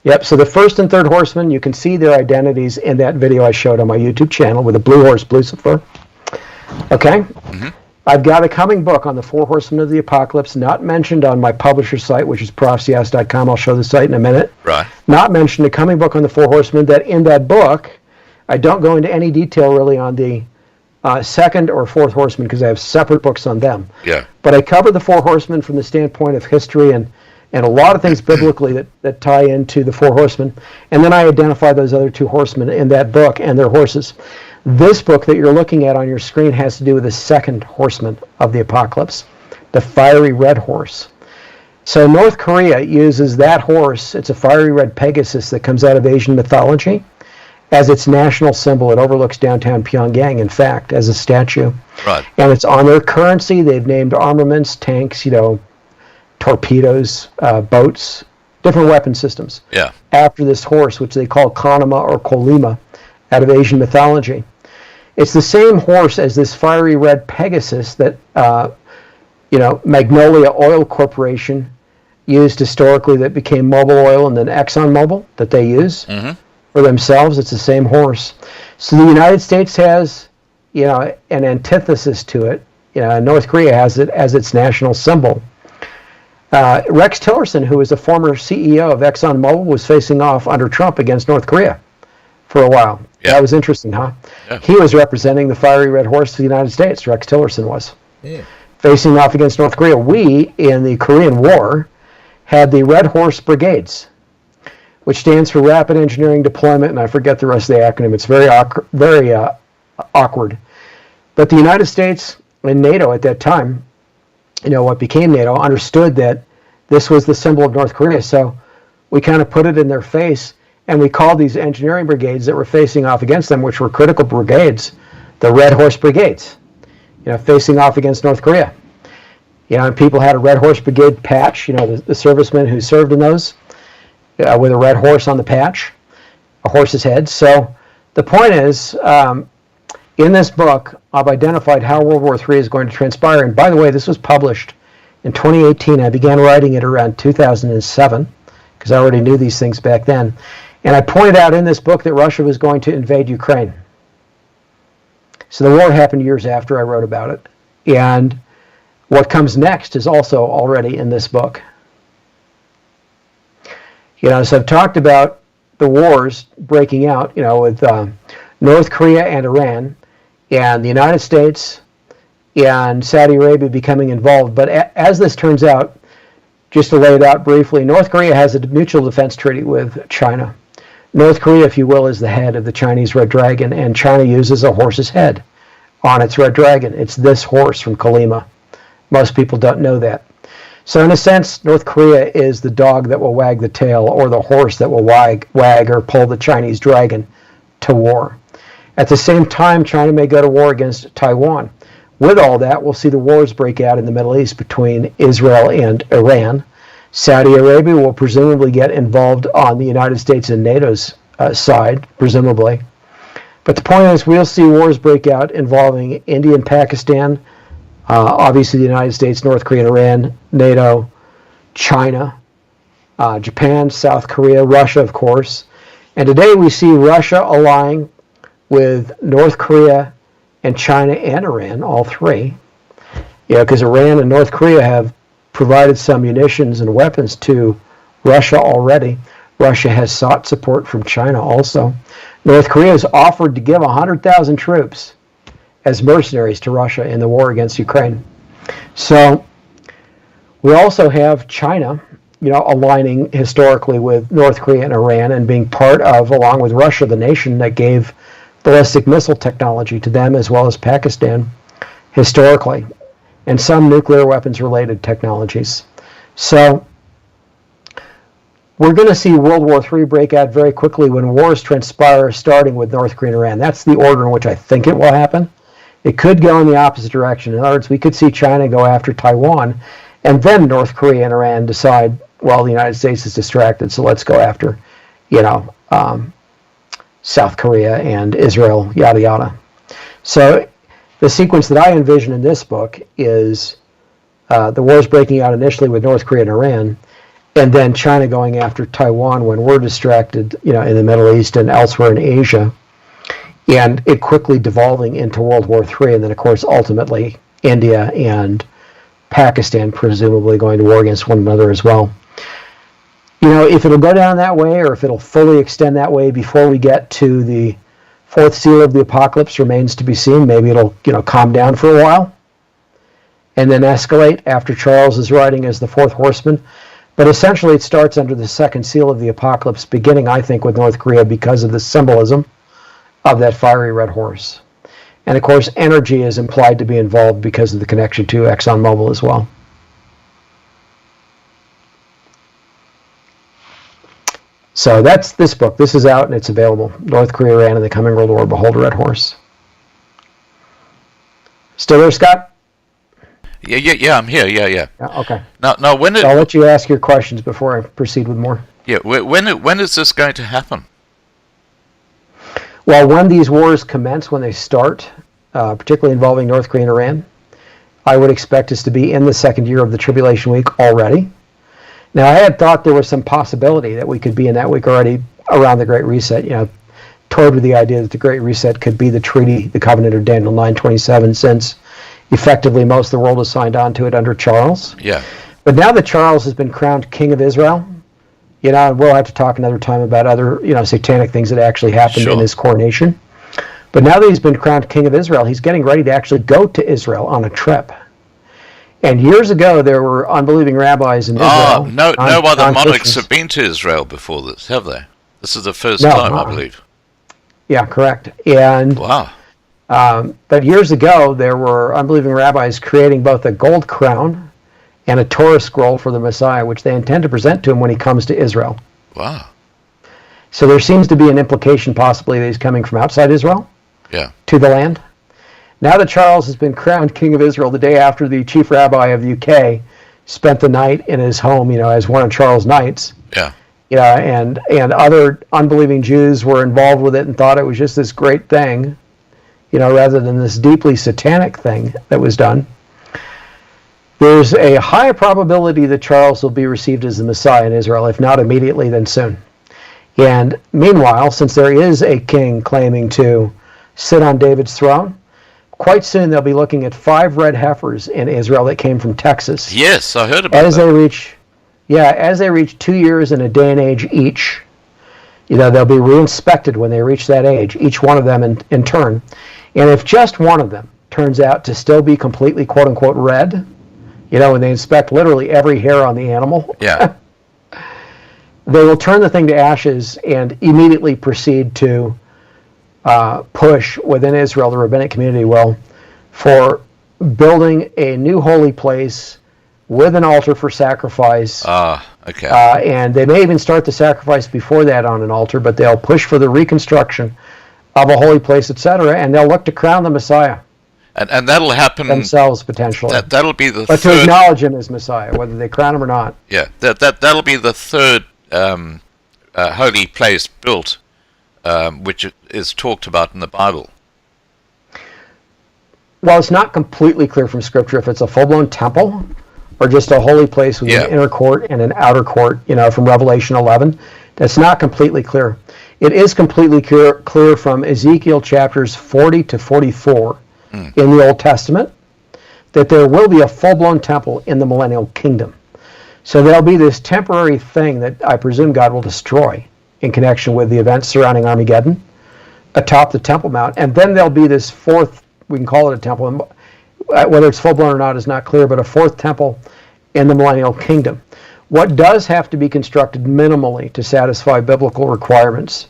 Yep. So the first and third horsemen, you can see their identities in that video I showed on my YouTube channel with a blue horse, Lucifer. Okay. Mm-hmm. I've got a coming book on the four horsemen of the apocalypse, not mentioned on my publisher site, which is prophecyhouse.com. I'll show the site in a minute. Right. Not mentioned a coming book on the four horsemen. That in that book, I don't go into any detail really on the second or fourth horseman, because I have separate books on them. Yeah. But I cover the four horsemen from the standpoint of history and a lot of things biblically that tie into the four horsemen. And then I identify those other two horsemen in that book and their horses. This book that you're looking at on your screen has to do with the second horseman of the apocalypse, the fiery red horse. So North Korea uses that horse. It's a fiery red Pegasus that comes out of Asian mythology as its national symbol. It overlooks downtown Pyongyang, in fact, as a statue. Right. And it's on their currency. They've named armaments, tanks, torpedoes, boats, different weapon systems. Yeah. After this horse, which they call Kanama or Kolima, out of Asian mythology. It's the same horse as this fiery red Pegasus that, Magnolia Oil Corporation used historically, that became Mobil Oil, and then ExxonMobil that they use for themselves. It's the same horse. So the United States has, an antithesis to it. North Korea has it as its national symbol. Rex Tillerson, who was a former CEO of ExxonMobil, was facing off under Trump against North Korea for a while. Yeah. That was interesting, huh? Yeah. He was representing the fiery red horse of the United States. Rex Tillerson was. Yeah. Facing off against North Korea. We, in the Korean War, had the Red Horse Brigades, which stands for Rapid Engineering Deployment, and I forget the rest of the acronym. It's very awkward. But the United States and NATO at that time, what became NATO, understood that this was the symbol of North Korea. So we kind of put it in their face And we called these engineering brigades that were facing off against them, which were critical brigades, the Red Horse Brigades, facing off against North Korea. And people had a Red Horse Brigade patch, the servicemen who served in those, with a red horse on the patch, a horse's head. So the point is, in this book, I've identified how World War III is going to transpire. And by the way, this was published in 2018. I began writing it around 2007, because I already knew these things back then. And I pointed out in this book that Russia was going to invade Ukraine. So the war happened years after I wrote about it. And what comes next is also already in this book. So I've talked about the wars breaking out, with North Korea and Iran, and the United States and Saudi Arabia becoming involved. But as this turns out, just to lay it out briefly, North Korea has a mutual defense treaty with China. North Korea, if you will, is the head of the Chinese Red Dragon, and China uses a horse's head on its Red Dragon. It's this horse from Kolyma. Most people don't know that. So in a sense, North Korea is the dog that will wag the tail, or the horse that will wag or pull the Chinese dragon to war. At the same time, China may go to war against Taiwan. With all that, we'll see the wars break out in the Middle East between Israel and Iran. Saudi Arabia will presumably get involved on the United States and NATO's side, presumably. But the point is, we'll see wars break out involving India and Pakistan, obviously the United States, North Korea, Iran, NATO, China, Japan, South Korea, Russia, of course. And today we see Russia allying with North Korea and China and Iran, all three. Because Iran and North Korea have provided some munitions and weapons to Russia already. Russia has sought support from China also. North Korea has offered to give 100,000 troops as mercenaries to Russia in the war against Ukraine. So we also have China, aligning historically with North Korea and Iran and being part of, along with Russia, the nation that gave ballistic missile technology to them, as well as Pakistan historically, and some nuclear weapons related technologies. So we're going to see World War III break out very quickly when wars transpire, starting with North Korea and Iran. That's the order in which I think it will happen. It could go in the opposite direction. In other words, we could see China go after Taiwan, and then North Korea and Iran decide, well, the United States is distracted, so let's go after, South Korea and Israel, yada, yada. So the sequence that I envision in this book is the wars breaking out initially with North Korea and Iran, and then China going after Taiwan when we're distracted, in the Middle East and elsewhere in Asia, and it quickly devolving into World War III, and then, of course, ultimately India and Pakistan presumably going to war against one another as well. If it'll go down that way, or if it'll fully extend that way before we get to the fourth seal of the apocalypse, remains to be seen. Maybe it'll, calm down for a while and then escalate after Charles is riding as the fourth horseman. But essentially it starts under the second seal of the apocalypse, beginning, I think, with North Korea because of the symbolism of that fiery red horse. And of course, energy is implied to be involved because of the connection to ExxonMobil as well. So that's this book. This is out and it's available. North Korea, Iran, and the Coming World War. Behold a Red Horse. Still there, Scott? Yeah, I'm here. Yeah. Okay. Now, when I'll let you ask your questions before I proceed with more. Yeah, when is this going to happen? Well, when these wars commence, when they start, particularly involving North Korea and Iran, I would expect us to be in the second year of the tribulation week already. Now, I had thought there was some possibility that we could be in that week already around the Great Reset, toyed with the idea that the Great Reset could be the treaty, the covenant of Daniel 9:27, since effectively most of the world has signed on to it under Charles. Yeah. But now that Charles has been crowned King of Israel, we'll have to talk another time about other, satanic things that actually happened in his coronation. But now that he's been crowned King of Israel, he's getting ready to actually go to Israel on a trip. And years ago, there were unbelieving rabbis in Israel. No other monarchs have been to Israel before this, have they? This is the first time, I believe. Yeah, correct. And wow. But years ago, there were unbelieving rabbis creating both a gold crown and a Torah scroll for the Messiah, which they intend to present to him when he comes to Israel. Wow. So there seems to be an implication possibly that he's coming from outside Israel to the land. Now that Charles has been crowned King of Israel the day after the chief rabbi of the UK spent the night in his home, as one of Charles' knights. And other unbelieving Jews were involved with it and thought it was just this great thing, rather than this deeply satanic thing that was done. There's a high probability that Charles will be received as the Messiah in Israel, if not immediately, then soon. And meanwhile, since there is a king claiming to sit on David's throne, quite soon they'll be looking at 5 red heifers in Israel that came from Texas. Yes, I heard about that. As they reach 2 years and a day and age each, they'll be re-inspected when they reach that age, each one of them in turn. And if just one of them turns out to still be completely quote-unquote red, when they inspect literally every hair on the animal, they will turn the thing to ashes and immediately proceed to push within Israel, the rabbinic community will, for building a new holy place with an altar for sacrifice. And they may even start the sacrifice before that on an altar, but they'll push for the reconstruction of a holy place, etc., and they'll look to crown the Messiah. And that'll happen themselves potentially. That'll be the but third, to acknowledge him as Messiah, whether they crown him or not. Yeah, that'll be the third holy place built, which is talked about in the Bible. Well, it's not completely clear from Scripture if it's a full-blown temple or just a holy place with an inner court and an outer court. From Revelation 11, that's not completely clear. It is completely clear from Ezekiel chapters 40 to 44 in the Old Testament that there will be a full-blown temple in the millennial kingdom. So there'll be this temporary thing that I presume God will destroy in connection with the events surrounding Armageddon atop the Temple Mount. And then there'll be this fourth, we can call it a temple, and whether it's full-blown or not is not clear, but a fourth temple in the millennial kingdom. What does have to be constructed minimally to satisfy biblical requirements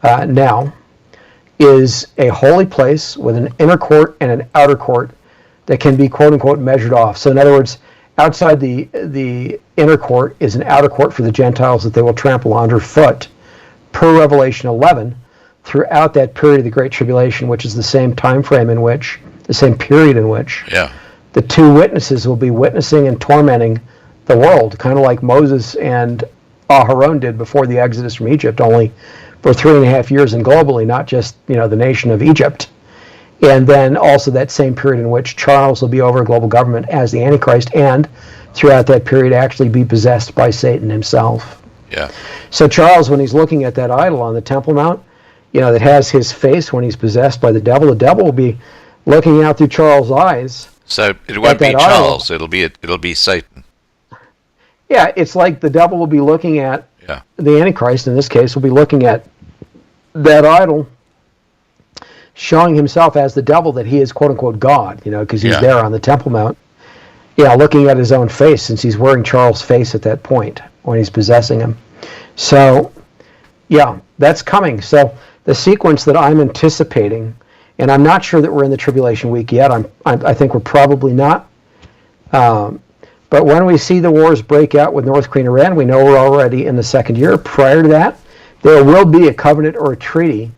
now is a holy place with an inner court and an outer court that can be quote-unquote measured off. So in other words, outside the inner court is an outer court for the Gentiles that they will trample underfoot, per Revelation 11, throughout that period of the Great Tribulation, which is the same time frame in which, the same period in which the two witnesses will be witnessing and tormenting the world, kind of like Moses and Aharon did before the Exodus from Egypt, only for 3.5 years and globally, not just the nation of Egypt. And then also that same period in which Charles will be over global government as the Antichrist, and throughout that period actually be possessed by Satan himself. So Charles, when he's looking at that idol on the Temple Mount, that has his face when he's possessed by the devil will be looking out through Charles' eyes. So it won't be Charles; it'll be Satan. Yeah, it's like the devil will be looking at the Antichrist. In this case, will be looking at that idol, showing himself as the devil, that he is quote-unquote God, because he's there on the Temple Mount, looking at his own face, since he's wearing Charles' face at that point when he's possessing him. So, that's coming. So the sequence that I'm anticipating, and I'm not sure that we're in the tribulation week yet. I think we're probably not. But when we see the wars break out with North Korea and Iran, we know we're already in the second year. Prior to that, there will be a covenant or a treaty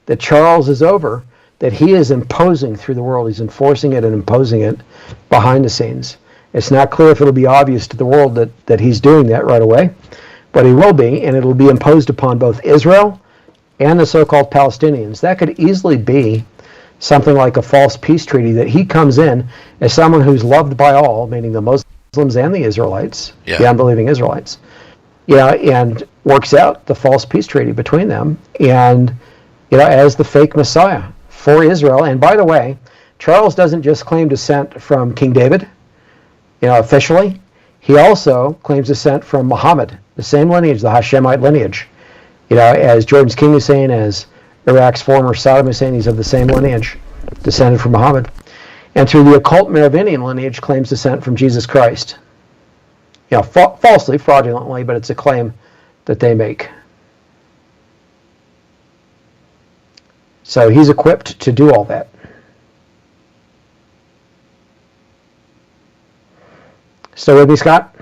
that Charles is over, that he is imposing through the world. He's enforcing it and imposing it behind the scenes. It's not clear if it'll be obvious to the world that he's doing that right away, but he will be, and it'll be imposed upon both Israel and the so-called Palestinians. That could easily be something like a false peace treaty, that he comes in as someone who's loved by all, meaning the Muslims and the Israelites, the unbelieving Israelites, and works out the false peace treaty between them, and as the fake Messiah for Israel. And by the way, Charles doesn't just claim descent from King David, officially. He also claims descent from Muhammad, the same lineage, the Hashemite lineage. As Jordan's King Hussein, as Iraq's former Saddam Hussein, he's of the same lineage, descended from Muhammad. And through the occult Merovingian lineage, claims descent from Jesus Christ. Falsely, fraudulently, but it's a claim that they make. So he's equipped to do all that. Still with me, Scott?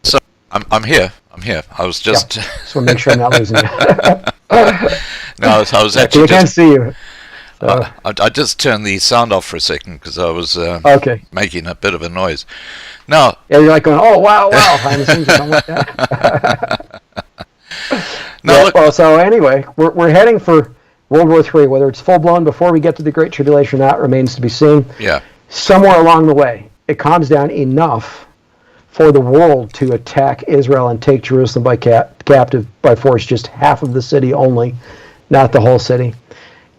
So I'm here. I'm here. I was just... Yeah. Just want to make sure I'm not losing you. No, I was actually you can't see you. So. I just turned the sound off for a second because I was okay. making a bit of a noise. Now... Yeah, you're like going, oh, wow, behind the scenes or something like that. Now, look, well, so anyway, we're heading for World War III. Whether it's full-blown before we get to the Great Tribulation or not remains to be seen. Yeah. Somewhere along the way, it calms down enough for the world to attack Israel and take Jerusalem by captive by force, just half of the city only, not the whole city.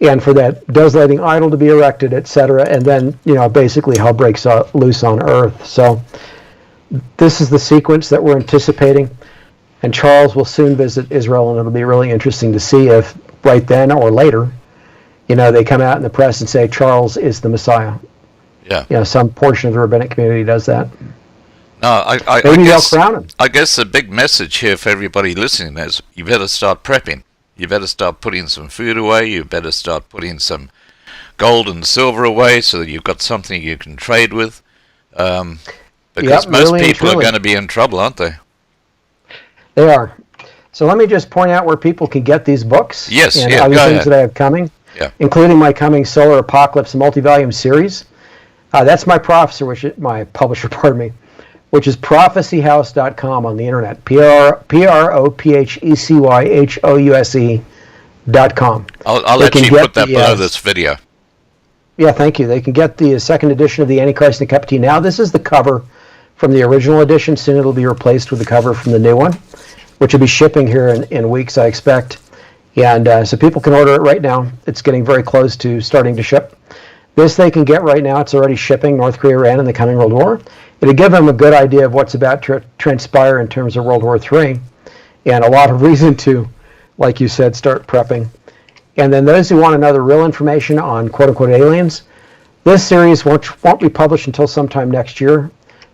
And for that desolating idol to be erected, etc. And then, basically hell breaks loose on earth. So this is the sequence that we're anticipating. And Charles will soon visit Israel, and it'll be really interesting to see if right then or later, they come out in the press and say Charles is the Messiah. Yeah. Some portion of the rabbinic community does that. No, Maybe they'll crown him. I guess the big message here for everybody listening is you better start prepping. You better start putting some food away. You better start putting some gold and silver away so that you've got something you can trade with. Because most really people are going to be in trouble, aren't they? They are. So let me just point out where people can get these books. Yes, and yeah, other go things ahead. that I have coming, Yeah. including my coming Solar Apocalypse multi-volume series. That's my my publisher, pardon me, which is prophecyhouse.com on the internet. prophecyhouse.com. I'll let you put that below this video. Yeah, thank you. They can get the second edition of the Antichrist and the Cup of Tea. Now, this is the cover from the original edition. Soon it'll be replaced with the cover from the new one, which will be shipping here in weeks, I expect. And so people can order it right now. It's getting very close to starting to ship. This they can get right now. It's already shipping North Korea, Iran, and the coming World War. It'll give them a good idea of what's about to transpire in terms of World War III, and a lot of reason to, like you said, start prepping. And then those who want to know the real information on quote-unquote aliens, this series won't be published until sometime next year,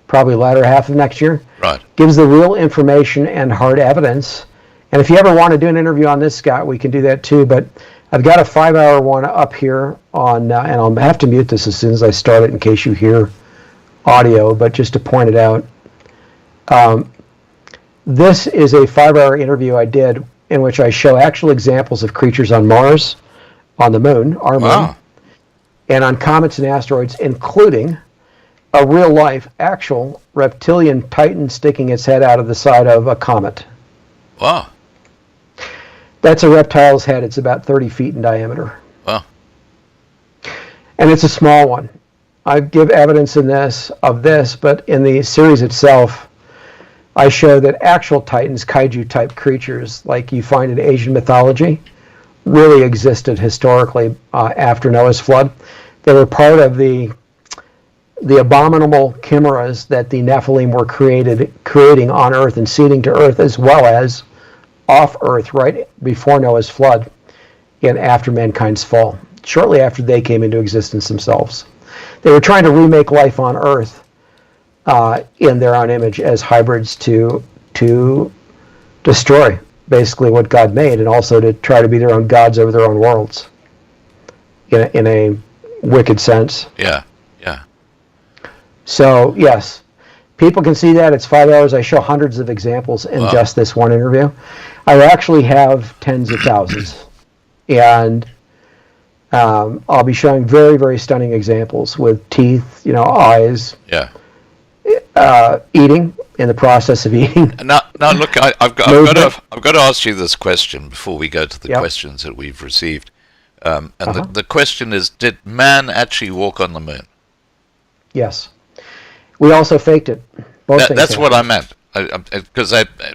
probably latter half of next year. Right. Gives the real information and hard evidence. And if you ever want to do an interview on this, Scott, we can do that too. But I've got a 5-hour one up here on, and I'll have to mute this as soon as I start it in case you hear audio, but just to point it out. This is a 5-hour interview I did in which I show actual examples of creatures on Mars, on the moon, our moon, and on comets and asteroids, including a real-life, actual reptilian titan sticking its head out of the side of a comet. Wow. That's a reptile's head. It's about 30 feet in diameter. Wow. And it's a small one. I give evidence of this, but in the series itself, I show that actual titans, kaiju-type creatures, like you find in Asian mythology, really existed historically after Noah's flood. They were part of the abominable chimeras that the Nephilim were creating on Earth and seeding to Earth, as well as off Earth right before Noah's flood and after mankind's fall, shortly after they came into existence themselves. They were trying to remake life on Earth in their own image as hybrids to destroy basically what God made, and also to try to be their own gods over their own worlds in a wicked sense. Yeah, yeah. So, yes, people can see that. It's 5 hours. I show hundreds of examples in just this one interview. I actually have tens of thousands. And I'll be showing very, very stunning examples with teeth, eyes. Yeah. Eating, in the process of eating. Now look, I've got to ask you this question before we go to the questions that we've received. And the question is, did man actually walk on the moon? Yes. We also faked it. That's what I meant. Because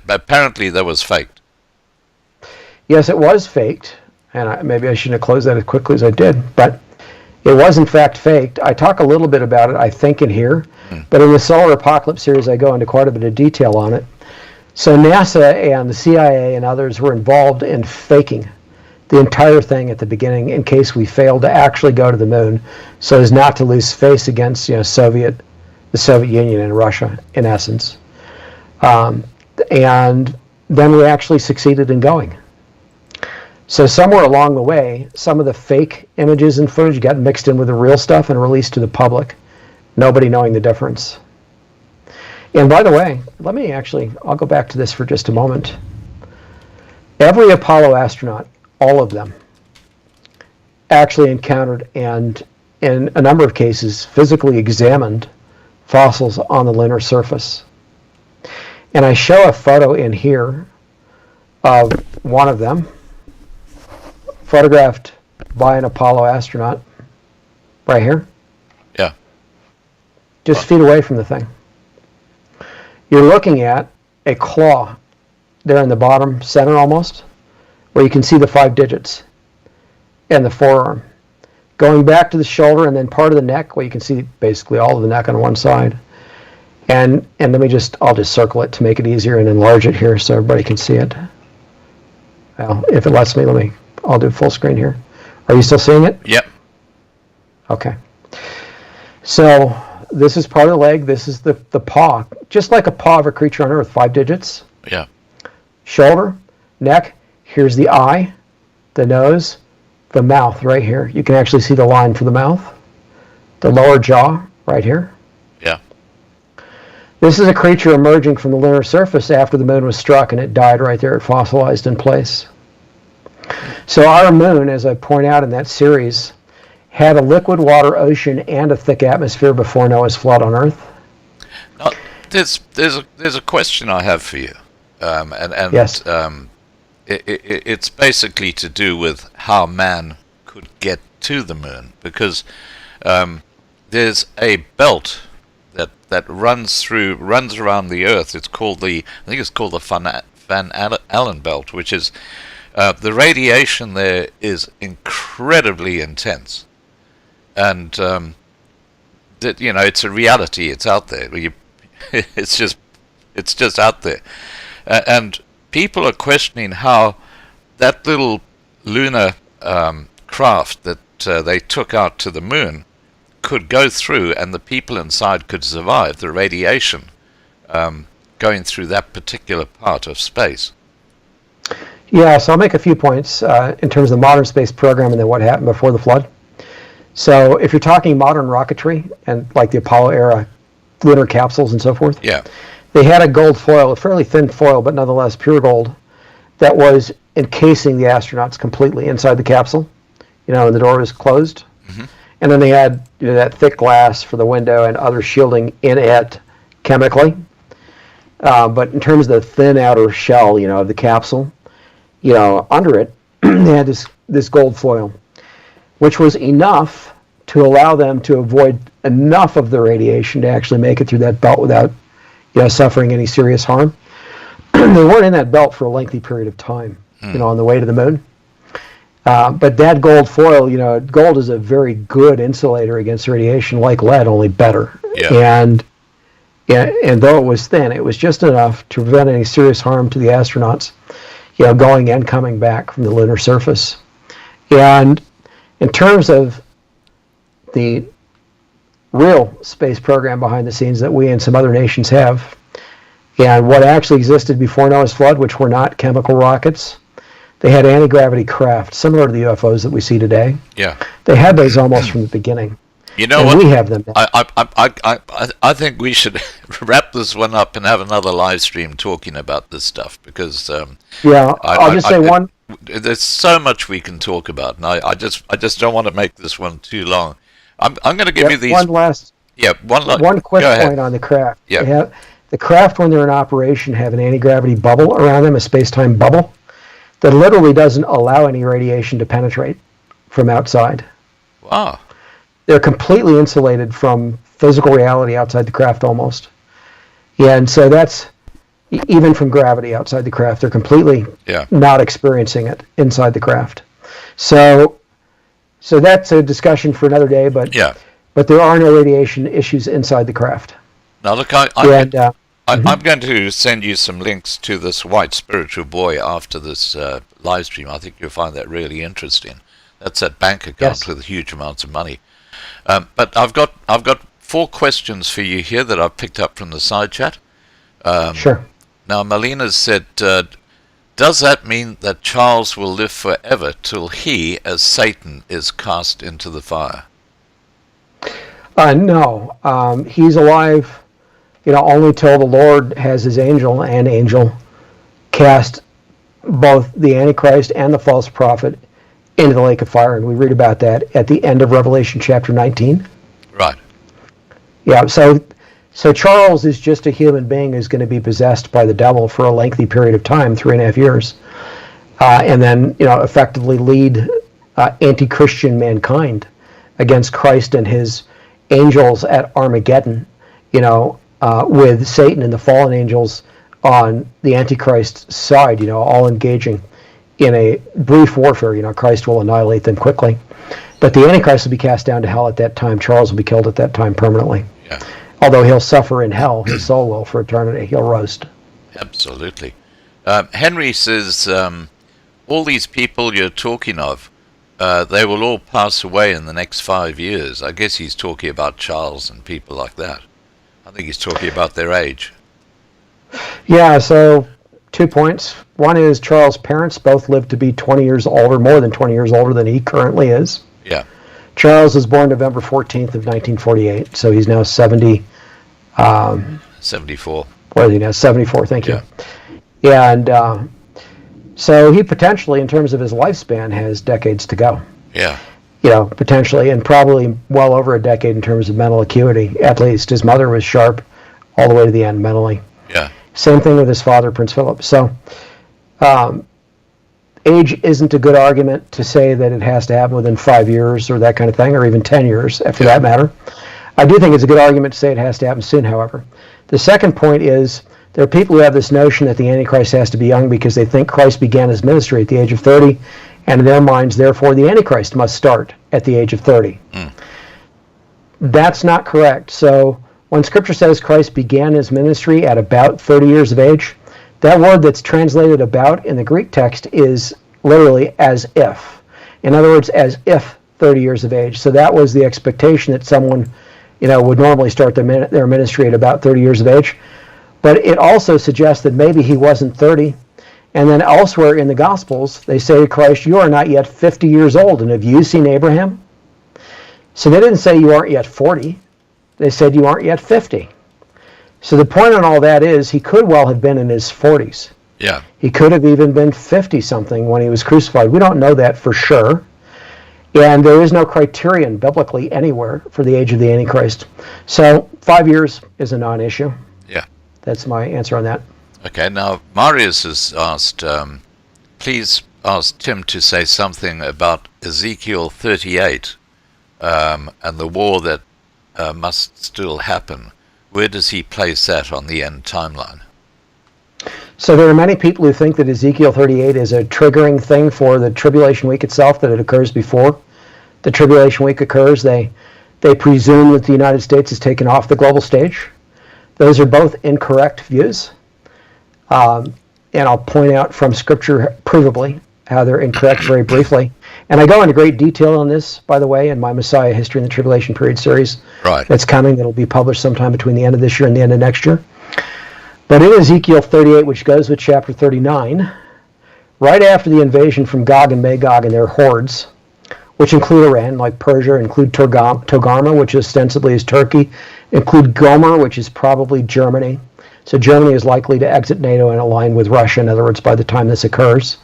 apparently that was faked. Yes, it was faked. And maybe I shouldn't have closed that as quickly as I did. But it was, in fact, faked. I talk a little bit about it, I think, in here. But in the Solar Apocalypse series, I go into quite a bit of detail on it. So NASA and the CIA and others were involved in faking the entire thing at the beginning in case we failed to actually go to the moon, so as not to lose face against the Soviet Union and Russia, in essence. And then we actually succeeded in going. So somewhere along the way, some of the fake images and footage got mixed in with the real stuff and released to the public, nobody knowing the difference. And by the way, I'll go back to this for just a moment. Every Apollo astronaut, all of them, actually encountered and, in a number of cases, physically examined fossils on the lunar surface. And I show a photo in here of one of them, photographed by an Apollo astronaut, right here. Yeah. Just feet away from the thing. You're looking at a claw there in the bottom center almost, where you can see the 5 digits and the forearm. Going back to the shoulder and then part of the neck, where you can see basically all of the neck on one side. And I'll just circle it to make it easier and enlarge it here so everybody can see it. Well, if it lets me, I'll do full screen here. Are you still seeing it? Yep. Okay. So this is part of the leg. This is the paw, just like a paw of a creature on Earth, 5 digits. Yeah. Shoulder, neck. Here's the eye, the nose, the mouth right here. You can actually see the line for the mouth. The lower jaw right here. Yeah. This is a creature emerging from the lunar surface after the moon was struck, and it died right there. It fossilized in place. So our moon, as I point out in that series, had a liquid water ocean and a thick atmosphere before Noah's flood on Earth. Now, there's a question I have for you, and yes. It's basically to do with how man could get to the moon, because there's a belt that runs around the Earth. I think it's called the Van Allen belt, which is the radiation there is incredibly intense, and it's a reality. It's out there. It's just out there, and people are questioning how that little lunar craft that they took out to the moon could go through, and the people inside could survive the radiation going through that particular part of space. Yeah, so I'll make a few points in terms of the modern space program and then what happened before the flood. So if you're talking modern rocketry and like the Apollo era lunar capsules and so forth, yeah, they had a gold foil, a fairly thin foil, but nonetheless pure gold, that was encasing the astronauts completely inside the capsule, and the door was closed. Mm-hmm. And then they had that thick glass for the window and other shielding in it chemically. But in terms of the thin outer shell, of the capsule, under it, they had this gold foil, which was enough to allow them to avoid enough of the radiation to actually make it through that belt without suffering any serious harm. They weren't in that belt for a lengthy period of time, on the way to the moon. But that gold foil, gold is a very good insulator against radiation, like lead, only better. Yeah. And though it was thin, it was just enough to prevent any serious harm to the astronauts, going and coming back from the lunar surface. And in terms of the real space program behind the scenes that we and some other nations have, and what actually existed before Noah's flood, which were not chemical rockets, they had anti-gravity craft, similar to the UFOs that we see today. Yeah. They had those almost from the beginning. You know and what? We have them now. I think we should wrap this one up and have another live stream talking about this stuff, because I'll just say one. There's so much we can talk about, and I just don't want to make this one too long. I'm going to give you these. One quick point on the craft. Yeah. The craft, when they're in operation, have an anti-gravity bubble around them, a space-time bubble, that literally doesn't allow any radiation to penetrate from outside. Wow. They're completely insulated from physical reality outside the craft almost. Yeah, and so that's even from gravity outside the craft. They're completely not experiencing it inside the craft. So that's a discussion for another day, but there are no radiation issues inside the craft. Now look, I'm going to send you some links to this white spiritual boy after this live stream. I think you'll find that really interesting. That's that bank account with huge amounts of money. But I've got 4 questions for you here that I've picked up from the side chat. Sure. Now, Melina said, does that mean that Charles will live forever till he, as Satan, is cast into the fire? No. He's alive only till the Lord has his angel cast both the Antichrist and the false prophet into the lake of fire. And we read about that at the end of Revelation chapter 19. Right. Yeah, so Charles is just a human being who's going to be possessed by the devil for a lengthy period of time, 3.5 years, and then, effectively lead anti-Christian mankind against Christ and his angels at Armageddon, with Satan and the fallen angels on the Antichrist side, all engaging in a brief warfare. Christ will annihilate them quickly. But the Antichrist will be cast down to hell at that time. Charles will be killed at that time permanently. Yeah. Although he'll suffer in hell, his soul will for eternity. He'll roast. Absolutely. Henry says, all these people you're talking of, they will all pass away in the next 5 years. I guess he's talking about Charles and people like that. I think he's talking about their age. Yeah, so 2 points. One is Charles' parents both lived to be 20 years older, more than 20 years older than he currently is. Yeah. Charles was born November 14th of 1948, so he's now 70. 74. What is he now? 74, thank you. Yeah, and so he potentially, in terms of his lifespan, has decades to go. Yeah. Potentially, and probably well over a decade in terms of mental acuity, at least. His mother was sharp all the way to the end mentally. Yeah. Same thing with his father, Prince Philip. So age isn't a good argument to say that it has to happen within 5 years or that kind of thing, or even 10 years, for that matter. I do think it's a good argument to say it has to happen soon, however. The second point is there are people who have this notion that the Antichrist has to be young because they think Christ began his ministry at the age of 30, and in their minds, therefore, the Antichrist must start at the age of 30. That's not correct. So when Scripture says Christ began his ministry at about 30 years of age, that word that's translated about in the Greek text is literally as if. In other words, as if 30 years of age. So that was the expectation that someone, would normally start their ministry at about 30 years of age. But it also suggests that maybe he wasn't 30. And then elsewhere in the Gospels, they say to Christ, you are not yet 50 years old, and have you seen Abraham? So they didn't say you aren't yet 40. They said you aren't yet 50. So the point on all that is he could well have been in his 40s. Yeah. He could have even been 50-something when he was crucified. We don't know that for sure. And there is no criterion biblically anywhere for the age of the Antichrist. So 5 years is a non-issue. Yeah. That's my answer on that. Okay, now Marius has asked, please ask Tim to say something about Ezekiel 38 and the war that must still happen. Where does he place that on the end timeline? So there are many people who think that Ezekiel 38 is a triggering thing for the tribulation week itself, that it occurs before the tribulation week occurs. They presume that the United States is taken off the global stage. Those are both incorrect views. And I'll point out from Scripture provably how they're incorrect very briefly. And I go into great detail on this, by the way, in my Messiah History in the Tribulation Period series. Right. That's coming. That'll be published sometime between the end of this year and the end of next year. But in Ezekiel 38, which goes with chapter 39, right after the invasion from Gog and Magog and their hordes, which include Iran, like Persia, include Togarmah, which ostensibly is Turkey, include Gomer, which is probably Germany. So Germany is likely to exit NATO and align with Russia, in other words, by the time this occurs.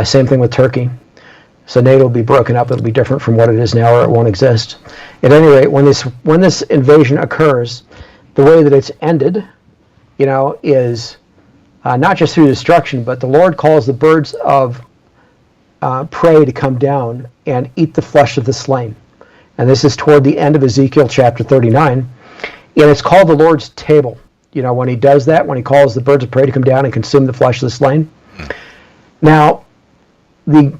Same thing with Turkey. So NATO will be broken up. It'll be different from what it is now, or it won't exist. At any rate, when this invasion occurs, the way that it's ended, is not just through destruction, but the Lord calls the birds of prey to come down and eat the flesh of the slain. And this is toward the end of Ezekiel chapter 39. And it's called the Lord's table. When he does that, when he calls the birds of prey to come down and consume the flesh of the slain. Now, the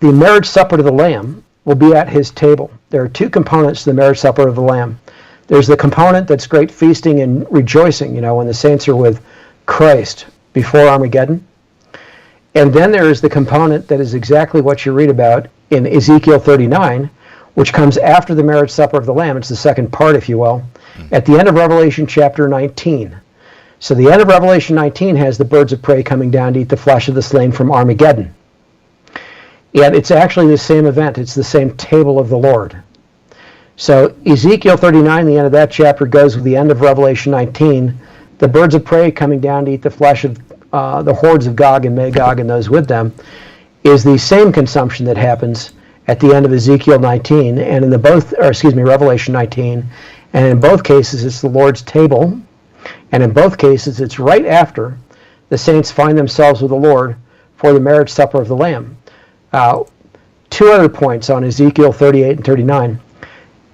marriage supper to the Lamb will be at his table. There are two components to the marriage supper of the Lamb. There's the component that's great feasting and rejoicing, when the saints are with Christ before Armageddon. And then there is the component that is exactly what you read about in Ezekiel 39, which comes after the marriage supper of the Lamb. It's the second part, if you will, at the end of Revelation chapter 19. So the end of Revelation 19 has the birds of prey coming down to eat the flesh of the slain from Armageddon. And it's actually the same event. It's the same table of the Lord. So Ezekiel 39, the end of that chapter, goes with the end of Revelation 19. The birds of prey coming down to eat the flesh of the hordes of Gog and Magog and those with them is the same consumption that happens at the end of Ezekiel 19 and in Revelation 19. And in both cases, it's the Lord's table. And in both cases, it's right after the saints find themselves with the Lord for the marriage supper of the Lamb. Two other points on Ezekiel 38 and 39.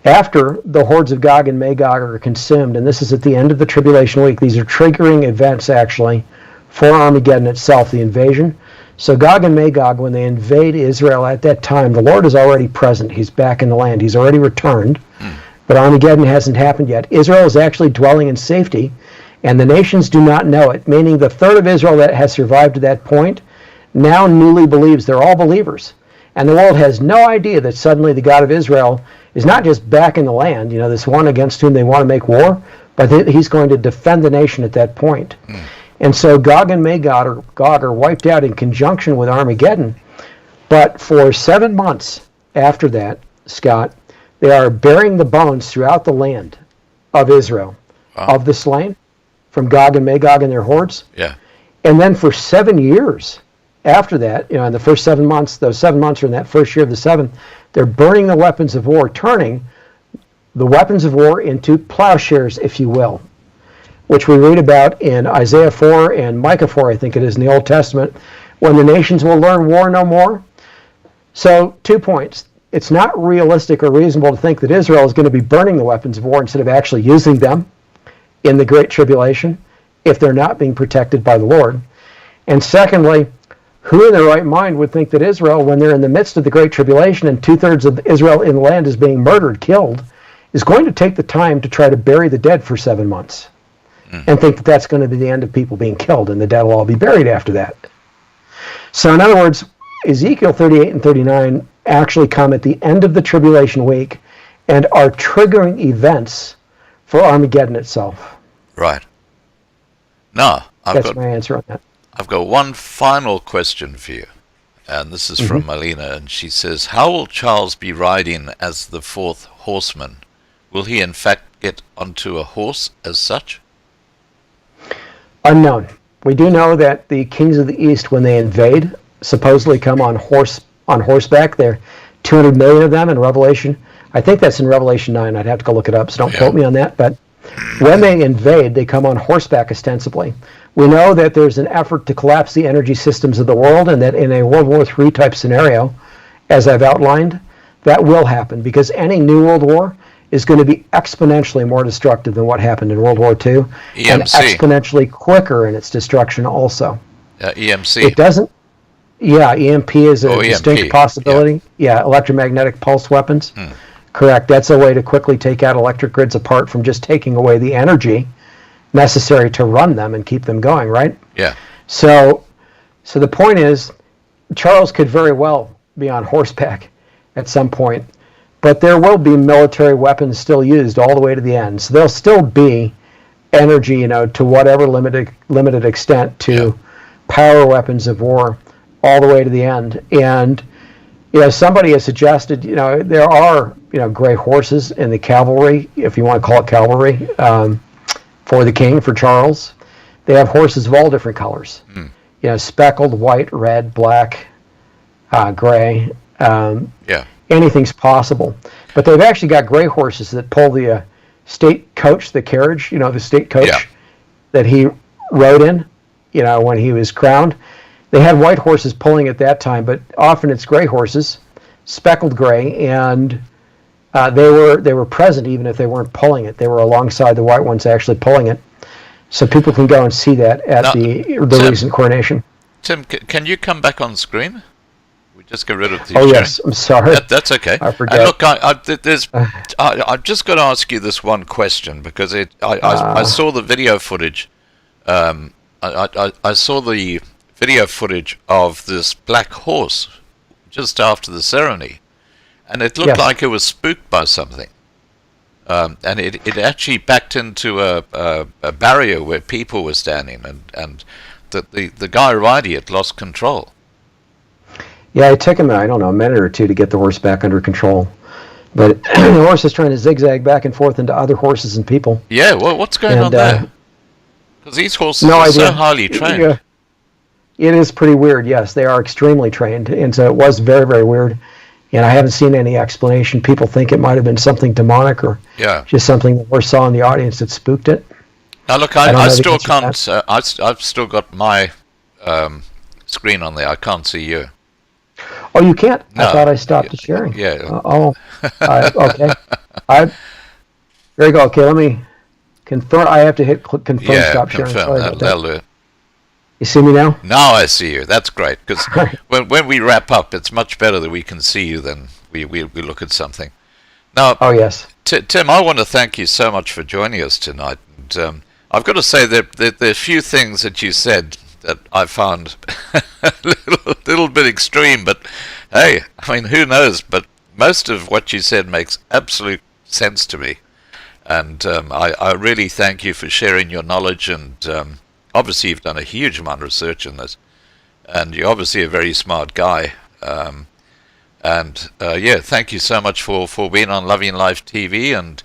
After the hordes of Gog and Magog are consumed, and this is at the end of the tribulation week, these are triggering events actually for Armageddon itself, the invasion. So Gog and Magog, when they invade Israel at that time, the Lord is already present. He's back in the land. He's already returned. But Armageddon hasn't happened yet. Israel is actually dwelling in safety, and the nations do not know it, meaning the third of Israel that has survived to that point now newly believes. They're all believers. And the world has no idea that suddenly the God of Israel is not just back in the land, this one against whom they want to make war, but he's going to defend the nation at that point. And so Gog and Magog are wiped out in conjunction with Armageddon. But for 7 months after that, Scott, they are burying the bones throughout the land of Israel, of the slain, from Gog and Magog and their hordes. Yeah. And then for 7 years after that, in the first 7 months, those 7 months are in that first year of the seven, they're burning the weapons of war, turning the weapons of war into plowshares, if you will, which we read about in Isaiah 4 and Micah 4, I think it is, in the Old Testament, when the nations will learn war no more. So 2 points. It's not realistic or reasonable to think that Israel is going to be burning the weapons of war instead of actually using them in the Great Tribulation if they're not being protected by the Lord. And secondly, who in their right mind would think that Israel, when they're in the midst of the Great Tribulation and 2/3 of Israel in the land is being murdered, killed, is going to take the time to try to bury the dead for 7 months and think that that's going to be the end of people being killed and the dead will all be buried after that. So in other words, Ezekiel 38 and 39 actually come at the end of the tribulation week and are triggering events for Armageddon itself. Right. Now, That's my answer on that. I've got one final question for you, and this is from Malina, and she says, how will Charles be riding as the fourth horseman? Will he in fact get onto a horse as such? Unknown. We do know that the kings of the east, when they invade, supposedly come on horseback. There are 200 million of them in Revelation. I think that's in Revelation 9. I'd have to go look it up, so don't quote me on that. But when they invade, they come on horseback ostensibly. We know that there's an effort to collapse the energy systems of the world, and that in a World War III type scenario, as I've outlined, that will happen, because any new world war is going to be exponentially more destructive than what happened in World War II, and exponentially quicker in its destruction also. EMC. It doesn't. Yeah, EMP is a distinct possibility. Yeah, electromagnetic pulse weapons. Correct. That's a way to quickly take out electric grids apart from just taking away the energy necessary to run them and keep them going, right? Yeah. So the point is, Charles could very well be on horseback at some point, but there will be military weapons still used all the way to the end. So there'll still be energy, to whatever limited extent to power weapons of war all the way to the end. And somebody has suggested, there are, gray horses in the cavalry, if you want to call it cavalry, for the king, for Charles. They have horses of all different colors, speckled, white, red, black, gray. Anything's possible. But they've actually got gray horses that pull the state coach, the carriage, the state coach that he rode in, when he was crowned. They had white horses pulling at that time, but often it's gray horses, speckled gray, and they were present even if they weren't pulling it. They were alongside the white ones actually pulling it. So people can go and see that at the recent coronation. Tim, can you come back on screen? We just get rid of the. Oh yes, I'm sorry. That's okay. I forget. Look, I've just got to ask you this one question, because I saw the video footage. I saw the video footage of this black horse just after the ceremony, and it looked like it was spooked by something. And it actually backed into a barrier where people were standing, and the guy riding it lost control. Yeah, it took him, a minute or two to get the horse back under control. But the horse is trying to zigzag back and forth into other horses and people. Yeah, well, what's going on there? Because these horses no are idea. so highly trained. Yeah. It is pretty weird, yes. They are extremely trained, and so it was very, very weird. And I haven't seen any explanation. People think it might have been something demonic or just something the horse saw in the audience that spooked it. Now, look, I still can't. I've still got my screen on there. I can't see you. Oh, you can't? No. I thought I stopped the sharing. Yeah. Okay. There you go. Okay, let me confirm. I have to hit confirm stop sharing. Confirm. That'll do it. You see me now? Now I see you. That's great. Because when we wrap up, it's much better that we can see you than we look at something. Now, oh, yes. Tim, I want to thank you so much for joining us tonight. And I've got to say that there are a few things that you said that I found a little bit extreme, but hey, I mean, who knows? But most of what you said makes absolute sense to me, and I really thank you for sharing your knowledge, and obviously you've done a huge amount of research in this, and you're obviously a very smart guy, thank you so much for being on Loving Life TV, and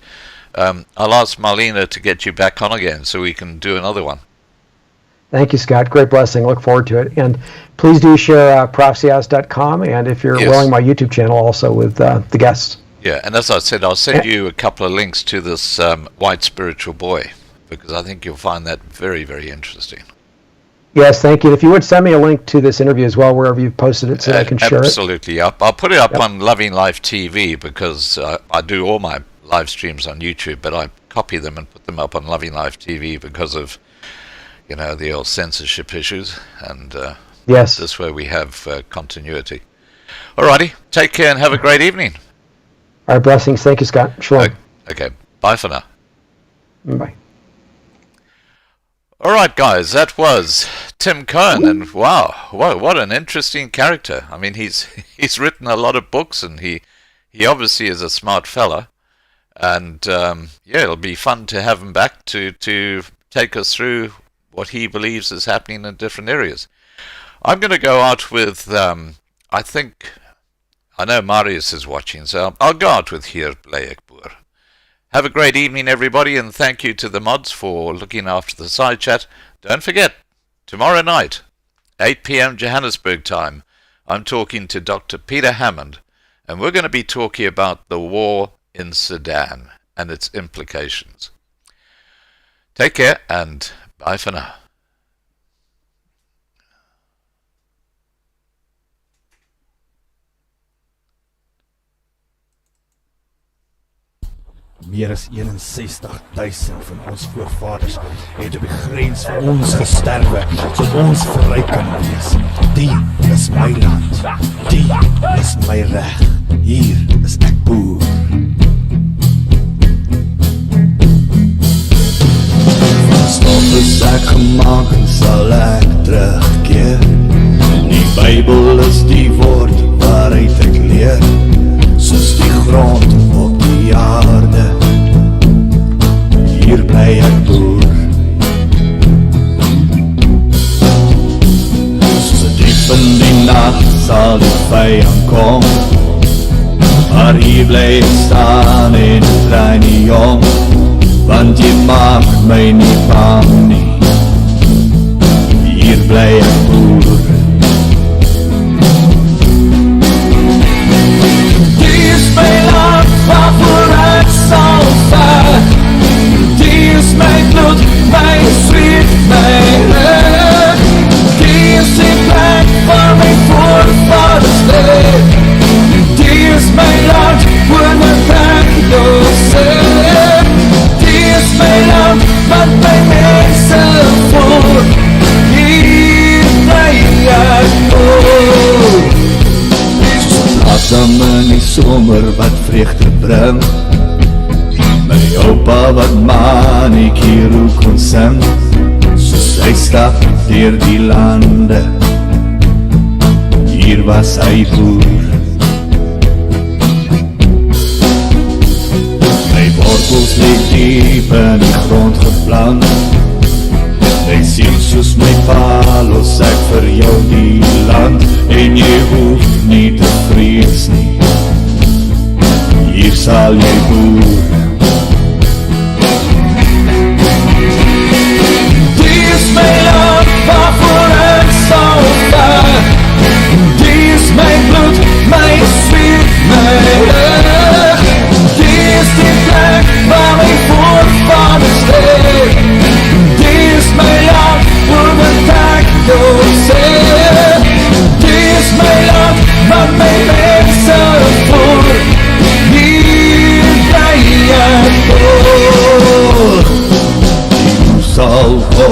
I'll ask Marlena to get you back on again so we can do another one. Thank you, Scott. Great blessing. Look forward to it. And please do share prophecyhouse.com, and if you're willing, my YouTube channel also with the guests. Yeah, and as I said, I'll send you a couple of links to this White Spiritual Boy, because I think you'll find that very, very interesting. Yes, thank you. If you would send me a link to this interview as well, wherever you've posted it, so I can share it. Absolutely. I'll put it up on Loving Life TV, because I do all my live streams on YouTube, but I copy them and put them up on Loving Life TV because of the old censorship issues, and yes, this way we have continuity. Alrighty, take care and have a great evening. All right, blessings. Thank you, Scott. Shalom. Okay, bye for now. Bye. Alright, guys, that was Tim Cohen, and wow, what an interesting character. I mean, he's written a lot of books, and he obviously is a smart fella, and it'll be fun to have him back to take us through what he believes is happening in different areas. I'm going to go out with, I know Marius is watching, so I'll go out with Hier Bly Ek Boer. Have a great evening, everybody, and thank you to the mods for looking after the side chat. Don't forget, tomorrow night, 8 p.m. Johannesburg time, I'm talking to Dr. Peter Hammond, and we're going to be talking about the war in Sudan and its implications. Take care, and bye for now. Meer as 61,000 van ons voorvaders het op die grens vir ons gesterwe, sodat ons vry kan wees. Die is my land, die is my reg, hier is ek boer. Stop is ek gemaak en sal ek terugkeer. Die Bybel is die woord waaruit ek leer, soos die grond op die aarde. Hier bly ek boer. So diep in die nacht sal die vyand kom, maar hier bly ek staan en draai nie om, want jy maak my nie bang nie. Hier bly ek boer. Die is my land waarvoor ek sal vaar. Die is my bloed, my sweet, my rug. Die is die plek waar my voorvaders leef. Die is my land, waar my plekloos is. Die is my land, wat my mense voer. Hier bly ek boer. Soos asem in die somer wat vreugde bring, my opa wat manikieru kon sing, soos hy stap deur die lande, hier was hy boer. My wortels lê diep in die grond geplant, my siel soos my pa los ek vir jou die land, en jy hoef nie te vrees nie. Hier Salibur. This may not for and so far. This may blood, my sweet man. This the black valley for Father's Day. This may not wouldn't attack your say. This may not, but may make some food. Salcom.